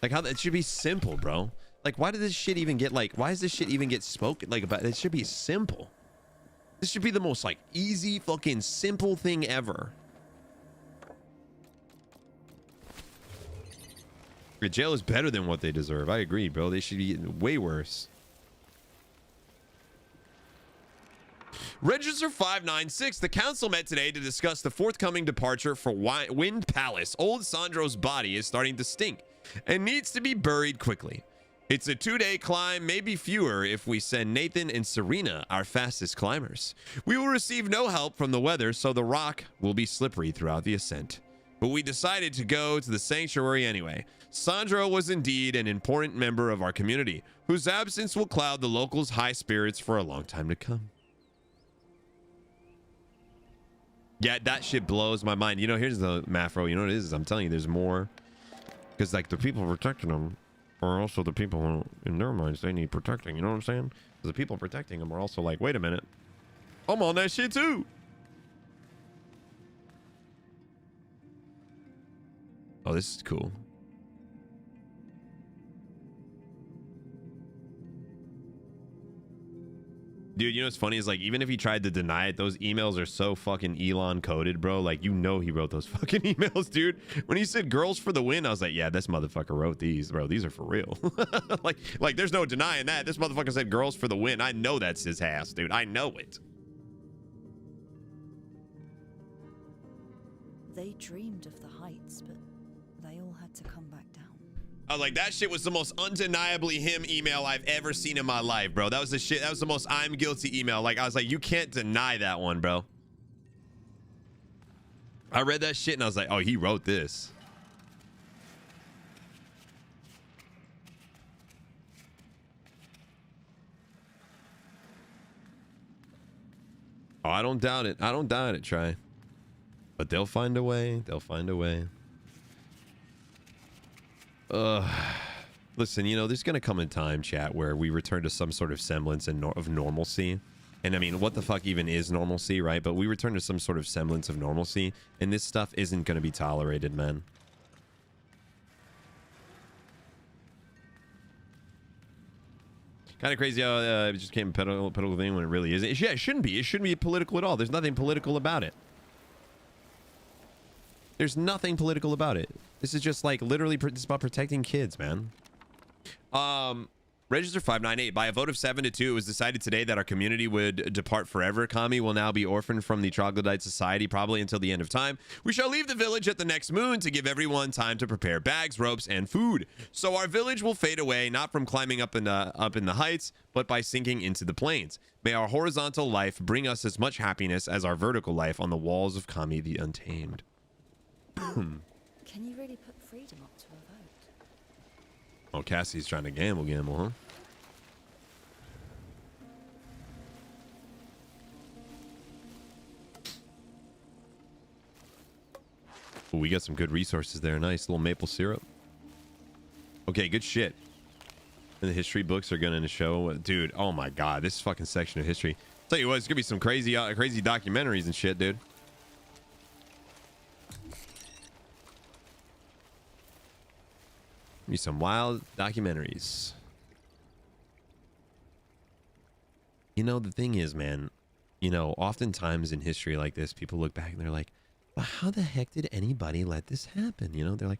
Like, how that should be simple, bro. Like, why did this shit even get, like, why does this shit even get spoken like about? It should be simple. This should be the most, like, easy fucking simple thing ever. The jail is better than what they deserve. I agree, bro. They should be way worse. Register 596. The council met today to discuss the forthcoming departure for Wind Palace. Old Sandro's body is starting to stink and needs to be buried quickly. It's a 2-day climb, maybe fewer if we send Nathan and Serena, our fastest climbers. We will receive no help from the weather, so the rock will be slippery throughout the ascent. But we decided to go to the sanctuary anyway. Sandro was indeed an important member of our community, whose absence will cloud the locals' high spirits for a long time to come. Yeah, that shit blows my mind. You know, here's the Mafro. You know what it is? I'm telling you, there's more. Because, like, the people protecting them are also the people who, in their minds, they need protecting. You know what I'm saying? Because the people protecting them are also like, wait a minute. I'm on that shit too. Oh, this is cool. Dude, you know what's funny is, like, even if he tried to deny it, those emails are so fucking Elon coded, bro. Like, you know he wrote those fucking emails, dude. When he said girls for the win, I was like, yeah, this motherfucker wrote these, bro. These are for real. like there's no denying that. This motherfucker said girls for the win. I know that's his ass, dude. I know it. They dreamed of the heights, but they all had to come back down. I was like, that shit was the most undeniably him email I've ever seen in my life, bro. That was the shit. That was the most I'm guilty email. Like, I was like, you can't deny that one, bro. I read that shit and I was like, oh, he wrote this. Oh, I don't doubt it. I don't doubt it, Try. But they'll find a way. They'll find a way. Listen, you know, there's gonna come a time, chat, where we return to some sort of semblance of normalcy. And I mean, what the fuck even is normalcy, right? But we return to some sort of semblance of normalcy, and this stuff isn't gonna be tolerated, man. Kind of crazy how it just came a political thing when it really isn't. Yeah, it shouldn't be. It shouldn't be political at all. There's nothing political about it. There's nothing political about it. This is just like literally it's about protecting kids, man. Register 598. By a vote of 7-2, it was decided today that our community would depart forever. Kami will now be orphaned from the Troglodyte Society probably until the end of time. We shall leave the village at the next moon to give everyone time to prepare bags, ropes, and food. So our village will fade away, not from climbing up in the heights, but by sinking into the plains. May our horizontal life bring us as much happiness as our vertical life on the walls of Kami the Untamed. Can you really put freedom up to a vote? Oh, Cassie's trying to gamble, huh? Ooh, we got some good resources there. Nice little maple syrup. Okay, good shit. And the history books are gonna show, dude. Oh my god, this fucking section of history. Tell you what, it's gonna be some crazy documentaries and shit, dude. Be some wild documentaries. You know, the thing is, man, you know, oftentimes in history like this, people look back and they're like, well, how the heck did anybody let this happen? You know, they're like,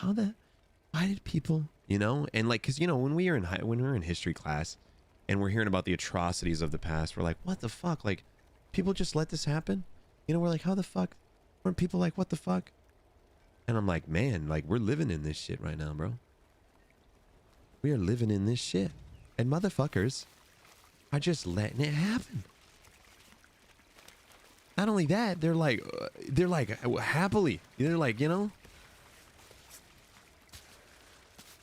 why did people, you know? And like, cause you know, when we were in history class and we're hearing about the atrocities of the past, we're like, what the fuck? Like, people just let this happen? You know, we're like, how the fuck? Weren't people like, what the fuck? And I'm like, man, like, we're living in this shit right now, bro. We are living in this shit. And motherfuckers are just letting it happen. Not only that, they're like happily. They're like, you know.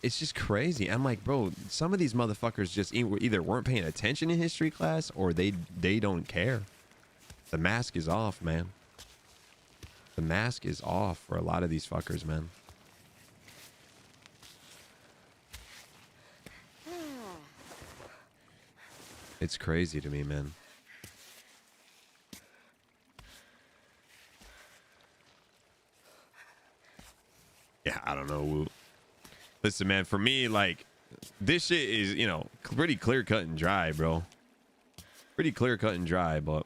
It's just crazy. I'm like, bro, some of these motherfuckers just either weren't paying attention in history class or they don't care. The mask is off, man. The mask is off for a lot of these fuckers, man. It's crazy to me, man. Yeah, I don't know. Listen, man, for me, like, this shit is, you know, pretty clear cut and dry, bro. Pretty clear cut and dry, but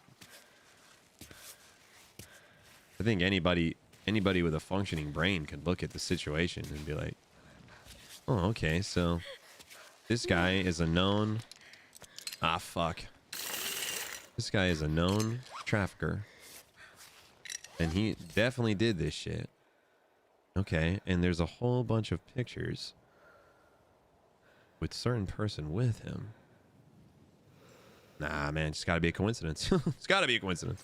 I think anybody with a functioning brain could look at the situation and be like, oh, okay, so this guy is a known... Ah, fuck. This guy is a known trafficker. And he definitely did this shit. Okay, and there's a whole bunch of pictures with certain person with him. Nah, man, it's gotta be a coincidence. It's gotta be a coincidence.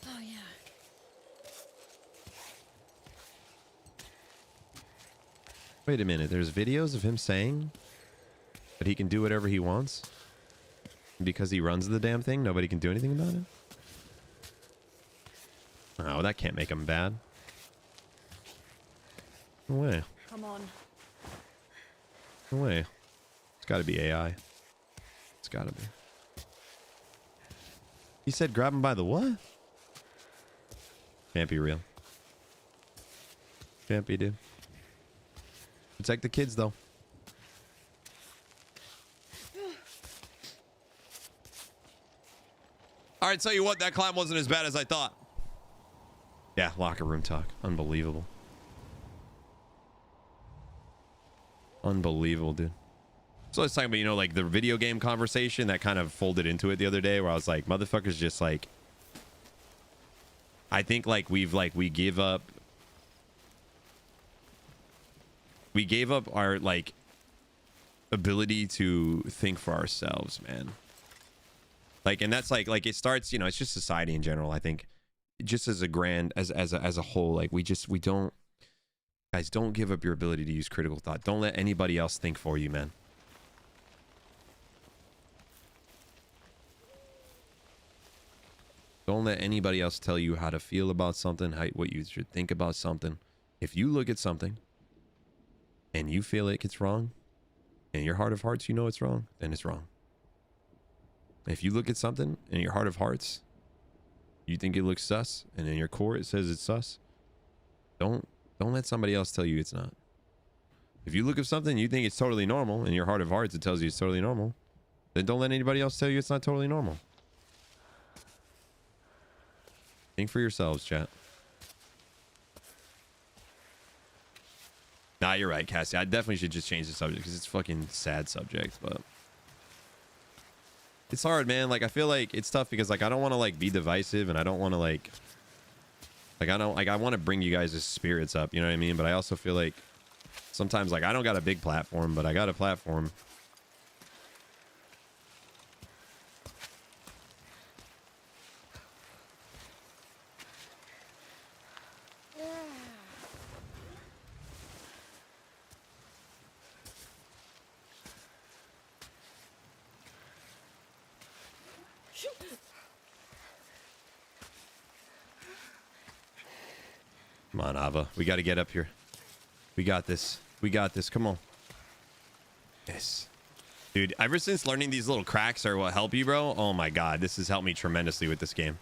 Oh, yeah. Wait a minute, there's videos of him saying that he can do whatever he wants? Because he runs the damn thing, nobody can do anything about it? Oh, that can't make him bad. No way. Come on. No way. It's gotta be AI. It's gotta be. He said grab him by the what? Can't be real. Can't be, dude. Protect the kids, though. All right, tell you what, that climb wasn't as bad as I thought. Yeah, locker room talk. Unbelievable. Unbelievable, dude. So I was talking about, you know, like the video game conversation that kind of folded into it the other day where I was like, motherfuckers just like, I think like we gave up our like ability to think for ourselves, man. Like, and that's like it starts, you know, it's just society in general. I think just as a grand, as a whole, like we don't, guys, don't give up your ability to use critical thought. Don't let anybody else think for you, man. Don't let anybody else tell you how to feel about something, what you should think about something. If you look at something and you feel like it's wrong, in your heart of hearts you know it's wrong, then it's wrong. If you look at something in your heart of hearts, you think it looks sus, and in your core it says it's sus, don't let somebody else tell you it's not. If you look at something you think it's totally normal, in your heart of hearts it tells you it's totally normal, then don't let anybody else tell you it's not totally normal. Think for yourselves, chat. Nah, you're right, Cassie. I definitely should just change the subject because it's a fucking sad subject, but it's hard, man. Like, I feel like it's tough because like I don't want to like be divisive, and I don't want to like I want to bring you guys' spirits up, you know what I mean? But I also feel like sometimes like I don't got a big platform, but I got a platform. Come on, Ava. We got to get up here. We got this. We got this. Come on. Yes. Dude, ever since learning these little cracks are what help you, bro. Oh my God. This has helped me tremendously with this game.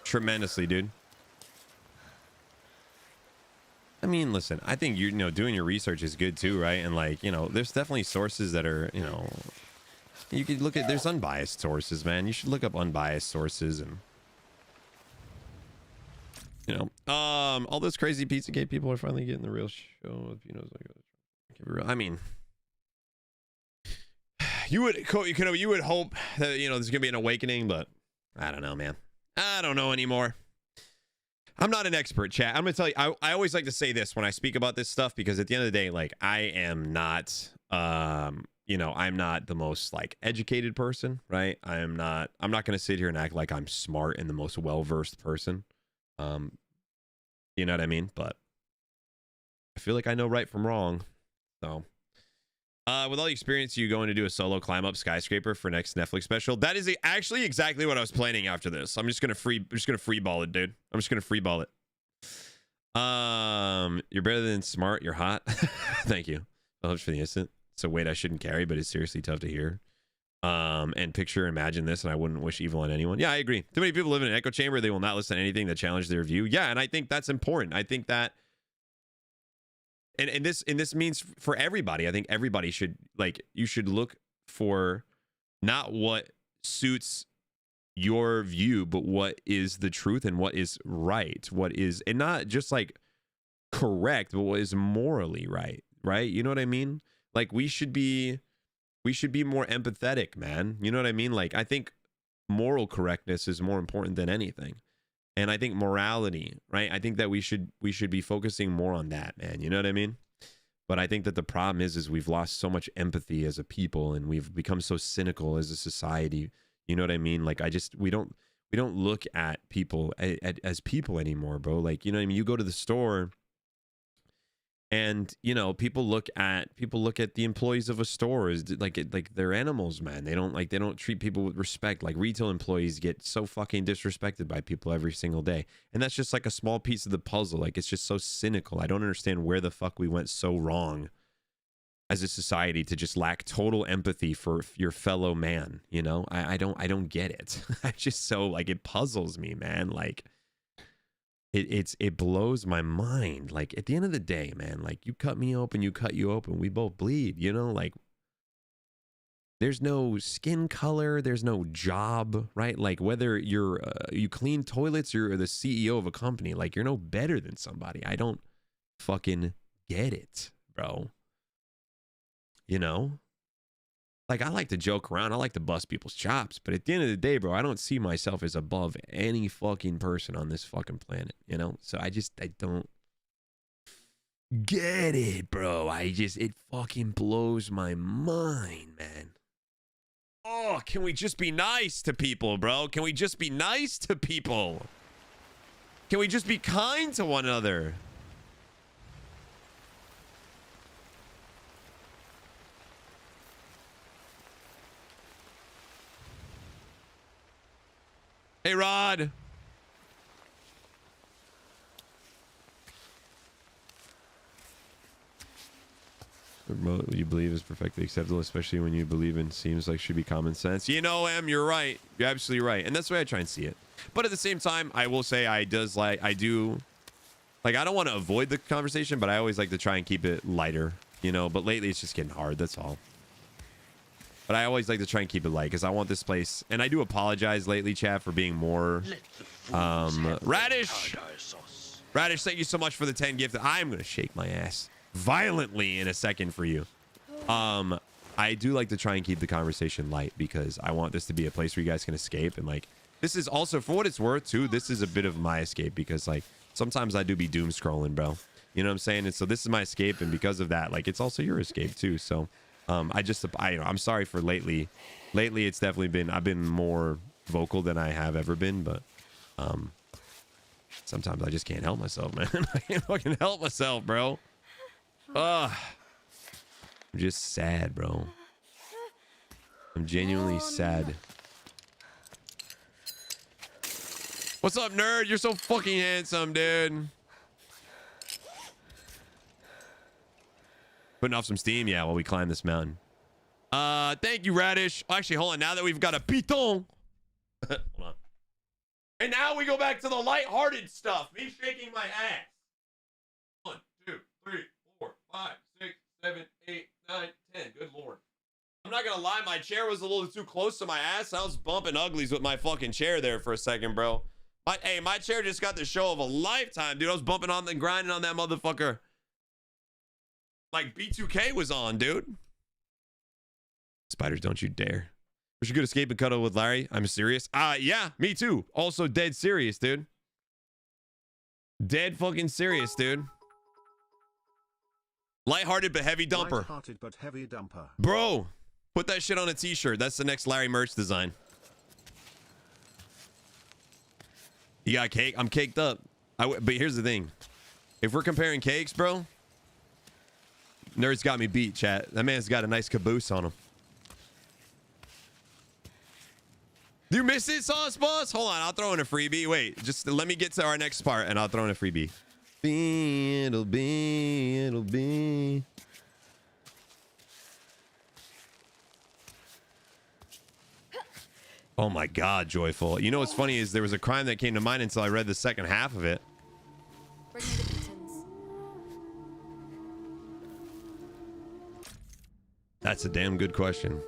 Tremendously, dude. I mean, listen, I think you know, doing your research is good too, right? And like, you know, there's definitely sources that are, you know, you could look at, there's unbiased sources, man. You should look up unbiased sources and, you know, all those crazy Pizzagate people are finally getting the real show. You know, I mean, you would hope that, you know, there's gonna be an awakening, but I don't know, man. I don't know anymore. I'm not an expert, chat. I'm gonna tell you, I always like to say this when I speak about this stuff, because at the end of the day, like, I am not, you know, I'm not the most like educated person, right? I'm not gonna sit here and act like I'm smart and the most well-versed person. You know what I mean? But I feel like I know right from wrong. So, With all the experience, you going to do a solo climb up skyscraper for next Netflix special? That is actually exactly what I was planning after this. I'm just gonna free ball it, dude. I'm just gonna free ball it. You're better than smart. You're hot. Thank you. Much for the instant. So weight I shouldn't carry, but it's seriously tough to hear. And imagine this, and I wouldn't wish evil on anyone. Yeah, I agree. Too many people live in an echo chamber. They will not listen to anything that challenges their view. Yeah, and I think that's important. I think that. And this means for everybody. I think everybody should, like, you should look for not what suits your view, but what is the truth and what is right, what is, and not just like correct, but what is morally right, you know what I mean? Like, we should be more empathetic, man. You know what I mean? Like, I think moral correctness is more important than anything. And I think morality, right? I think that we should be focusing more on that, man. You know what I mean? But I think that the problem is we've lost so much empathy as a people, and we've become so cynical as a society. You know what I mean? Like, we don't look at people as people anymore, bro. Like, you know what I mean? You go to the store, and you know, people look at the employees of a store as like they're animals, man. They don't treat people with respect. Like, retail employees get so fucking disrespected by people every single day, and that's just like a small piece of the puzzle. Like, it's just so cynical. I don't understand where the fuck we went so wrong as a society to just lack total empathy for your fellow man. You know, I don't get it. I just so, like, it puzzles me, man. Like, it blows my mind. Like, at the end of the day, man, like, you cut me open, you cut you open, we both bleed, you know? Like, there's no skin color, there's no job, right? Like, whether you're you clean toilets, you're the CEO of a company, like, you're no better than somebody. I don't fucking get it, bro. You know? Like, I like to joke around. I like to bust people's chops. But at the end of the day, bro, I don't see myself as above any fucking person on this fucking planet, you know? So I don't get it, bro. It fucking blows my mind, man. Oh, can we just be nice to people, bro? Can we just be nice to people? Can we just be kind to one another? Hey, Rod. What you believe is perfectly acceptable, especially when you believe in seems like should be common sense. You know, Em, you're right. You're absolutely right. And that's the way I try and see it. But at the same time, I will say I don't want to avoid the conversation, but I always like to try and keep it lighter, you know, but lately it's just getting hard. That's all. But I always like to try and keep it light because I want this place. And I do apologize lately, chat, for being more Radish. Radish, thank you so much for the 10 gift. I'm gonna shake my ass violently in a second for you. I do like to try and keep the conversation light because I want this to be a place where you guys can escape. And like, this is also, for what it's worth too, this is a bit of my escape because like sometimes I do be doom scrolling, bro. You know what I'm saying? And so this is my escape, and because of that, like, it's also your escape too. So I'm sorry for lately. Lately, it's definitely been, I've been more vocal than I have ever been, but sometimes I just can't help myself, man. I can't fucking help myself, bro. I'm just sad, bro. I'm genuinely sad. What's up, nerd? You're so fucking handsome, dude. Putting off some steam, yeah, while we climb this mountain. Thank you, Radish. Actually, hold on. Now that we've got a piton. Hold on. And now we go back to the lighthearted stuff. Me shaking my ass. 1, 2, 3, 4, 5, 6, 7, 8, 9, 10. Good lord. I'm not gonna lie, my chair was a little too close to my ass. I was bumping uglies with my fucking chair there for a second, bro. My chair just got the show of a lifetime, dude. I was bumping on and grinding on that motherfucker. Like B2K was on, dude. Spiders, don't you dare. We should go escape and cuddle with Larry. I'm serious. Yeah, me too. Also dead serious, dude. Dead fucking serious, dude. Lighthearted but heavy dumper. Lighthearted but heavy dumper. Bro, put that shit on a t-shirt. That's the next Larry merch design. You got cake? I'm caked up. But here's the thing. If we're comparing cakes, bro, Nerd's got me beat, chat. That man's got a nice caboose on him. Do you miss it, Sauce Boss? Hold on, I'll throw in a freebie. Wait, just let me get to our next part and I'll throw in a freebie. It'll be. Oh my God, Joyful. You know what's funny is there was a crime that came to mind until I read the second half of it. Bring me the kittens. That's a damn good question.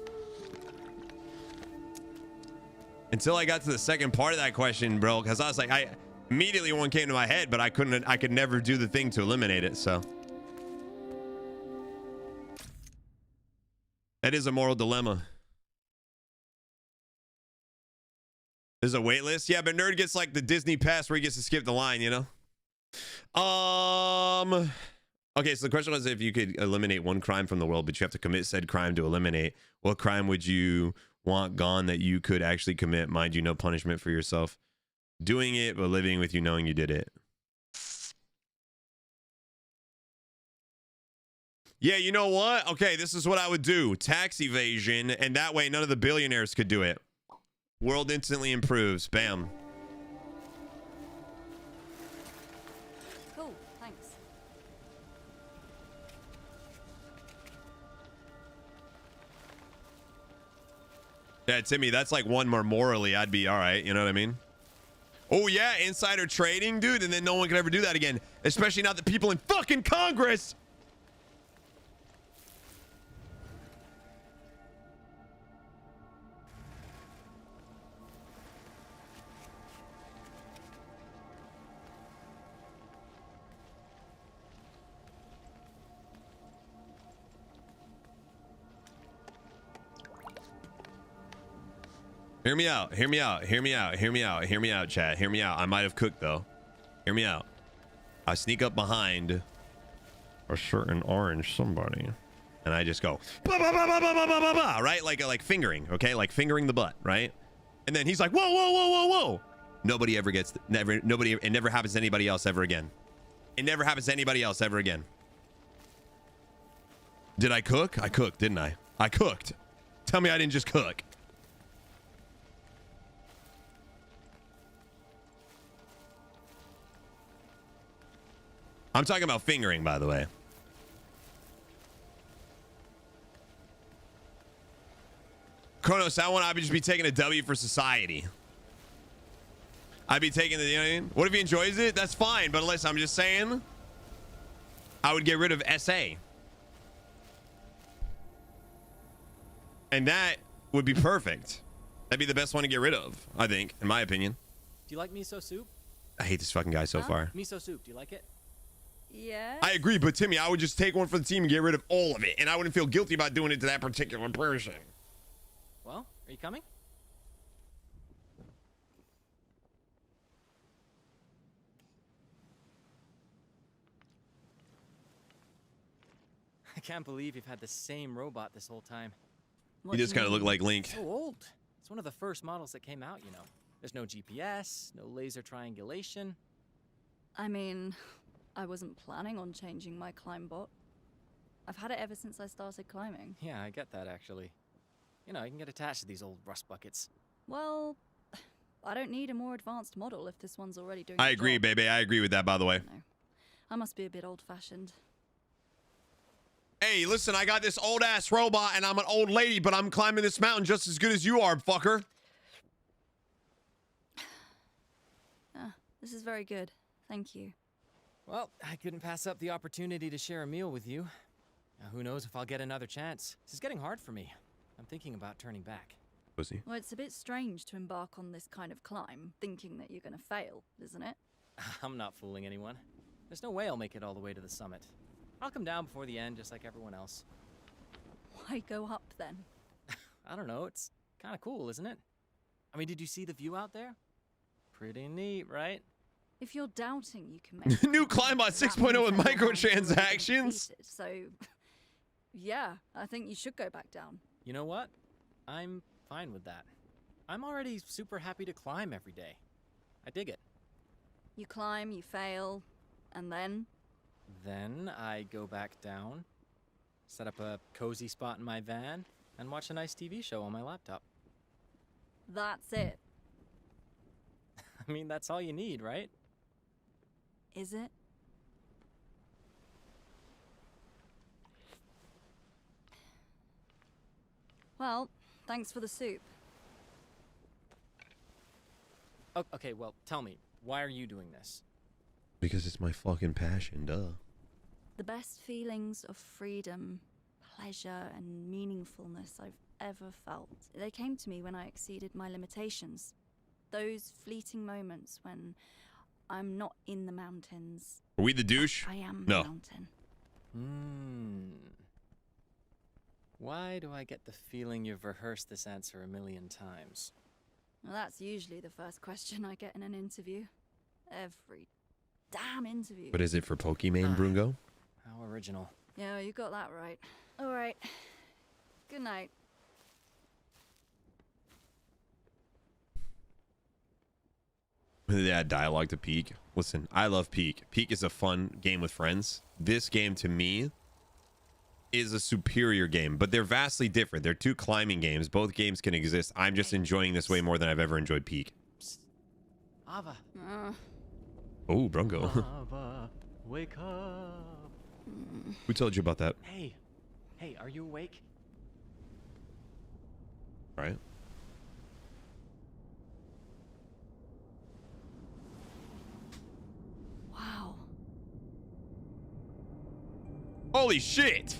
Until I got to the second part of that question, bro, because I was like, immediately one came to my head, but I could never do the thing to eliminate it, so. That is a moral dilemma. There's a wait list? Yeah, but Nerd gets like the Disney pass where he gets to skip the line, you know? Okay, so the question was if you could eliminate one crime from the world, but you have to commit said crime to eliminate, what crime would you want gone that you could actually commit? Mind you, no punishment for yourself. Doing it, but living with you knowing you did it. Yeah, you know what? Okay, this is what I would do. Tax evasion, and that way none of the billionaires could do it. World instantly improves. Bam. Cool, thanks. Yeah, Timmy, that's like one more morally. I'd be all right. You know what I mean? Oh, yeah, insider trading, dude. And then no one could ever do that again. Especially now that people in fucking Congress. Hear me out. Hear me out. Hear me out. Hear me out. Hear me out, chat. Hear me out. I might have cooked, though. Hear me out. I sneak up behind a certain orange somebody, and I just go, bah, bah, bah, bah, bah, bah, bah, bah, bah, right? Like fingering, okay? Like fingering the butt, right? And then he's like, whoa, whoa, whoa, whoa, whoa. Nobody ever gets, nobody, it never happens to anybody else ever again. It never happens to anybody else ever again. Did I cook? I cooked, didn't I? I cooked. Tell me I didn't just cook. I'm talking about fingering, by the way. Kronos, that one, I'd just be taking a W for society. I'd be taking the, you know what I mean? What if he enjoys it? That's fine, but unless I'm just saying, I would get rid of SA. And that would be perfect. That'd be the best one to get rid of, I think, in my opinion. Do you like miso soup? I hate this fucking guy so far. Miso soup, do you like it? Yeah. I agree, but Timmy, I would just take one for the team and get rid of all of it, and I wouldn't feel guilty about doing it to that particular person. Well, are you coming? I can't believe you've had the same robot this whole time. He just kind of look like Link. So old. It's one of the first models that came out, you know. There's no GPS, no laser triangulation. I mean, I wasn't planning on changing my climb bot. I've had it ever since I started climbing. Yeah, I get that actually. You know, you can get attached to these old rust buckets. Well, I don't need a more advanced model if this one's already doing I the agree, job. baby. I agree with that, by the way. No. I must be a bit old-fashioned. Hey, listen, I got this old-ass robot, and I'm an old lady, but I'm climbing this mountain just as good as you are, fucker. This is very good. Thank you. Well, I couldn't pass up the opportunity to share a meal with you. Now, who knows if I'll get another chance. This is getting hard for me. I'm thinking about turning back. Pussy. Well, it's a bit strange to embark on this kind of climb, thinking that you're going to fail, isn't it? I'm not fooling anyone. There's no way I'll make it all the way to the summit. I'll come down before the end, just like everyone else. Why go up, then? I don't know, it's kind of cool, isn't it? I mean, did you see the view out there? Pretty neat, right? If you're doubting, you can make New Climbot 6.0 with microtransactions. So, yeah, I think you should go back down. You know what? I'm fine with that. I'm already super happy to climb every day. I dig it. You climb, you fail, and then? Then I go back down set up a cozy spot in my van, and watch a nice TV show on my laptop. That's it. I mean, that's all you need, right? Is it? Well, thanks for the soup. Okay, well, tell me, why are you doing this? Because it's my fucking passion, duh. The best feelings of freedom, pleasure, and meaningfulness I've ever felt. They came to me when I exceeded my limitations. Those fleeting moments when I'm not in the mountains. Are we the douche? I am No. the mountain. Why do I get the feeling you've rehearsed this answer a million times? Well, that's usually the first question I get in an interview. Every damn interview. But is it for Pokemon, Brungo? How original. Yeah, you got that right. All right. Good night. Yeah, dialogue to Peak. Listen, I love Peak. Peak is a fun game with friends. This game, to me, is a superior game, but they're vastly different. They're two climbing games. Both games can exist. I'm just enjoying this way more than I've ever enjoyed Peak. Ava. Oh, Brungo. Ava, wake up. Who told you about that? Hey, are you awake? All right. Wow. Holy shit!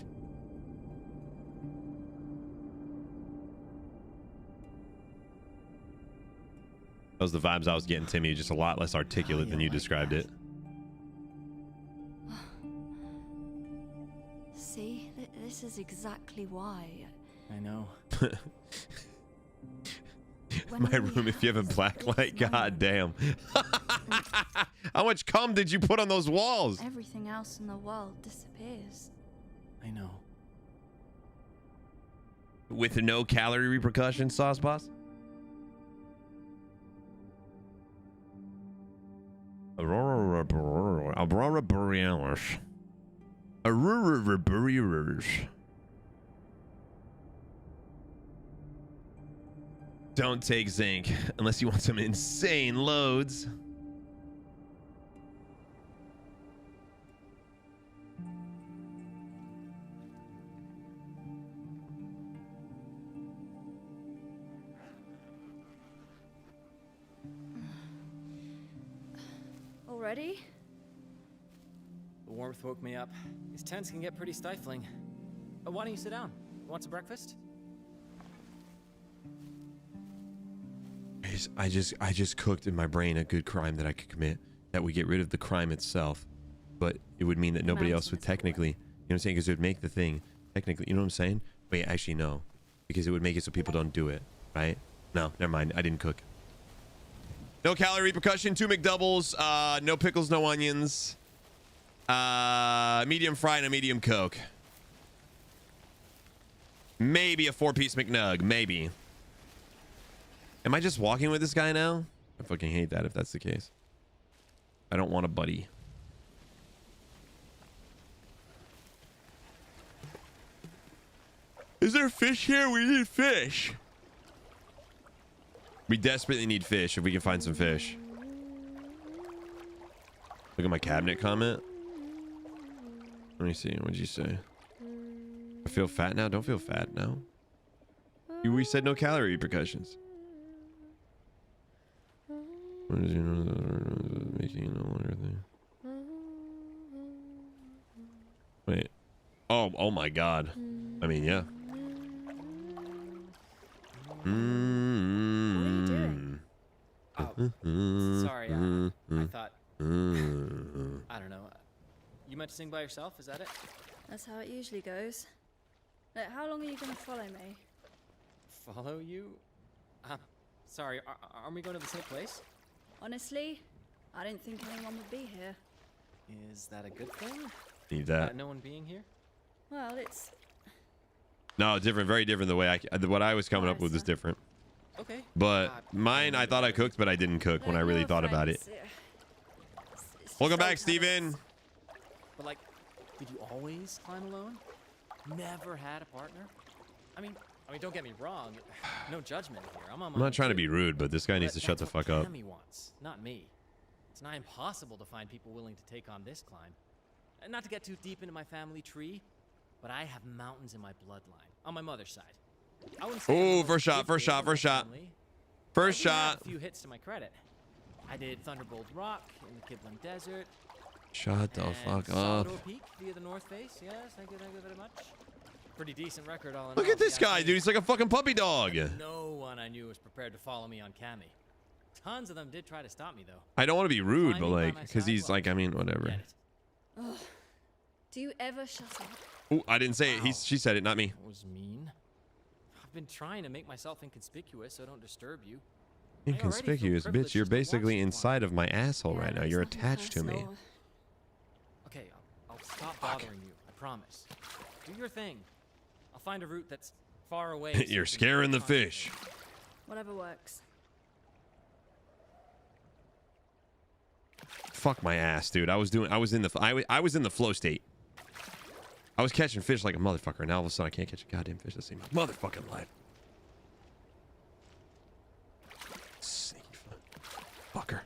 Those are the vibes I was getting, Timmy. Just a lot less articulate than you described it. See, this is exactly why. I know. My room, if you have a black light, god damn. How much cum did you put on those walls? Everything else in the world disappears. I know. With no calorie repercussions, Sauce Boss? Aurora Borealis. Aurora Borealis. Don't take zinc unless you want some insane loads. Already? The warmth woke me up. These tents can get pretty stifling. Why don't you sit down? Want some breakfast? I just cooked in my brain a good crime that I could commit that would get rid of the crime itself, but it would mean that nobody else would technically, you know what I'm saying, because it would make the thing technically, you know what I'm saying? Wait, actually no, because it would make it so people don't do it, right? No, never mind, I didn't cook. No calorie repercussion, 2 McDoubles, no pickles, no onions, medium fry and a medium Coke. Maybe a 4-piece McNug, maybe. Am I just walking with this guy now? I fucking hate that if that's the case. I don't want a buddy. Is there fish here? We need fish. We desperately need fish if we can find some fish. Look at my cabinet comment. Let me see. What'd you say? I feel fat now? Don't feel fat now. We said no calorie repercussions. What is making a wonder thing? Wait. Oh my god. I mean, yeah. What are you doing? Oh, sorry. I thought. I don't know. You meant to sing by yourself? Is that it? That's how it usually goes. Look, how long are you going to follow me? Follow you? Sorry. Aren't we going to the same place? Honestly, I didn't think anyone would be here. Is that a good thing? Need that. No one being here? Well, it's... No, different. Very different. The way what I was coming up with is different. Okay. But mine, I thought I cooked, but I didn't cook when I really thought about it. It's Welcome so back, Steven. But like, did you always climb alone? Never had a partner? I mean, don't get me wrong. No judgment here. I'm on my I'm not own trying to too. be rude, but this guy needs to But shut the that's what fuck up. Cammy wants, not me. It's nigh impossible to find people willing to take on this climb. And not to get too deep into my family tree, but I have mountains in my bloodline on my mother's side. I wouldn't say I'm the Oh, most first shot, gifted first shot, of my first shot. family, First but I do have shot. a few hits to my credit. I did Thunderbolt Rock in the Kibblin Desert. Shut the and fuck up. Salvador Peak via the North Face. Yes, thank you very much. Pretty decent record all in Look all, at this if you ask guy, me. dude. He's like a fucking puppy dog. No one I knew was prepared to follow me on Cammy. Tons of them did try to stop me, though. I don't want to be rude, but Climbing by like, my because side, he's well, like, I mean, whatever. Get it. Ugh. Do you ever shut up? Oh, I didn't say it. Wow. She said it, not me. That was mean. I've been trying to make myself inconspicuous so I don't disturb you. Inconspicuous, bitch. You're basically inside of my asshole Yeah, right now. there's You're nothing attached to me. personal. Okay, I'll stop bothering you. I promise. Do your thing. I'll find a route that's far away. so you You're can scaring the concentrate. fish. Whatever works. Fuck my ass, dude. I was in the flow state. I was catching fish like a motherfucker. Now all of a sudden I can't catch a goddamn fish. That's in my motherfucking life. Sneaky fucker.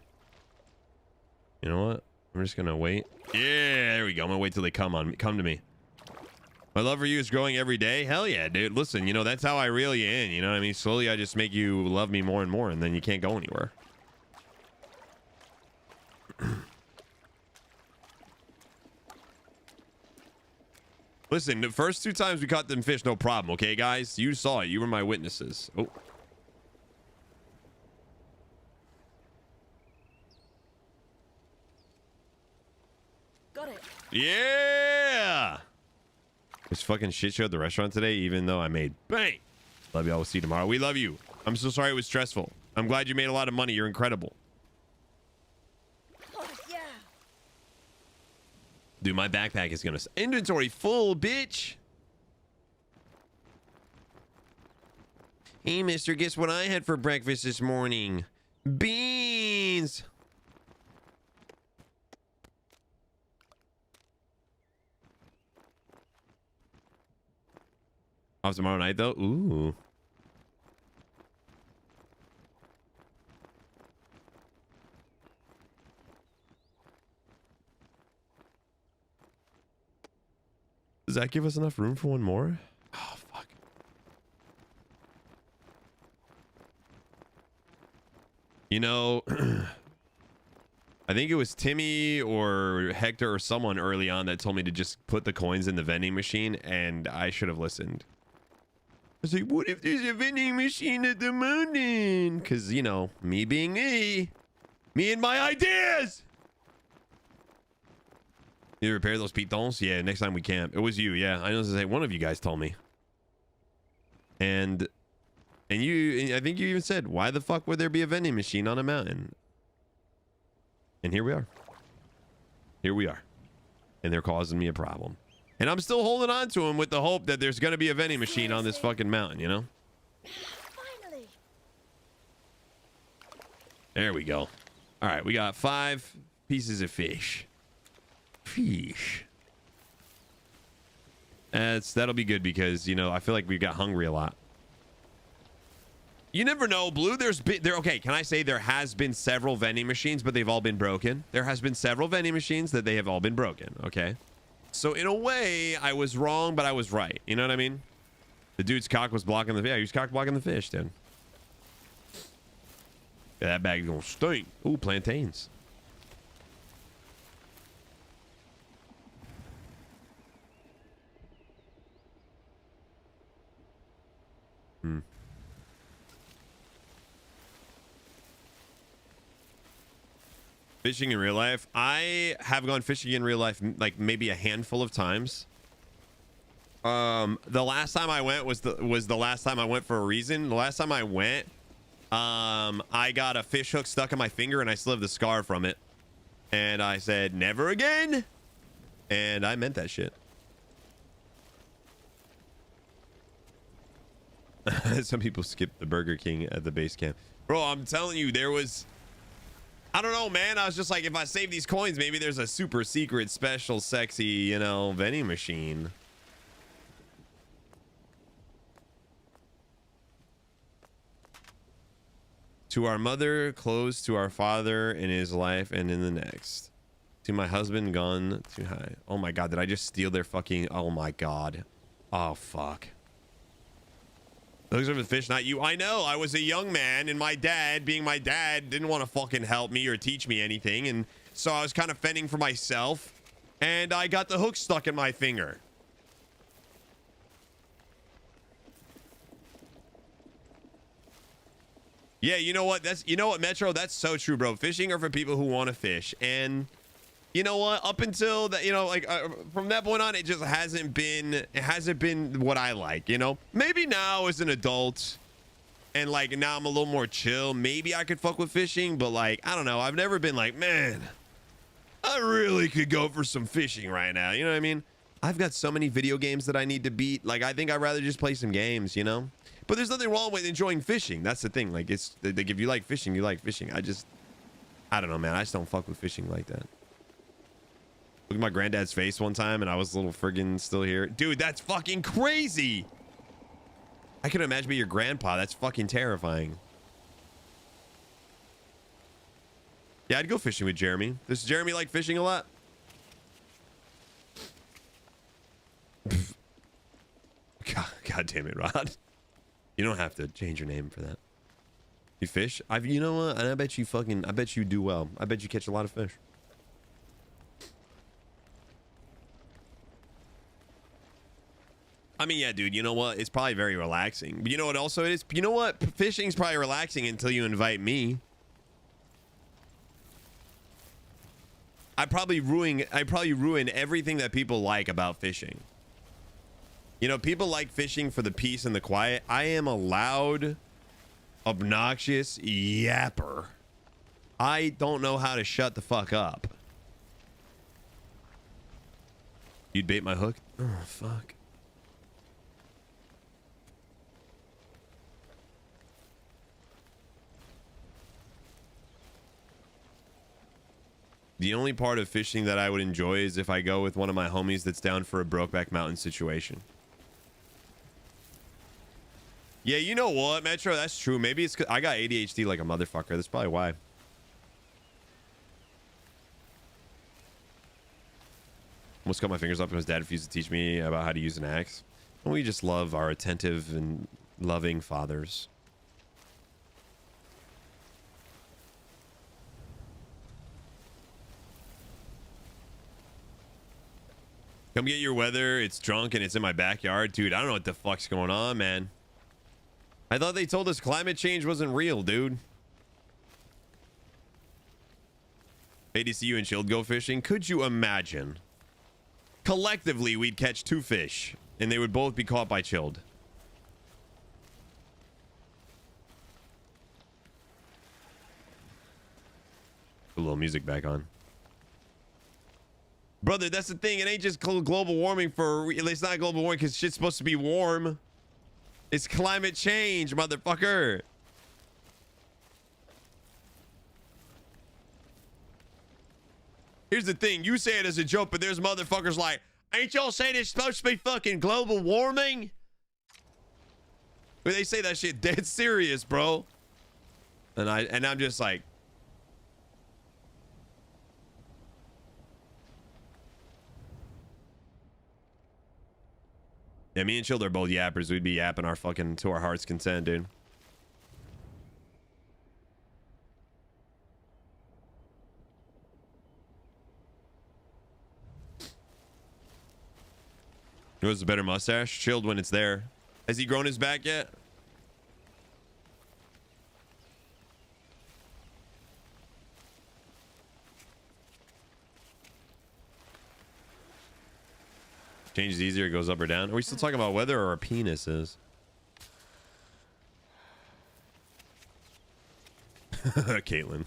You know what? I'm just gonna wait. Yeah, there we go. I'm gonna wait till they come to me. My love for you is growing every day. Hell yeah, dude. Listen, you know, that's how I reel you in. You know what I mean? Slowly I just make you love me more and more, and then you can't go anywhere. Listen, the first 2 times we caught them fish, no problem. Okay, guys? You saw it. You were my witnesses. Oh. Got it. Yeah! This fucking shit show at the restaurant today, even though I made bang. Love y'all. We'll see you tomorrow. We love you. I'm so sorry it was stressful. I'm glad you made a lot of money. You're incredible. Oh, yeah. Dude, my backpack is gonna... Inventory full, bitch! Hey, mister, guess what I had for breakfast this morning? Beans! Off tomorrow night, though? Ooh. Does that give us enough room for one more? Oh, fuck. You know, I think it was Timmy or Hector or someone early on that told me to just put the coins in the vending machine, and I should have listened. I was like, what if there's a vending machine at the mountain? Because, you know, me being me and my ideas. You repair those pitons? Yeah, next time we camp. It was you, yeah. I know to say one of you guys told me. And I think you even said, why the fuck would there be a vending machine on a mountain? And here we are. Here we are. And they're causing me a problem. And I'm still holding on to them with the hope that there's going to be a vending machine on this fucking mountain, you know? Finally. There we go. All right, we got 5 pieces of fish. Fish. That'll be good because, you know, I feel like we got hungry a lot. You never know, Blue. Okay, can I say there has been several vending machines, but they've all been broken. There has been several vending machines that they have all been broken, okay? So in a way, I was wrong, but I was right. You know what I mean? The dude's cock was blocking the... Yeah, he was cock blocking the fish, dude. Yeah, that bag's gonna stink. Ooh, plantains. Fishing in real life. I have gone fishing in real life like maybe a handful of times. The last time I went was the last time I went for a reason. The last time I went, I got a fish hook stuck in my finger and I still have the scar from it. And I said, never again. And I meant that shit. Some people skip the Burger King at the base camp. Bro, I'm telling you, there was... I don't know, man. I was just like, if I save these coins, maybe there's a super secret, special, sexy, you know, vending machine. To our mother, close to our father in his life and in the next. To my husband, gone too high. Oh my god, did I just steal their fucking... Oh my god. Oh fuck. Those are the fish, not you. I know, I was a young man, and my dad, being my dad, didn't want to fucking help me or teach me anything, and so I was kind of fending for myself, and I got the hook stuck in my finger. Yeah, you know what? Metro, that's so true, bro. Fishing are for people who want to fish, and you know what? Up until that, from that point on, it just hasn't been what I like, you know? Maybe now as an adult and like now I'm a little more chill, maybe I could fuck with fishing, but like, I don't know. I've never been like, man, I really could go for some fishing right now. You know what I mean? I've got so many video games that I need to beat. Like, I think I'd rather just play some games, you know? But there's nothing wrong with enjoying fishing. That's the thing. Like, it's like, if you like fishing, you like fishing. I don't know, man. I just don't fuck with fishing like that. Look at my granddad's face one time and I was a little friggin' still here. Dude, that's fucking crazy. I can imagine being your grandpa. That's fucking terrifying. Yeah, I'd go fishing with Jeremy. Does Jeremy like fishing a lot? God damn it, Rod. You don't have to change your name for that. You fish? You know what? And I bet you do well. I bet you catch a lot of fish. I mean, yeah, dude, you know what? It's probably very relaxing. But you know what also it is? You know what? Fishing's probably relaxing until you invite me. I probably ruin everything that people like about fishing. You know, people like fishing for the peace and the quiet. I am a loud, obnoxious yapper. I don't know how to shut the fuck up. You'd bait my hook? Oh, fuck. The only part of fishing that I would enjoy is if I go with one of my homies that's down for a Brokeback Mountain situation. Yeah, you know what, Metro? That's true. Maybe it's 'cause I got ADHD like a motherfucker. That's probably why. Almost cut my fingers off because Dad refused to teach me about how to use an axe. And we just love our attentive and loving fathers. Come get your weather. It's drunk and it's in my backyard. Dude, I don't know what the fuck's going on, man. I thought they told us climate change wasn't real, dude. ADCU and Shield go fishing. Could you imagine? Collectively, we'd catch 2 fish and they would both be caught by Chilled. Put a little music back on. Brother, that's the thing. It ain't just global warming it's not global warming because shit's supposed to be warm. It's climate change, motherfucker. Here's the thing. You say it as a joke, but there's motherfuckers like, ain't y'all saying it's supposed to be fucking global warming? But they say that shit dead serious, bro. And I'm just like, yeah, me and Chill are both yappers. We'd be yapping our fucking to our heart's content, dude. Who has a better mustache? Chilled when it's there. Has he grown his back yet? Changes easier, it goes up or down. Are we still talking about whether or our penises? Caitlin.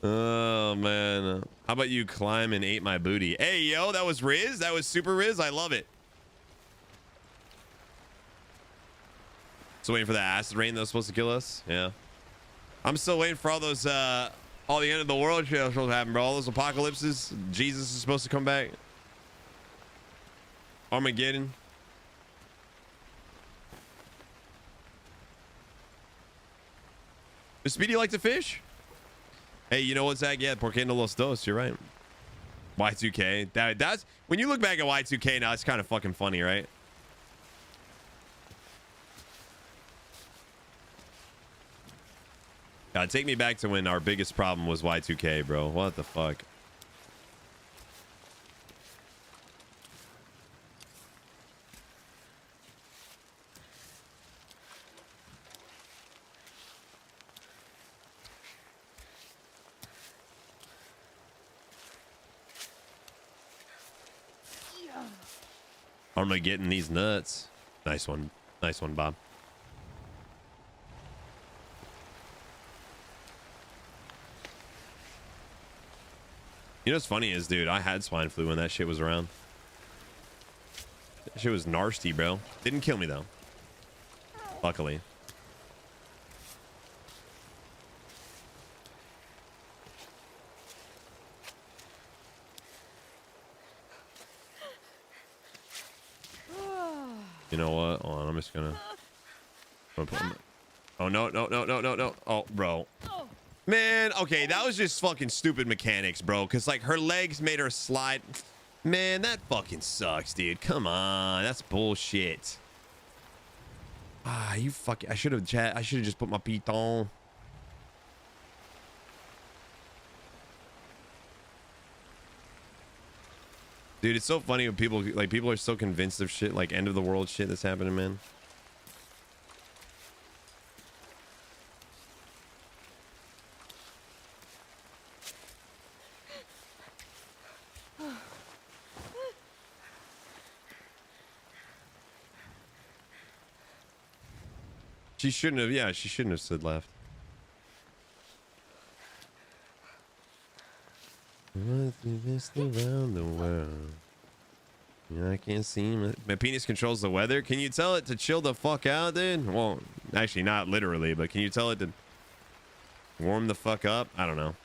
Oh man. How about you climb and ate my booty? Hey yo, that was Riz. That was super Riz. I love it. Still waiting for that acid rain that was supposed to kill us. Yeah. I'm still waiting for all those all the end of the world shit supposed to happen, bro. All those apocalypses. Jesus is supposed to come back. Armageddon. Does Speedy like to fish? Hey, you know what, Zach? Yeah, Por qué no los dos? You're right. Y2K. That's when you look back at Y2K now, it's kind of fucking funny, right? God, take me back to when our biggest problem was Y2K, bro. What the fuck? I'm gonna get in these nuts. Nice one. Nice one, Bob. You know what's funny is, dude, I had swine flu when that shit was around. That shit was nasty, bro. Didn't kill me, though. Luckily. You know what? Hold on, I'm just gonna put oh, no. Oh, bro. Man, okay, that was just fucking stupid mechanics, bro. Because, like, her legs made her slide. Man, that fucking sucks, dude. Come on. That's bullshit. Ah, you fucking... I should have just put my piton. Dude, it's so funny when people are so convinced of shit, like end of the world shit that's happening, man. She shouldn't have, yeah, she shouldn't have said left. Around the world. Yeah, I can't see my penis controls the weather. Can you tell it to chill the fuck out, dude? Well, actually not literally, but can you tell it to warm the fuck up? I don't know.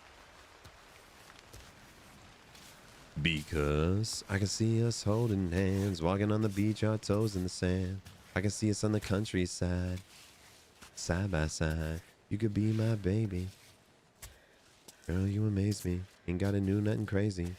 Because I can see us holding hands, walking on the beach, our toes in the sand. I can see us on the countryside, side by side. You could be my baby. Girl, you amaze me. Ain't gotta do nothing crazy.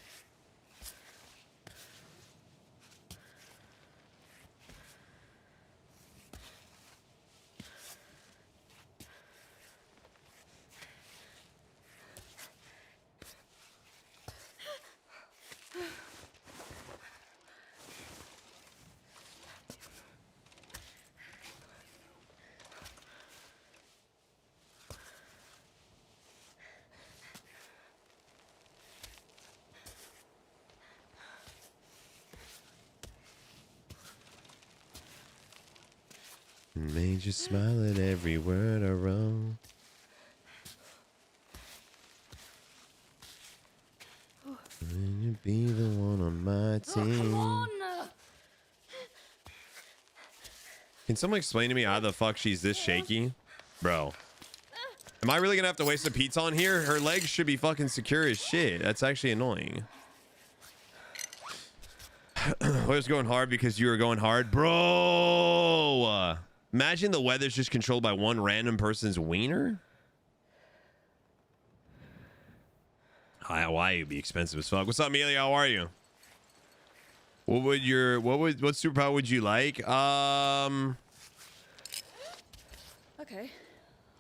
Made you smile at every word I wrote. And you be the one on my team. Come on! Can someone explain to me how the fuck she's this shaky? Bro. Am I really gonna have to waste a pizza on here? Her legs should be fucking secure as shit. That's actually annoying. I was going hard because you were going hard. Bro! Imagine the weather's just controlled by one random person's wiener. Hawaii would be expensive as fuck. What's up, Amelia? How are you? What superpower would you like? Okay.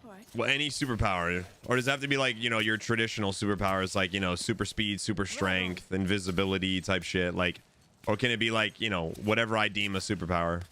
All right. Well, any superpower, or does it have to be like, you know, your traditional superpowers, like, you know, super speed, super strength, invisibility type shit, like, or can it be like, you know, whatever I deem a superpower?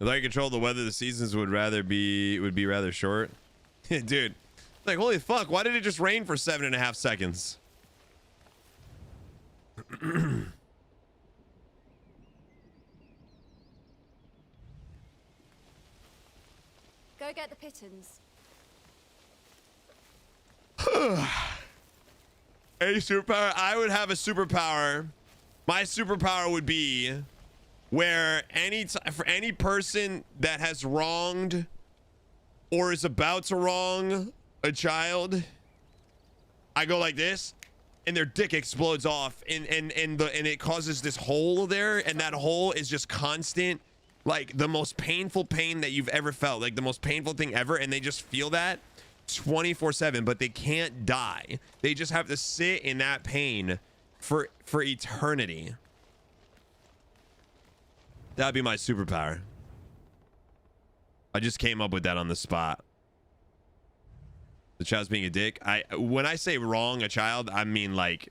If I control the weather, the seasons would be rather short. Dude, like, holy fuck, why did it just rain for 7.5 seconds? Go get the pittance. A superpower. I would have a superpower. My superpower would be where for any person that has wronged or is about to wrong a child, I go like this, and their dick explodes off, and it causes this hole there, and that hole is just constant, like the most painful pain that you've ever felt, like the most painful thing ever, and they just feel that 24/7, but they can't die. They just have to sit in that pain for eternity. That'd be my superpower. I just came up with that on the spot. The child's being a dick. When I say wrong a child, I mean like,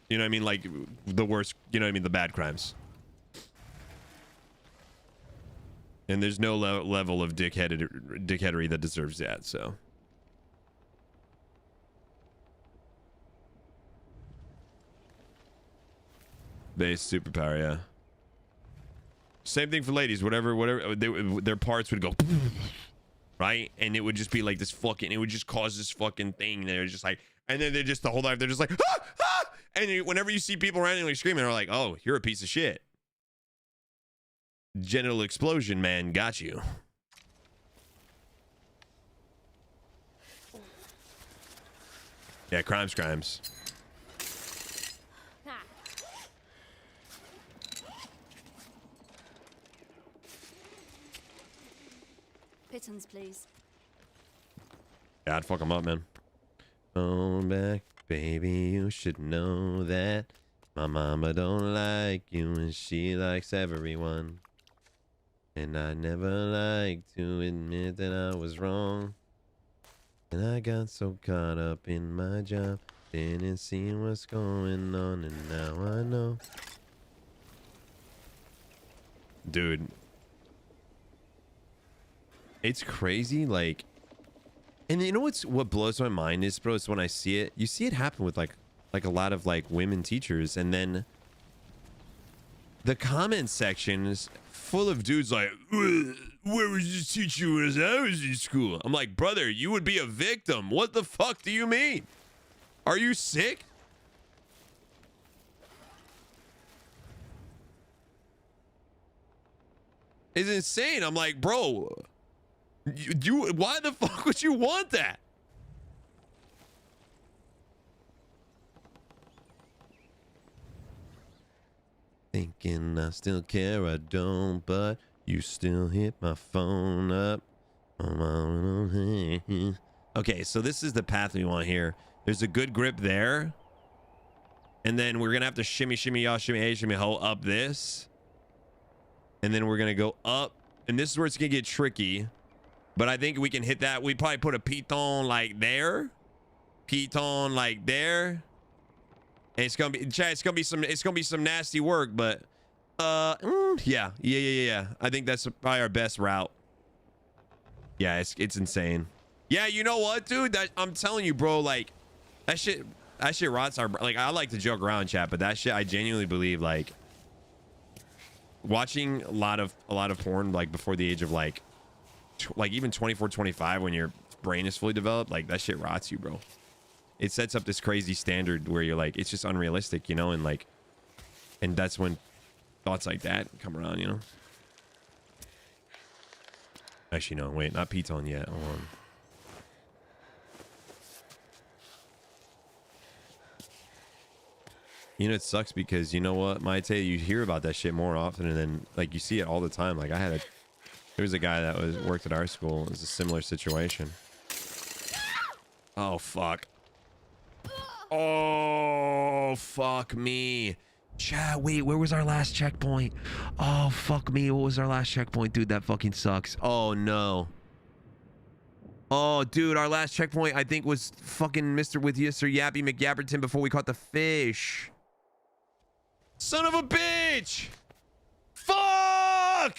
you know what I mean? Like the worst, you know what I mean? The bad crimes. And there's no level of dickheadery that deserves that, so. Base superpower, yeah. Same thing for ladies. Whatever their parts would go, right? And it would just be like this fucking, it would just cause this fucking thing. They're just like, and then they're just the whole life, they're just like, ah, ah! And whenever you see people randomly screaming, they're like, oh, you're a piece of shit. Genital explosion, man, got you. Yeah, crimes. Pittance, please. Yeah, I'd fuck them up, man. Oh, back, baby, you should know that my mama don't like you and she likes everyone. And I never like to admit that I was wrong. And I got so caught up in my job, didn't see what's going on, and now I know. Dude. It's crazy, like, and you know what blows my mind is, bro, is when I see it. You see it happen with like a lot of like women teachers, and then the comment section is full of dudes like, where was this teacher when I was in school? I'm like, brother, you would be a victim. What the fuck do you mean? Are you sick? It's insane. I'm like, bro. Why the fuck would you want that? Thinking I still care, I don't, but you still hit my phone up. Okay, so this is the path we want here. There's a good grip there. And then we're gonna have to shimmy, y'all, shimmy, hey, shimmy, ho, up this. And then we're gonna go up. And this is where it's gonna get tricky. But I think we can hit that. We probably put a piton like there. Piton like there. And it's gonna be some nasty work, but yeah. I think that's probably our best route. Yeah, it's insane. Yeah, you know what, dude? I'm telling you, bro, like that shit rots our, like, I like to joke around, chat, but that shit, I genuinely believe, like, watching a lot of porn like before the age of like even 24, 25, when your brain is fully developed, like that shit rots you, bro. It sets up this crazy standard where you're like, it's just unrealistic, you know, and like, and that's when thoughts like that come around, you know. Actually, no, wait, not piton yet. Hold on. You know, it sucks because, you know what, Maite, you hear about that shit more often, and then like you see it all the time. Like there was a guy that worked at our school. It was a similar situation. Oh fuck. Oh fuck me. Chat, wait, where was our last checkpoint? Oh fuck me, what was our last checkpoint? Dude, that fucking sucks. Oh no. Oh dude, our last checkpoint I think was fucking Mr. with Mr. Yappy McYapperton before we caught the fish. Son of a bitch! Fuck!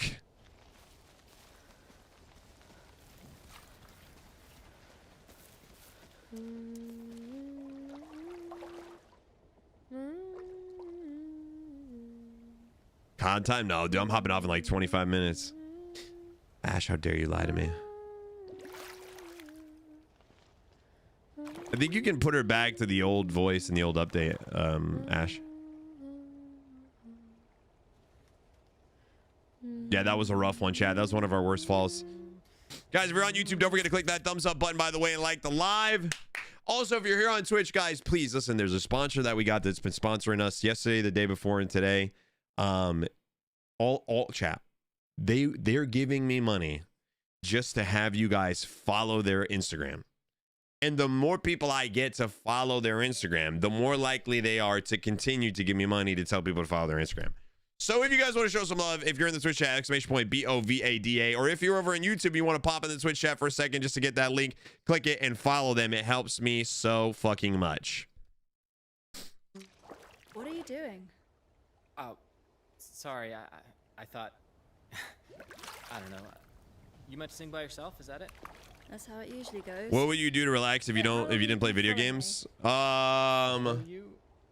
COD time? No, dude, I'm hopping off in like 25 minutes. Ash, how dare you lie to me? think you can put her back to the old voice in the old update, Ash. Yeah, that was a rough one, chat. That was one of our worst falls. Guys, if you're on YouTube, don't forget to click that thumbs up button, by the way, and like the live. Also, if you're here on Twitch, guys, please listen. There's a sponsor that we got that's been sponsoring us yesterday, the day before, and today. All chat. They're giving me money just to have you guys follow their Instagram. And the more people I get to follow their Instagram, the more likely they are to continue to give me money to tell people to follow their Instagram. So if you guys want to show some love, if you're in the Twitch chat, !BOVADA, or if you're over on YouTube, you want to pop in the Twitch chat for a second just to get that link, click it and follow them. It helps me so fucking much. What are you doing? Oh, sorry. I thought. I don't know. You meant to sing by yourself? Is that it? That's how it usually goes. What would you do to relax if you didn't play video games?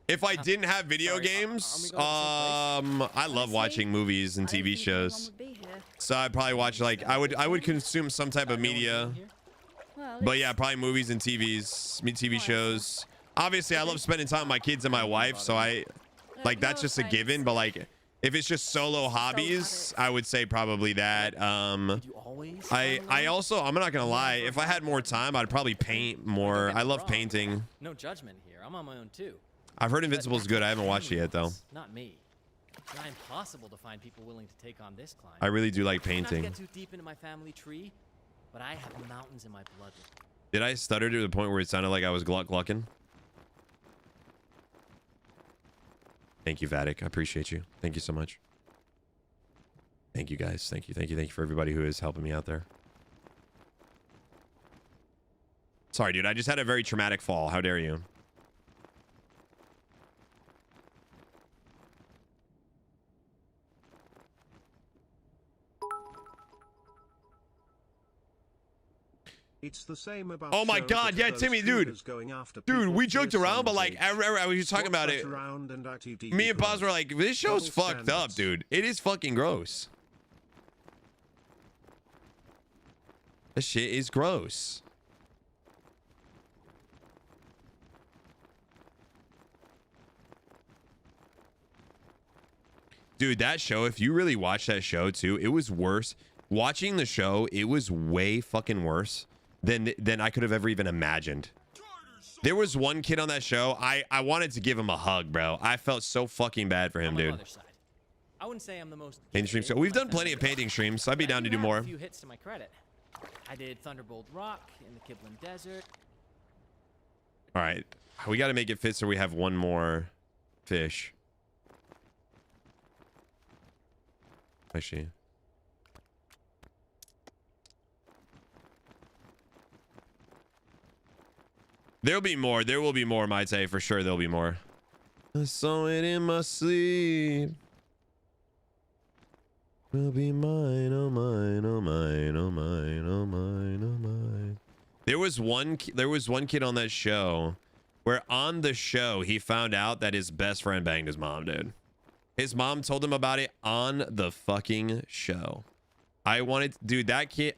If I didn't have video games, I love watching movies and TV shows. So I'd probably watch, like, I would consume some type of media. But yeah, probably movies and TV shows. Obviously, I love spending time with my kids and my wife, so that's just a given. But like, if it's just solo hobbies, I would say probably that. I also, I'm not gonna lie, if I had more time, I'd probably paint more. I love painting. No judgment here. I'm on my own too. I've heard Invincible's good. I haven't watched it yet though. Not me. It's not impossible to find people willing to take on this climb. I really do like painting. Not to get too deep into my family tree, but I have mountains in my blood. Did I stutter to the point where it sounded like I was glucking? Thank you, Vatic. I appreciate you. Thank you so much. Thank you, guys. Thank you for everybody who is helping me out there. Sorry, dude. I just had a very traumatic fall. How dare you? It's the same about oh my god, yeah, Timmy, dude, we joked around, but like I was just talking about it. Me and Paz were like, this show's fucked up, dude. It is fucking gross. This shit is gross. Dude, that show, if you really watch that show too, it was worse. Watching the show, it was way fucking worse than I could have ever even imagined. There was one kid on that show. I wanted to give him a hug, bro. I felt so fucking bad for him, dude. I wouldn't say I'm the most Painting streams. So we've done plenty of painting streams, so I'd be down to do more. A few hits to my credit. I did Thunderbolt Rock in the Kibblin Desert. All right, we got to make it fit so we have one more fish. Actually. There'll be more. There will be more, might say, for sure. There'll be more. I saw it in my sleep. Will be mine, oh mine, oh mine, oh mine, oh mine, oh mine. There was one kid on that show where on the show he found out that his best friend banged his mom, dude. His mom told him about it on the fucking show. I wanted, dude, that kid,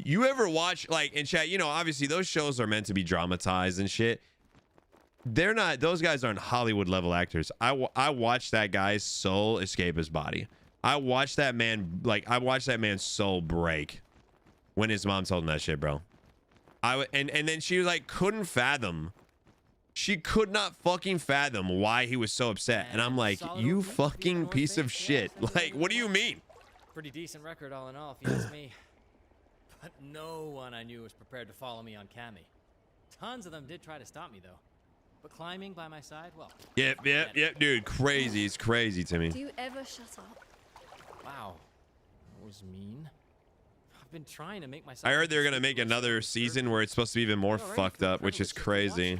you ever watch, like, in chat, you know, obviously those shows are meant to be dramatized and shit. They're not, those guys aren't Hollywood level actors. I watched that guy's soul escape his body. I watched that man, like, I watched that man's soul break when his mom told him that shit, bro. And then she was like, couldn't fathom. She could not fucking fathom why he was so upset. And I'm like, you fucking piece of shit. Like, what do you mean? Pretty decent record all in all, if you ask me. But no one I knew was prepared to follow me on Cami. Tons of them did try to stop me, though. But climbing by my side, well... Yep, dude. Crazy. It's crazy to me. Do you ever shut up? Wow. That was mean. I've been trying to make myself... I heard they're going to make another season where it's supposed to be even more fucked up, which is crazy.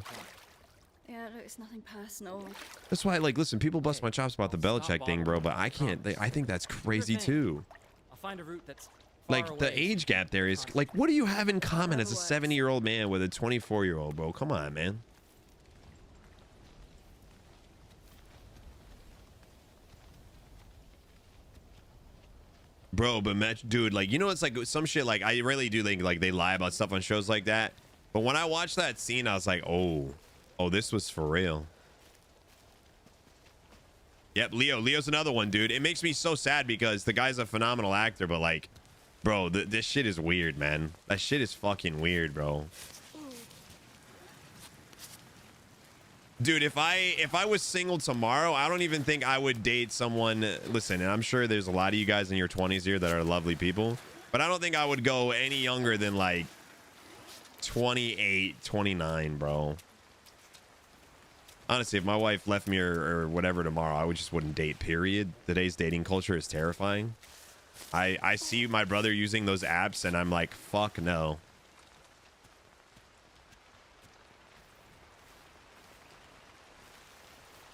Yeah, look, it's nothing personal. That's why, like, listen, people bust my chops about the Belichick thing, bro, but I can't... I think that's crazy, too. I'll find a route that's... Like, the age gap there is, like, what do you have in common as a 70-year-old man with a 24-year-old, bro? Come on, man. Bro, but dude, like, you know, it's like some shit, like, I really do think, like, they lie about stuff on shows like that. But when I watched that scene, I was like, oh, this was for real. Yep, Leo's another one, dude. It makes me so sad because the guy's a phenomenal actor, but like, bro, this shit is weird, man. That shit is fucking weird, bro. Dude, if I was single tomorrow, I don't even think I would date someone. Listen, and I'm sure there's a lot of you guys in your 20s here that are lovely people, but I don't think I would go any younger than like 28, 29, bro. Honestly, if my wife left me or whatever tomorrow, I just wouldn't date, period. Today's dating culture is terrifying. I see my brother using those apps and I'm like, fuck no.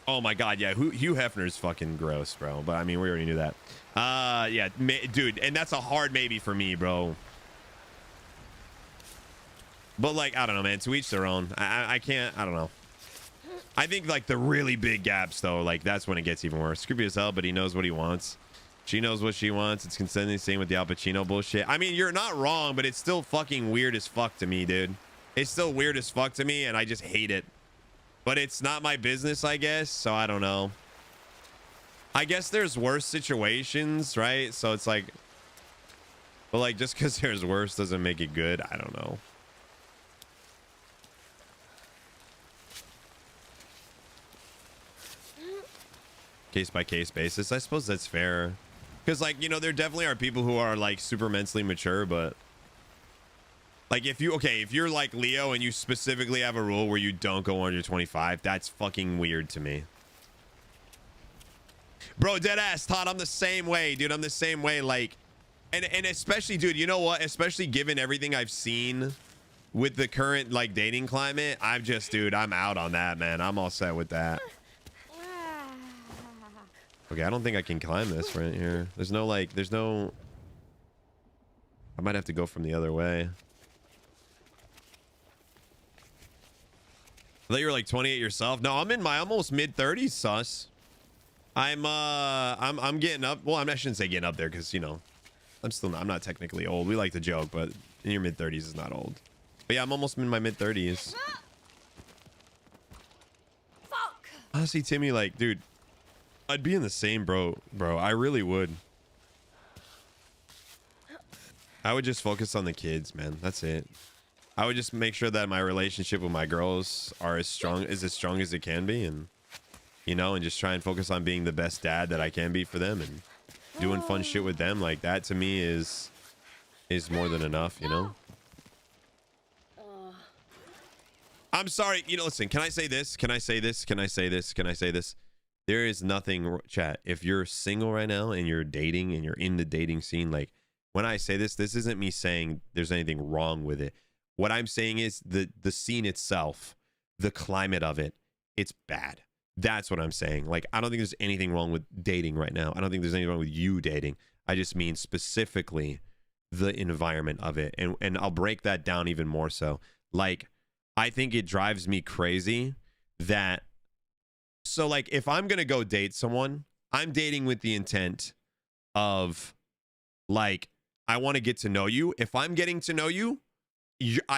Oh my god, yeah, Hugh Hefner's fucking gross, bro. But I mean, we already knew that. Yeah, dude, and that's a hard maybe for me, bro. But like, I don't know, man. To each their own. I can't. I don't know. I think like the really big gaps though, like that's when it gets even worse. Creepy as hell, but he knows what he wants. She knows what she wants. It's consistently same with the Al Pacino bullshit. I mean, you're not wrong, but it's still fucking weird as fuck to me, dude. It's still weird as fuck to me, and I just hate it. But it's not my business, I guess. So I don't know. I guess there's worse situations, right? So it's like, but like just because there's worse doesn't make it good. I don't know. Case by case basis. I suppose that's fair. Because like, you know, there definitely are people who are like super mentally mature, but like if you're like Leo and you specifically have a rule where you don't go under 25, that's fucking weird to me. Bro, dead ass, Todd, I'm the same way, dude. I'm the same way. Like, and especially, dude, you know what? Especially given everything I've seen with the current like dating climate, I'm just, dude, I'm out on that, man. I'm all set with that. Okay, I don't think I can climb this right here. There's no like, I might have to go from the other way. I thought you were like 28 yourself. No, I'm in my almost mid 30s, sus. I'm getting up. Well, I shouldn't say getting up there because, you know, I'm not technically old. We like to joke, but in your mid 30s is not old. But yeah, I'm almost in my mid 30s. Fuck. Honestly, Timmy, like, dude, I'd be in the same bro. I really would. I would just focus on the kids, man. That's it. I would just make sure that my relationship with my girls are as strong as it can be, and you know, and just try and focus on being the best dad that I can be for them and doing fun shit with them. Like that to me is more than enough, you know. I'm sorry, you know, listen, can I say this? Can I say this? Can I say this? Can I say this? There is nothing, chat. If you're single right now and you're dating and you're in the dating scene, like when I say this isn't me saying there's anything wrong with it. What I'm saying is the scene itself, the climate of it, it's bad. That's what I'm saying. Like, I don't think there's anything wrong with dating right now. I don't think there's anything wrong with you dating. I just mean specifically the environment of it. And I'll break that down even more so. Like, I think it drives me crazy that, so like, if I'm going to go date someone, I'm dating with the intent of like, I want to get to know you. If I'm getting to know you,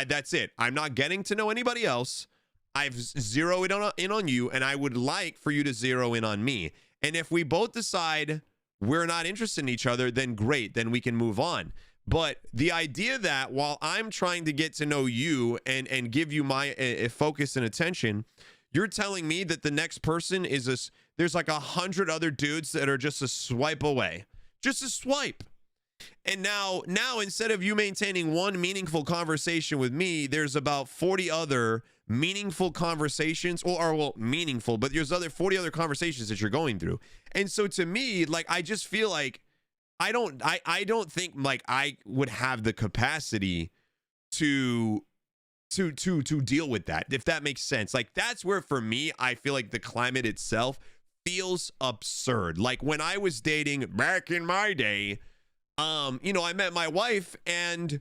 that's it. I'm not getting to know anybody else. I've zeroed in on you, and I would like for you to zero in on me. And if we both decide we're not interested in each other, then great, then we can move on. But the idea that while I'm trying to get to know you and give you my focus and attention, you're telling me that the next person is there's like 100 other dudes that are just a swipe away. Just a swipe. And now instead of you maintaining one meaningful conversation with me, there's about 40 other meaningful conversations, well, meaningful, but there's 40 other conversations that you're going through. And so to me, like, I just feel like I don't think like I would have the capacity to deal with that, if that makes sense. Like, that's where for me, I feel like the climate itself feels absurd. Like when I was dating back in my day, you know, I met my wife and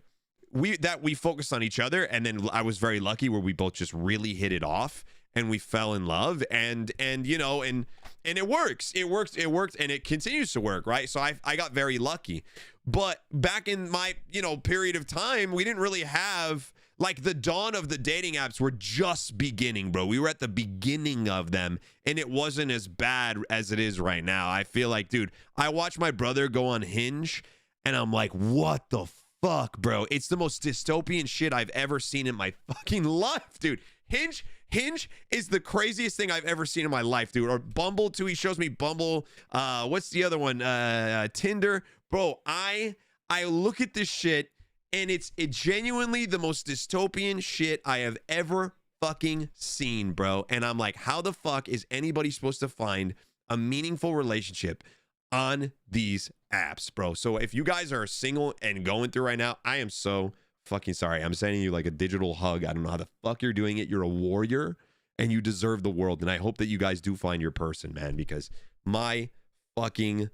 we focused on each other, and then I was very lucky where we both just really hit it off and we fell in love, and you know, and it works. It worked, and it continues to work, right? So I got very lucky. But back in my, you know, period of time, we didn't really have, Like the dawn of the dating apps were just beginning, bro. We were at the beginning of them, and it wasn't as bad as it is right now. I feel like, dude, I watched my brother go on Hinge, and I'm like, what the fuck, bro? It's the most dystopian shit I've ever seen in my fucking life, dude. Hinge is the craziest thing I've ever seen in my life, dude. Or Bumble too. He shows me Bumble. What's the other one? Tinder, bro. I look at this shit, and it's genuinely the most dystopian shit I have ever fucking seen, bro. And I'm like, how the fuck is anybody supposed to find a meaningful relationship on these apps, bro? So if you guys are single and going through right now, I am so fucking sorry. I'm sending you like a digital hug. I don't know how the fuck you're doing it. You're a warrior, and you deserve the world. And I hope that you guys do find your person, man, because my fucking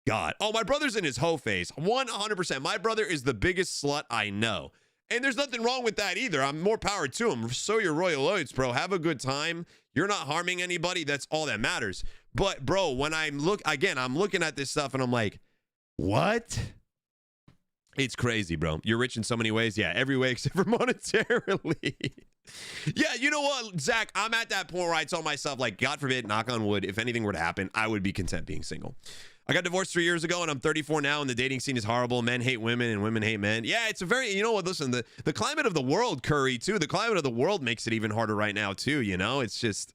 God. Oh, my brother's in his hoe phase. 100%. My brother is the biggest slut I know. And there's nothing wrong with that either. I'm more power to him. So you're royal oats, bro. Have a good time. You're not harming anybody. That's all that matters. But, bro, when I'm looking at this stuff and I'm like, what? It's crazy, bro. You're rich in so many ways. Yeah, every way except for monetarily. Yeah, you know what, Zach? I'm at that point where I tell myself, like, God forbid, knock on wood, if anything were to happen, I would be content being single. I got divorced 3 years ago, and I'm 34 now, and the dating scene is horrible. Men hate women, and women hate men. Yeah, it's a very, you know what, listen, the climate of the world, Curry, too. The climate of the world makes it even harder right now, too, you know? It's just,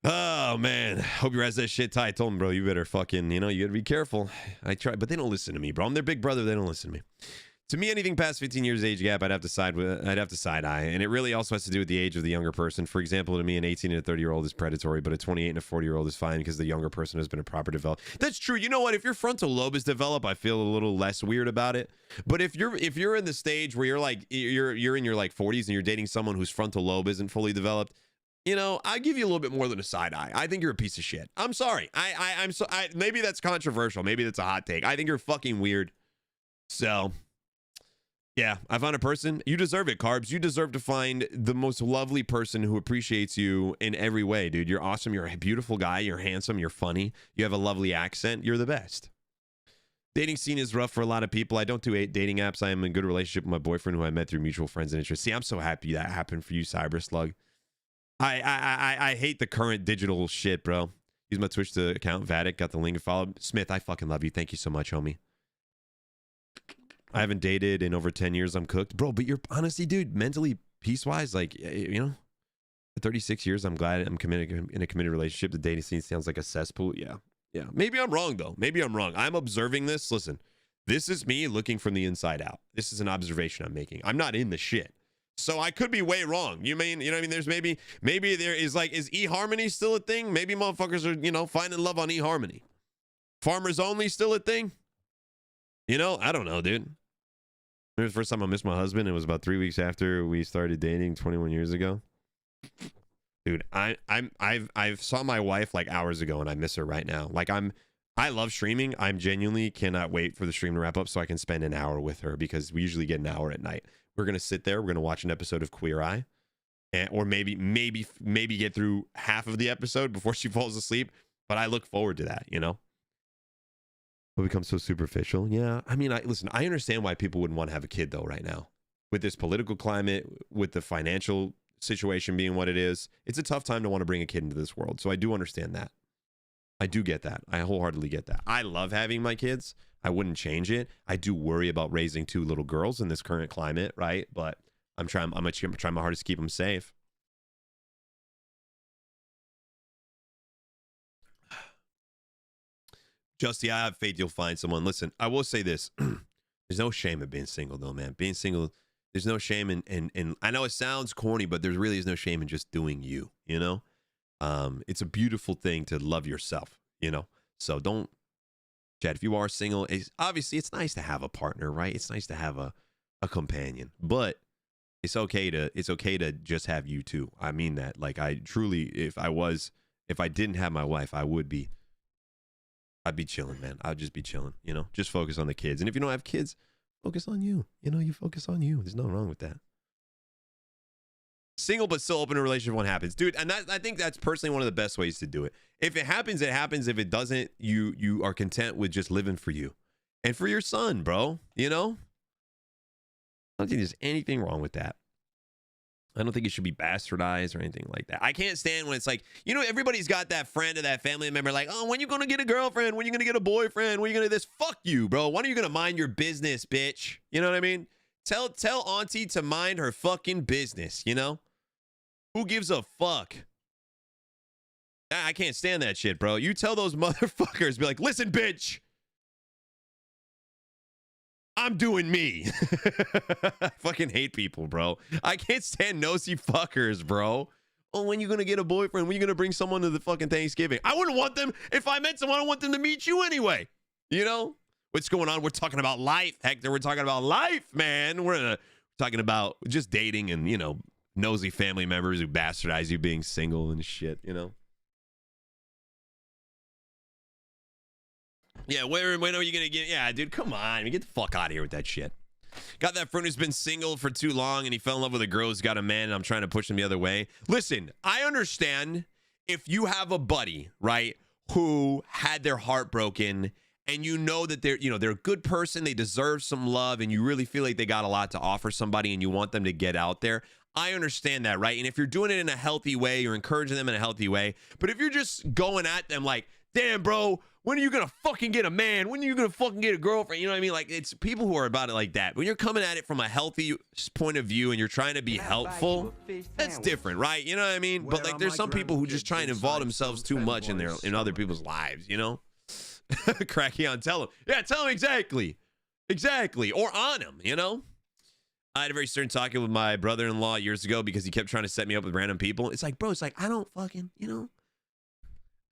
oh, man. Hope you has that shit tight. I told him, bro, you better fucking, you know, you gotta be careful. I try, but they don't listen to me, bro. I'm their big brother. They don't listen to me. To me, anything past 15 years age gap, I'd have to side eye. And it really also has to do with the age of the younger person. For example, to me, an 18 and a 30-year-old is predatory, but a 28 and a 40-year-old is fine because the younger person has been a proper developed. That's true. You know what? If your frontal lobe is developed, I feel a little less weird about it. But if you're in the stage where you're like you're in your like 40s and you're dating someone whose frontal lobe isn't fully developed, you know, I give you a little bit more than a side eye. I think you're a piece of shit. I'm sorry. Maybe that's controversial. Maybe that's a hot take. I think you're fucking weird. So, yeah, I found a person. You deserve it, Carbs. You deserve to find the most lovely person who appreciates you in every way, dude. You're awesome. You're a beautiful guy. You're handsome. You're funny. You have a lovely accent. You're the best. Dating scene is rough for a lot of people. I don't do dating apps. I am in a good relationship with my boyfriend who I met through mutual friends and interests. See, I'm so happy that happened for you, Cyber Slug. I hate the current digital shit, bro. Use my Twitch account, Vatic. Got the link and follow. Smith, I fucking love you. Thank you so much, homie. I haven't dated in over 10 years. I'm cooked. Bro, but you're honestly, dude, mentally, peace-wise, like, you know, at 36 years, I'm glad I'm committed in a committed relationship. The dating scene sounds like a cesspool. Yeah. Yeah. Maybe I'm wrong, though. Maybe I'm wrong. I'm observing this. Listen, this is me looking from the inside out. This is an observation I'm making. I'm not in the shit. So I could be way wrong. You know what I mean? There's maybe there is like, is eHarmony still a thing? Maybe motherfuckers are, you know, finding love on eHarmony. Farmers only still a thing? You know, I don't know, dude. The first time I missed my husband, it was about 3 weeks after we started dating 21 years ago. Dude, I've saw my wife like hours ago and I miss her right now. Like I love streaming. I'm genuinely cannot wait for the stream to wrap up so I can spend an hour with her because we usually get an hour at night. We're going to sit there. We're going to watch an episode of Queer Eye or maybe get through half of the episode before she falls asleep. But I look forward to that, you know? Will become so superficial. Yeah. I mean, listen, I understand why people wouldn't want to have a kid though right now. With this political climate, with the financial situation being what it is, it's a tough time to want to bring a kid into this world. So I do understand that. I do get that. I wholeheartedly get that. I love having my kids. I wouldn't change it. I do worry about raising 2 little girls in this current climate, right? But I'm trying my hardest to keep them safe. Justy, I have faith you'll find someone. Listen, I will say this. There's no shame in being single, though, man. Being single, there's no shame in I know it sounds corny, but there really is no shame in just doing you, you know? It's a beautiful thing to love yourself, you know? So don't, Chad, if you are single, obviously it's nice to have a partner, right? It's nice to have a companion, but it's okay to just have you too. I mean that. Like I truly, if I didn't have my wife, I'd be chilling, man. I'd just be chilling, you know, just focus on the kids. And if you don't have kids, focus on you. You know, you focus on you. There's nothing wrong with that. Single but still open to a relationship when it happens. Dude, and I think that's personally one of the best ways to do it. If it happens, it happens. If it doesn't, you are content with just living for you. And for your son, bro, you know? I don't think there's anything wrong with that. I don't think it should be bastardized or anything like that. I can't stand when it's like, you know, everybody's got that friend or that family member like, oh, when you gonna get a girlfriend? When you gonna get a boyfriend? When you gonna do this? Fuck you, bro. When are you gonna mind your business, bitch? You know what I mean? Tell auntie to mind her fucking business, you know? Who gives a fuck? I can't stand that shit, bro. You tell those motherfuckers, be like, listen, bitch. I'm doing me. I fucking hate people, bro. I can't stand nosy fuckers, bro. Oh, when you gonna get a boyfriend? When you gonna bring someone to the fucking Thanksgiving? I wouldn't want them. If I met someone, I want them to meet you anyway. You know? What's going on? We're talking about life, Hector. We're talking about life, man. We're talking about just dating and, you know, nosy family members who bastardize you being single and shit, you know? Yeah, when are you gonna get? Yeah, dude, come on, get the fuck out of here with that shit. Got that friend who's been single for too long and he fell in love with a girl who's got a man and I'm trying to push him the other way. Listen, I understand if you have a buddy, right, who had their heart broken and you know that they're a good person, they deserve some love, and you really feel like they got a lot to offer somebody and you want them to get out there. I understand that, right? And if you're doing it in a healthy way, you're encouraging them in a healthy way. But if you're just going at them like, damn, bro, when are you gonna fucking get a man? When are you gonna fucking get a girlfriend? You know what I mean? Like, it's people who are about it like that. When you're coming at it from a healthy point of view and you're trying to be helpful, that's different, right? You know what I mean? But like, there's some people who just try and involve themselves too much in other people's lives, you know? Cracky on, tell him. Yeah, tell him exactly. Or on him, you know? I had a very certain talking with my brother-in-law years ago because he kept trying to set me up with random people. It's like, bro, it's like, I don't fucking, you know?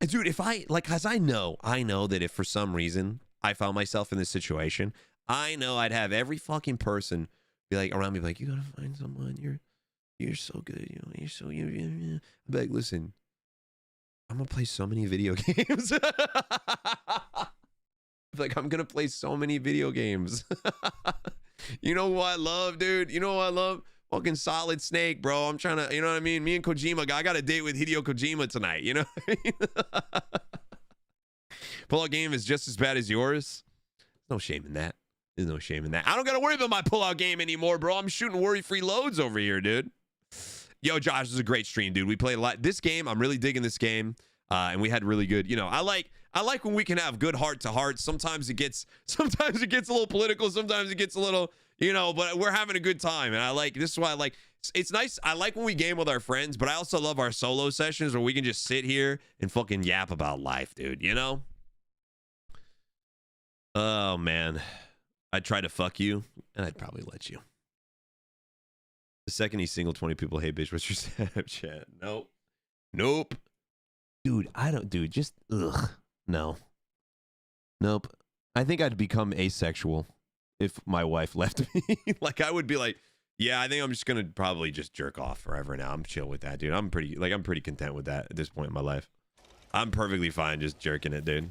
And dude, if I, like, cause I know that if for some reason I found myself in this situation, I know I'd have every fucking person be like around me, be like, you gotta find someone, you're so good, you know, you're so, I'm like, listen, I'm gonna play so many video games. Like, I'm gonna play so many video games. You know who I love, dude? You know who I love? Fucking Solid Snake, bro. I'm trying to, you know what I mean? Me and Kojima, I got a date with Hideo Kojima tonight, you know what I mean? Pullout game is just as bad as yours. No shame in that. There's no shame in that. I don't got to worry about my pullout game anymore, bro. I'm shooting worry-free loads over here, dude. Yo, Josh, this is a great stream, dude. We played a lot. This game, I'm really digging this game. And we had really good, you know, I like when we can have good heart-to-heart. Sometimes it gets a little political. Sometimes it gets a little, you know, but we're having a good time. And this is why I like, it's nice. I like when we game with our friends, but I also love our solo sessions where we can just sit here and fucking yap about life, dude, you know? Oh, man. I'd try to fuck you, and I'd probably let you. The second he's single, 20 people, hey, bitch, what's your Snapchat? Nope. Dude, just, ugh. No. Nope. I think I'd become asexual if my wife left me. Like, I would be like, yeah, I think I'm just gonna probably just jerk off forever now. I'm chill with that, dude. I'm pretty content with that at this point in my life. I'm perfectly fine just jerking it, dude.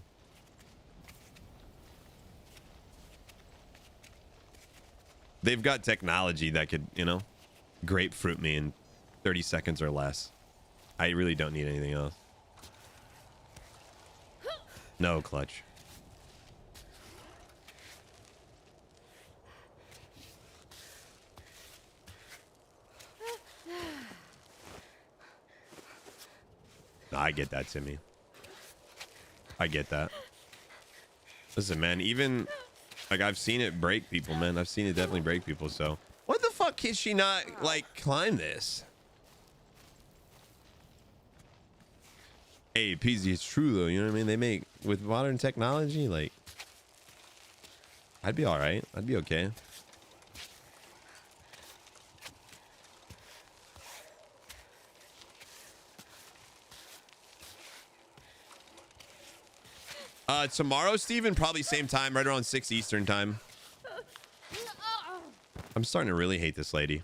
They've got technology that could, you know, grapefruit me in 30 seconds or less. I really don't need anything else. No, clutch. No, I get that, Timmy. I get that. Listen, man, even, like, I've seen it break people, man. I've seen it definitely break people, so. What the fuck can she not, like, climb this? Hey, PZ, it's true, though. You know what I mean? They make, with modern technology, like, I'd be all right. I'd be okay. Tomorrow, Steven, probably same time, right around 6 Eastern time. I'm starting to really hate this lady.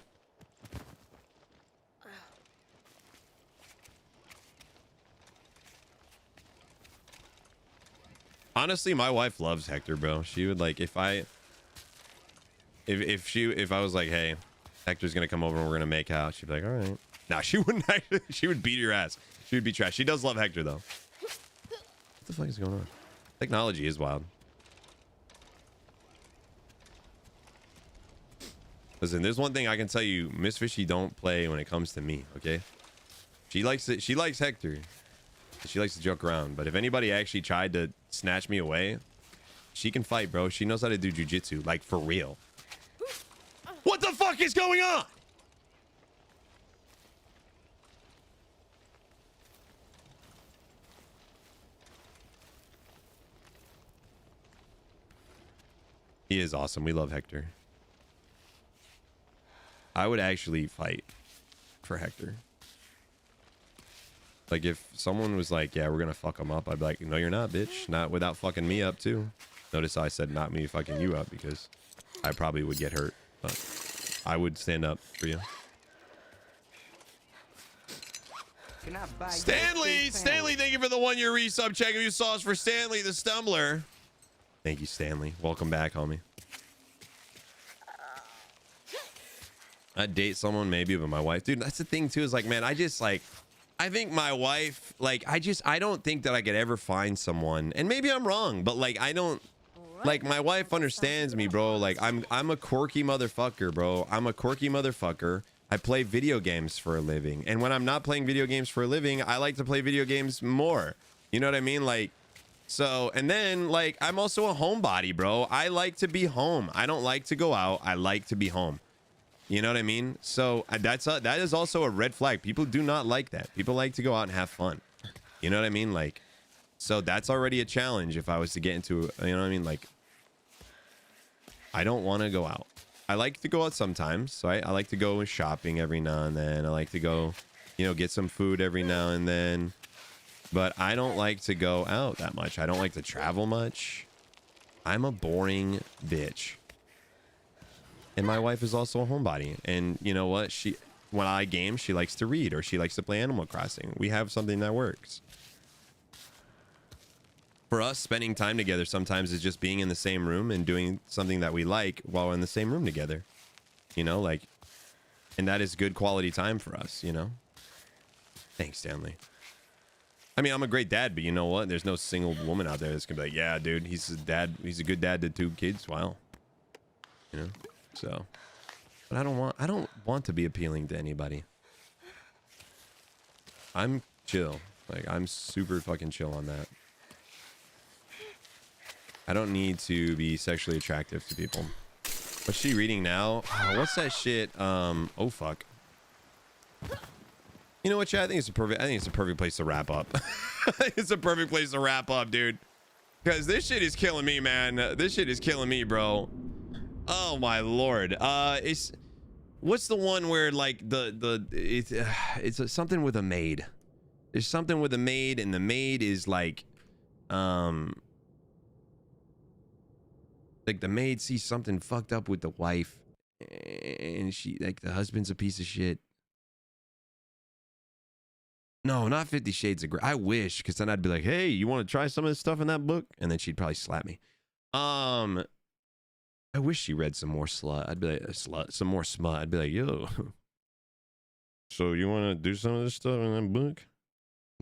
Honestly, my wife loves Hector, bro. She would, like, if I was like, hey, Hector's gonna come over and we're gonna make out, she'd be like, all right. Nah, she wouldn't actually, she would beat your ass. She would be trash. She does love Hector, though. What the fuck is going on? Technology is wild. Listen, there's one thing I can tell you. Miss Fishy don't play when it comes to me, okay? She likes it. She likes Hector. She likes to joke around. But if anybody actually tried to snatch me away, she can fight, bro. She knows how to do jujitsu, like for real. What the fuck is going on? He is awesome. We love Hector. I would actually fight for Hector. Like if someone was like, yeah, we're gonna fuck him up, I'd be like, no, you're not, bitch. Not without fucking me up too. Notice I said not me fucking you up because I probably would get hurt, but I would stand up for you. Can I buy you a Stanley, fish Stanley, sandwich? thank you for the 1 year resub. Check if you saw us for Stanley the Stumbler. Thank you, Stanley. Welcome back, homie. I'd date someone maybe, but my wife, dude, that's the thing too, is like, man, I think my wife, like, I don't think that I could ever find someone, and maybe I'm wrong, but like, I don't, like, my wife understands me, bro. Like, I'm a quirky motherfucker, bro. I'm a quirky motherfucker. I play video games for a living, and when I'm not playing video games for a living, I like to play video games more. You know what I mean? Like, so, and then, like, I'm also a homebody, bro. I like to be home. I don't like to go out. I like to be home. You know what I mean? So that is also a red flag. People do not like that. People like to go out and have fun. You know what I mean? Like, so that's already a challenge if I was to get into, you know what I mean? Like, I don't want to go out. I like to go out sometimes. So I like to go shopping every now and then. I like to go, you know, get some food every now and then. But I don't like to go out that much. I don't like to travel much. I'm a boring bitch. And my wife is also a homebody. And you know what? When I game, she likes to read or she likes to play Animal Crossing. We have something that works. For us, spending time together sometimes is just being in the same room and doing something that we like while we're in the same room together. You know, like, and that is good quality time for us, you know? Thanks, Stanley. I mean, I'm a great dad, but you know what? There's no single woman out there that's gonna be like, yeah, dude, he's a dad. He's a good dad to 2 kids. Wow. You know? So, but I don't want to be appealing to anybody. I'm chill. Like, I'm super fucking chill on that. I don't need to be sexually attractive to people. What's she reading now? Oh, what's that shit? Oh fuck. You know what, Chad? I think it's a perfect place to wrap up. It's a perfect place to wrap up, dude. Because this shit is killing me, man. This shit is killing me, bro. Oh my lord. What's the one where like it's something with a maid. There's something with a maid, and the maid is like the maid sees something fucked up with the wife, and she, like, the husband's a piece of shit. No, not 50 Shades of Grey. I wish, because then I'd be like, hey, you want to try some of this stuff in that book? And then she'd probably slap me. I wish she read some more slut. I'd be like, some more smut. I'd be like, yo. So you want to do some of this stuff in that book?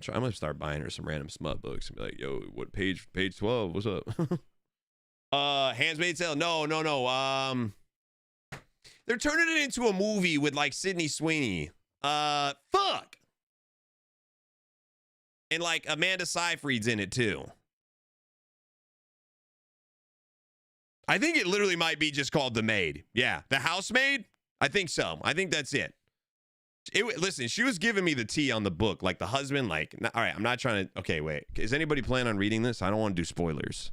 I'm gonna start buying her some random smut books and be like, yo, what page 12? What's up? Handmaid's Tale. No. They're turning it into a movie with like Sydney Sweeney. Fuck. And like Amanda Seyfried's in it too. I think it literally might be just called The Maid. Yeah, The Housemaid? I think so. I think that's it. Listen, she was giving me the tea on the book. Like the husband, like, all right, I'm not trying to, okay, wait. Is anybody planning on reading this? I don't want to do spoilers.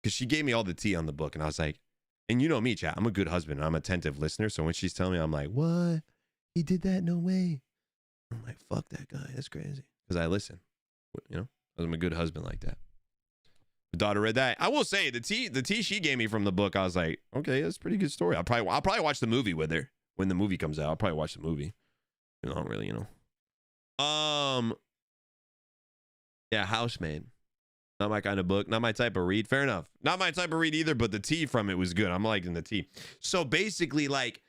Because she gave me all the tea on the book, and I was like, and you know me, chat, I'm a good husband. I'm an attentive listener, so when she's telling me, I'm like, what? He did that? No way. I'm like, fuck that guy. That's crazy. Because I listen. You know, I'm a good husband like that. My daughter read that. I will say, the tea she gave me from the book, I was like, okay, that's a pretty good story. I'll probably watch the movie with her. When the movie comes out, I'll probably watch the movie. You know, I don't really, you know. Yeah, Housemaid. Not my kind of book. Not my type of read. Fair enough. Not my type of read either, but the tea from it was good. I'm liking the tea. So basically, like,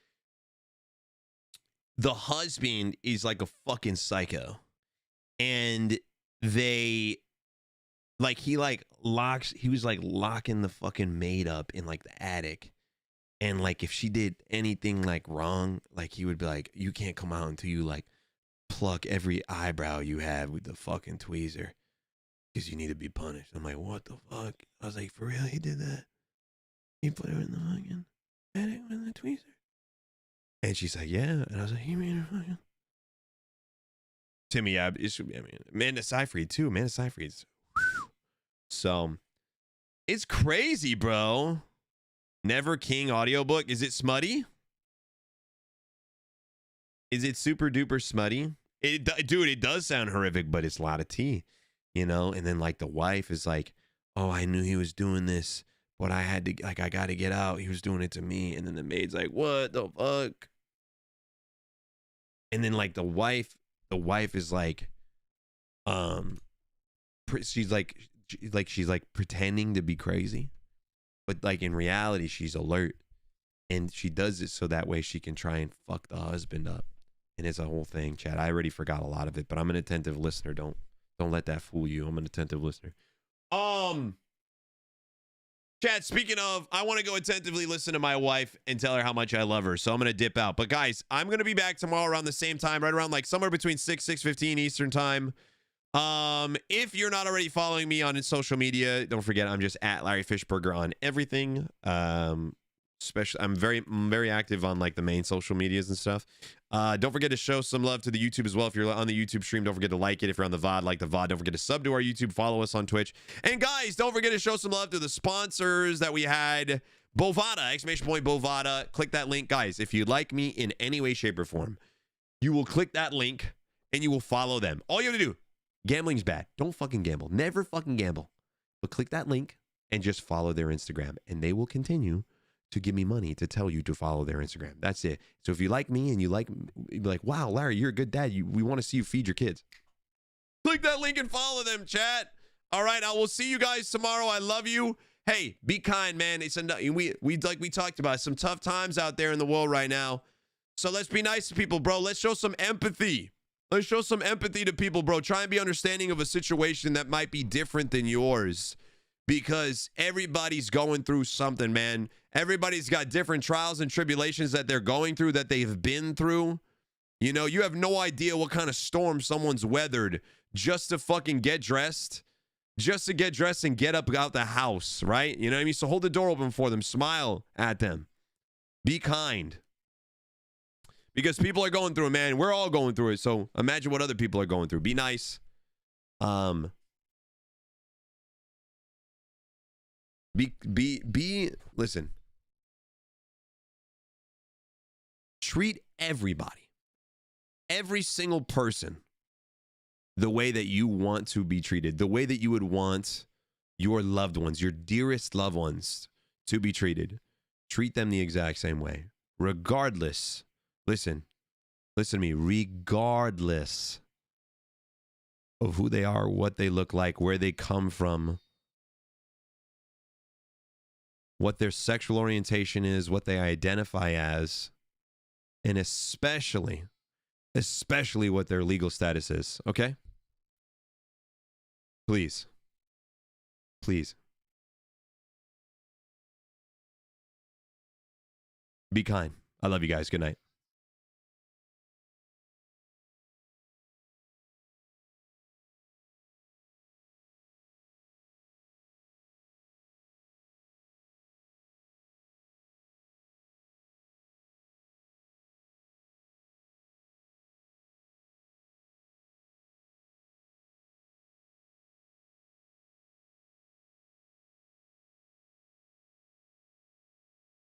the husband is like a fucking psycho. And they, like, he was like locking the fucking maid up in like the attic. And like if she did anything like wrong, like he would be like, you can't come out until you like pluck every eyebrow you have with the fucking tweezer because you need to be punished. I'm like, what the fuck? I was like, for real, he did that? He put her in the fucking attic with the tweezer? And she's like, yeah. And I was like, he made her fucking. Timmy, yeah, it should be, I mean, Amanda Seyfried too. Amanda Seyfried's. So it's crazy, bro. Never King audiobook. Is it smutty? Is it super duper smutty? Dude, it does sound horrific, but it's a lot of tea, you know? And then like the wife is like, oh, I knew he was doing this, but I had to, like, I got to get out. He was doing it to me. And then the maid's like, what the fuck? And then like the wife is like, she's like pretending to be crazy, but like in reality, she's alert. And she does it so that way she can try and fuck the husband up. And it's a whole thing, Chad. I already forgot a lot of it, but I'm an attentive listener. Don't let that fool you. I'm an attentive listener. Chad, speaking of, I want to go attentively listen to my wife and tell her how much I love her. So I'm going to dip out. But guys, I'm going to be back tomorrow around the same time, right around like somewhere between 6:15 Eastern time. If you're not already following me on social media, don't forget I'm just at Larry Fishburger on everything. Especially I'm very active on like the main social medias and stuff. Don't forget to show some love to the YouTube as well. If you're on the YouTube stream, don't forget to like it. If you're on the VOD, like the VOD. Don't forget to sub to our YouTube, follow us on Twitch. And guys, don't forget to show some love to the sponsors that we had. Bovada, exclamation point Bovada. Click that link, guys. If you like me in any way, shape, or form, you will click that link and you will follow them. All you have to do, gambling's bad. Don't fucking gamble. Never fucking gamble. But click that link and just follow their Instagram, and they will continue to give me money to tell you to follow their Instagram. That's it. So if you like me and you like, you'd be like, wow, Larry, you're a good dad. We want to see you feed your kids. Click that link and follow them, chat. All right, I will see you guys tomorrow. I love you. Hey, be kind, man. It's we like we talked about some tough times out there in the world right now. So let's be nice to people, bro. Let's show some empathy. Let's show some empathy to people, bro. Try and be understanding of a situation that might be different than yours, because everybody's going through something, man. Everybody's got different trials and tribulations that they're going through, that they've been through. You know, you have no idea what kind of storm someone's weathered just to fucking get dressed. Just to get dressed and get up out the house, right? You know what I mean? So hold the door open for them. Smile at them. Be kind. Because people are going through it, man. We're all going through it. So imagine what other people are going through. Be nice. Listen. Treat everybody, every single person, the way that you want to be treated, the way that you would want your loved ones, your dearest loved ones to be treated. Treat them the exact same way, regardless. Listen to me, regardless of who they are, what they look like, where they come from, what their sexual orientation is, what they identify as, and especially what their legal status is, okay? Please. Be kind. I love you guys. Good night.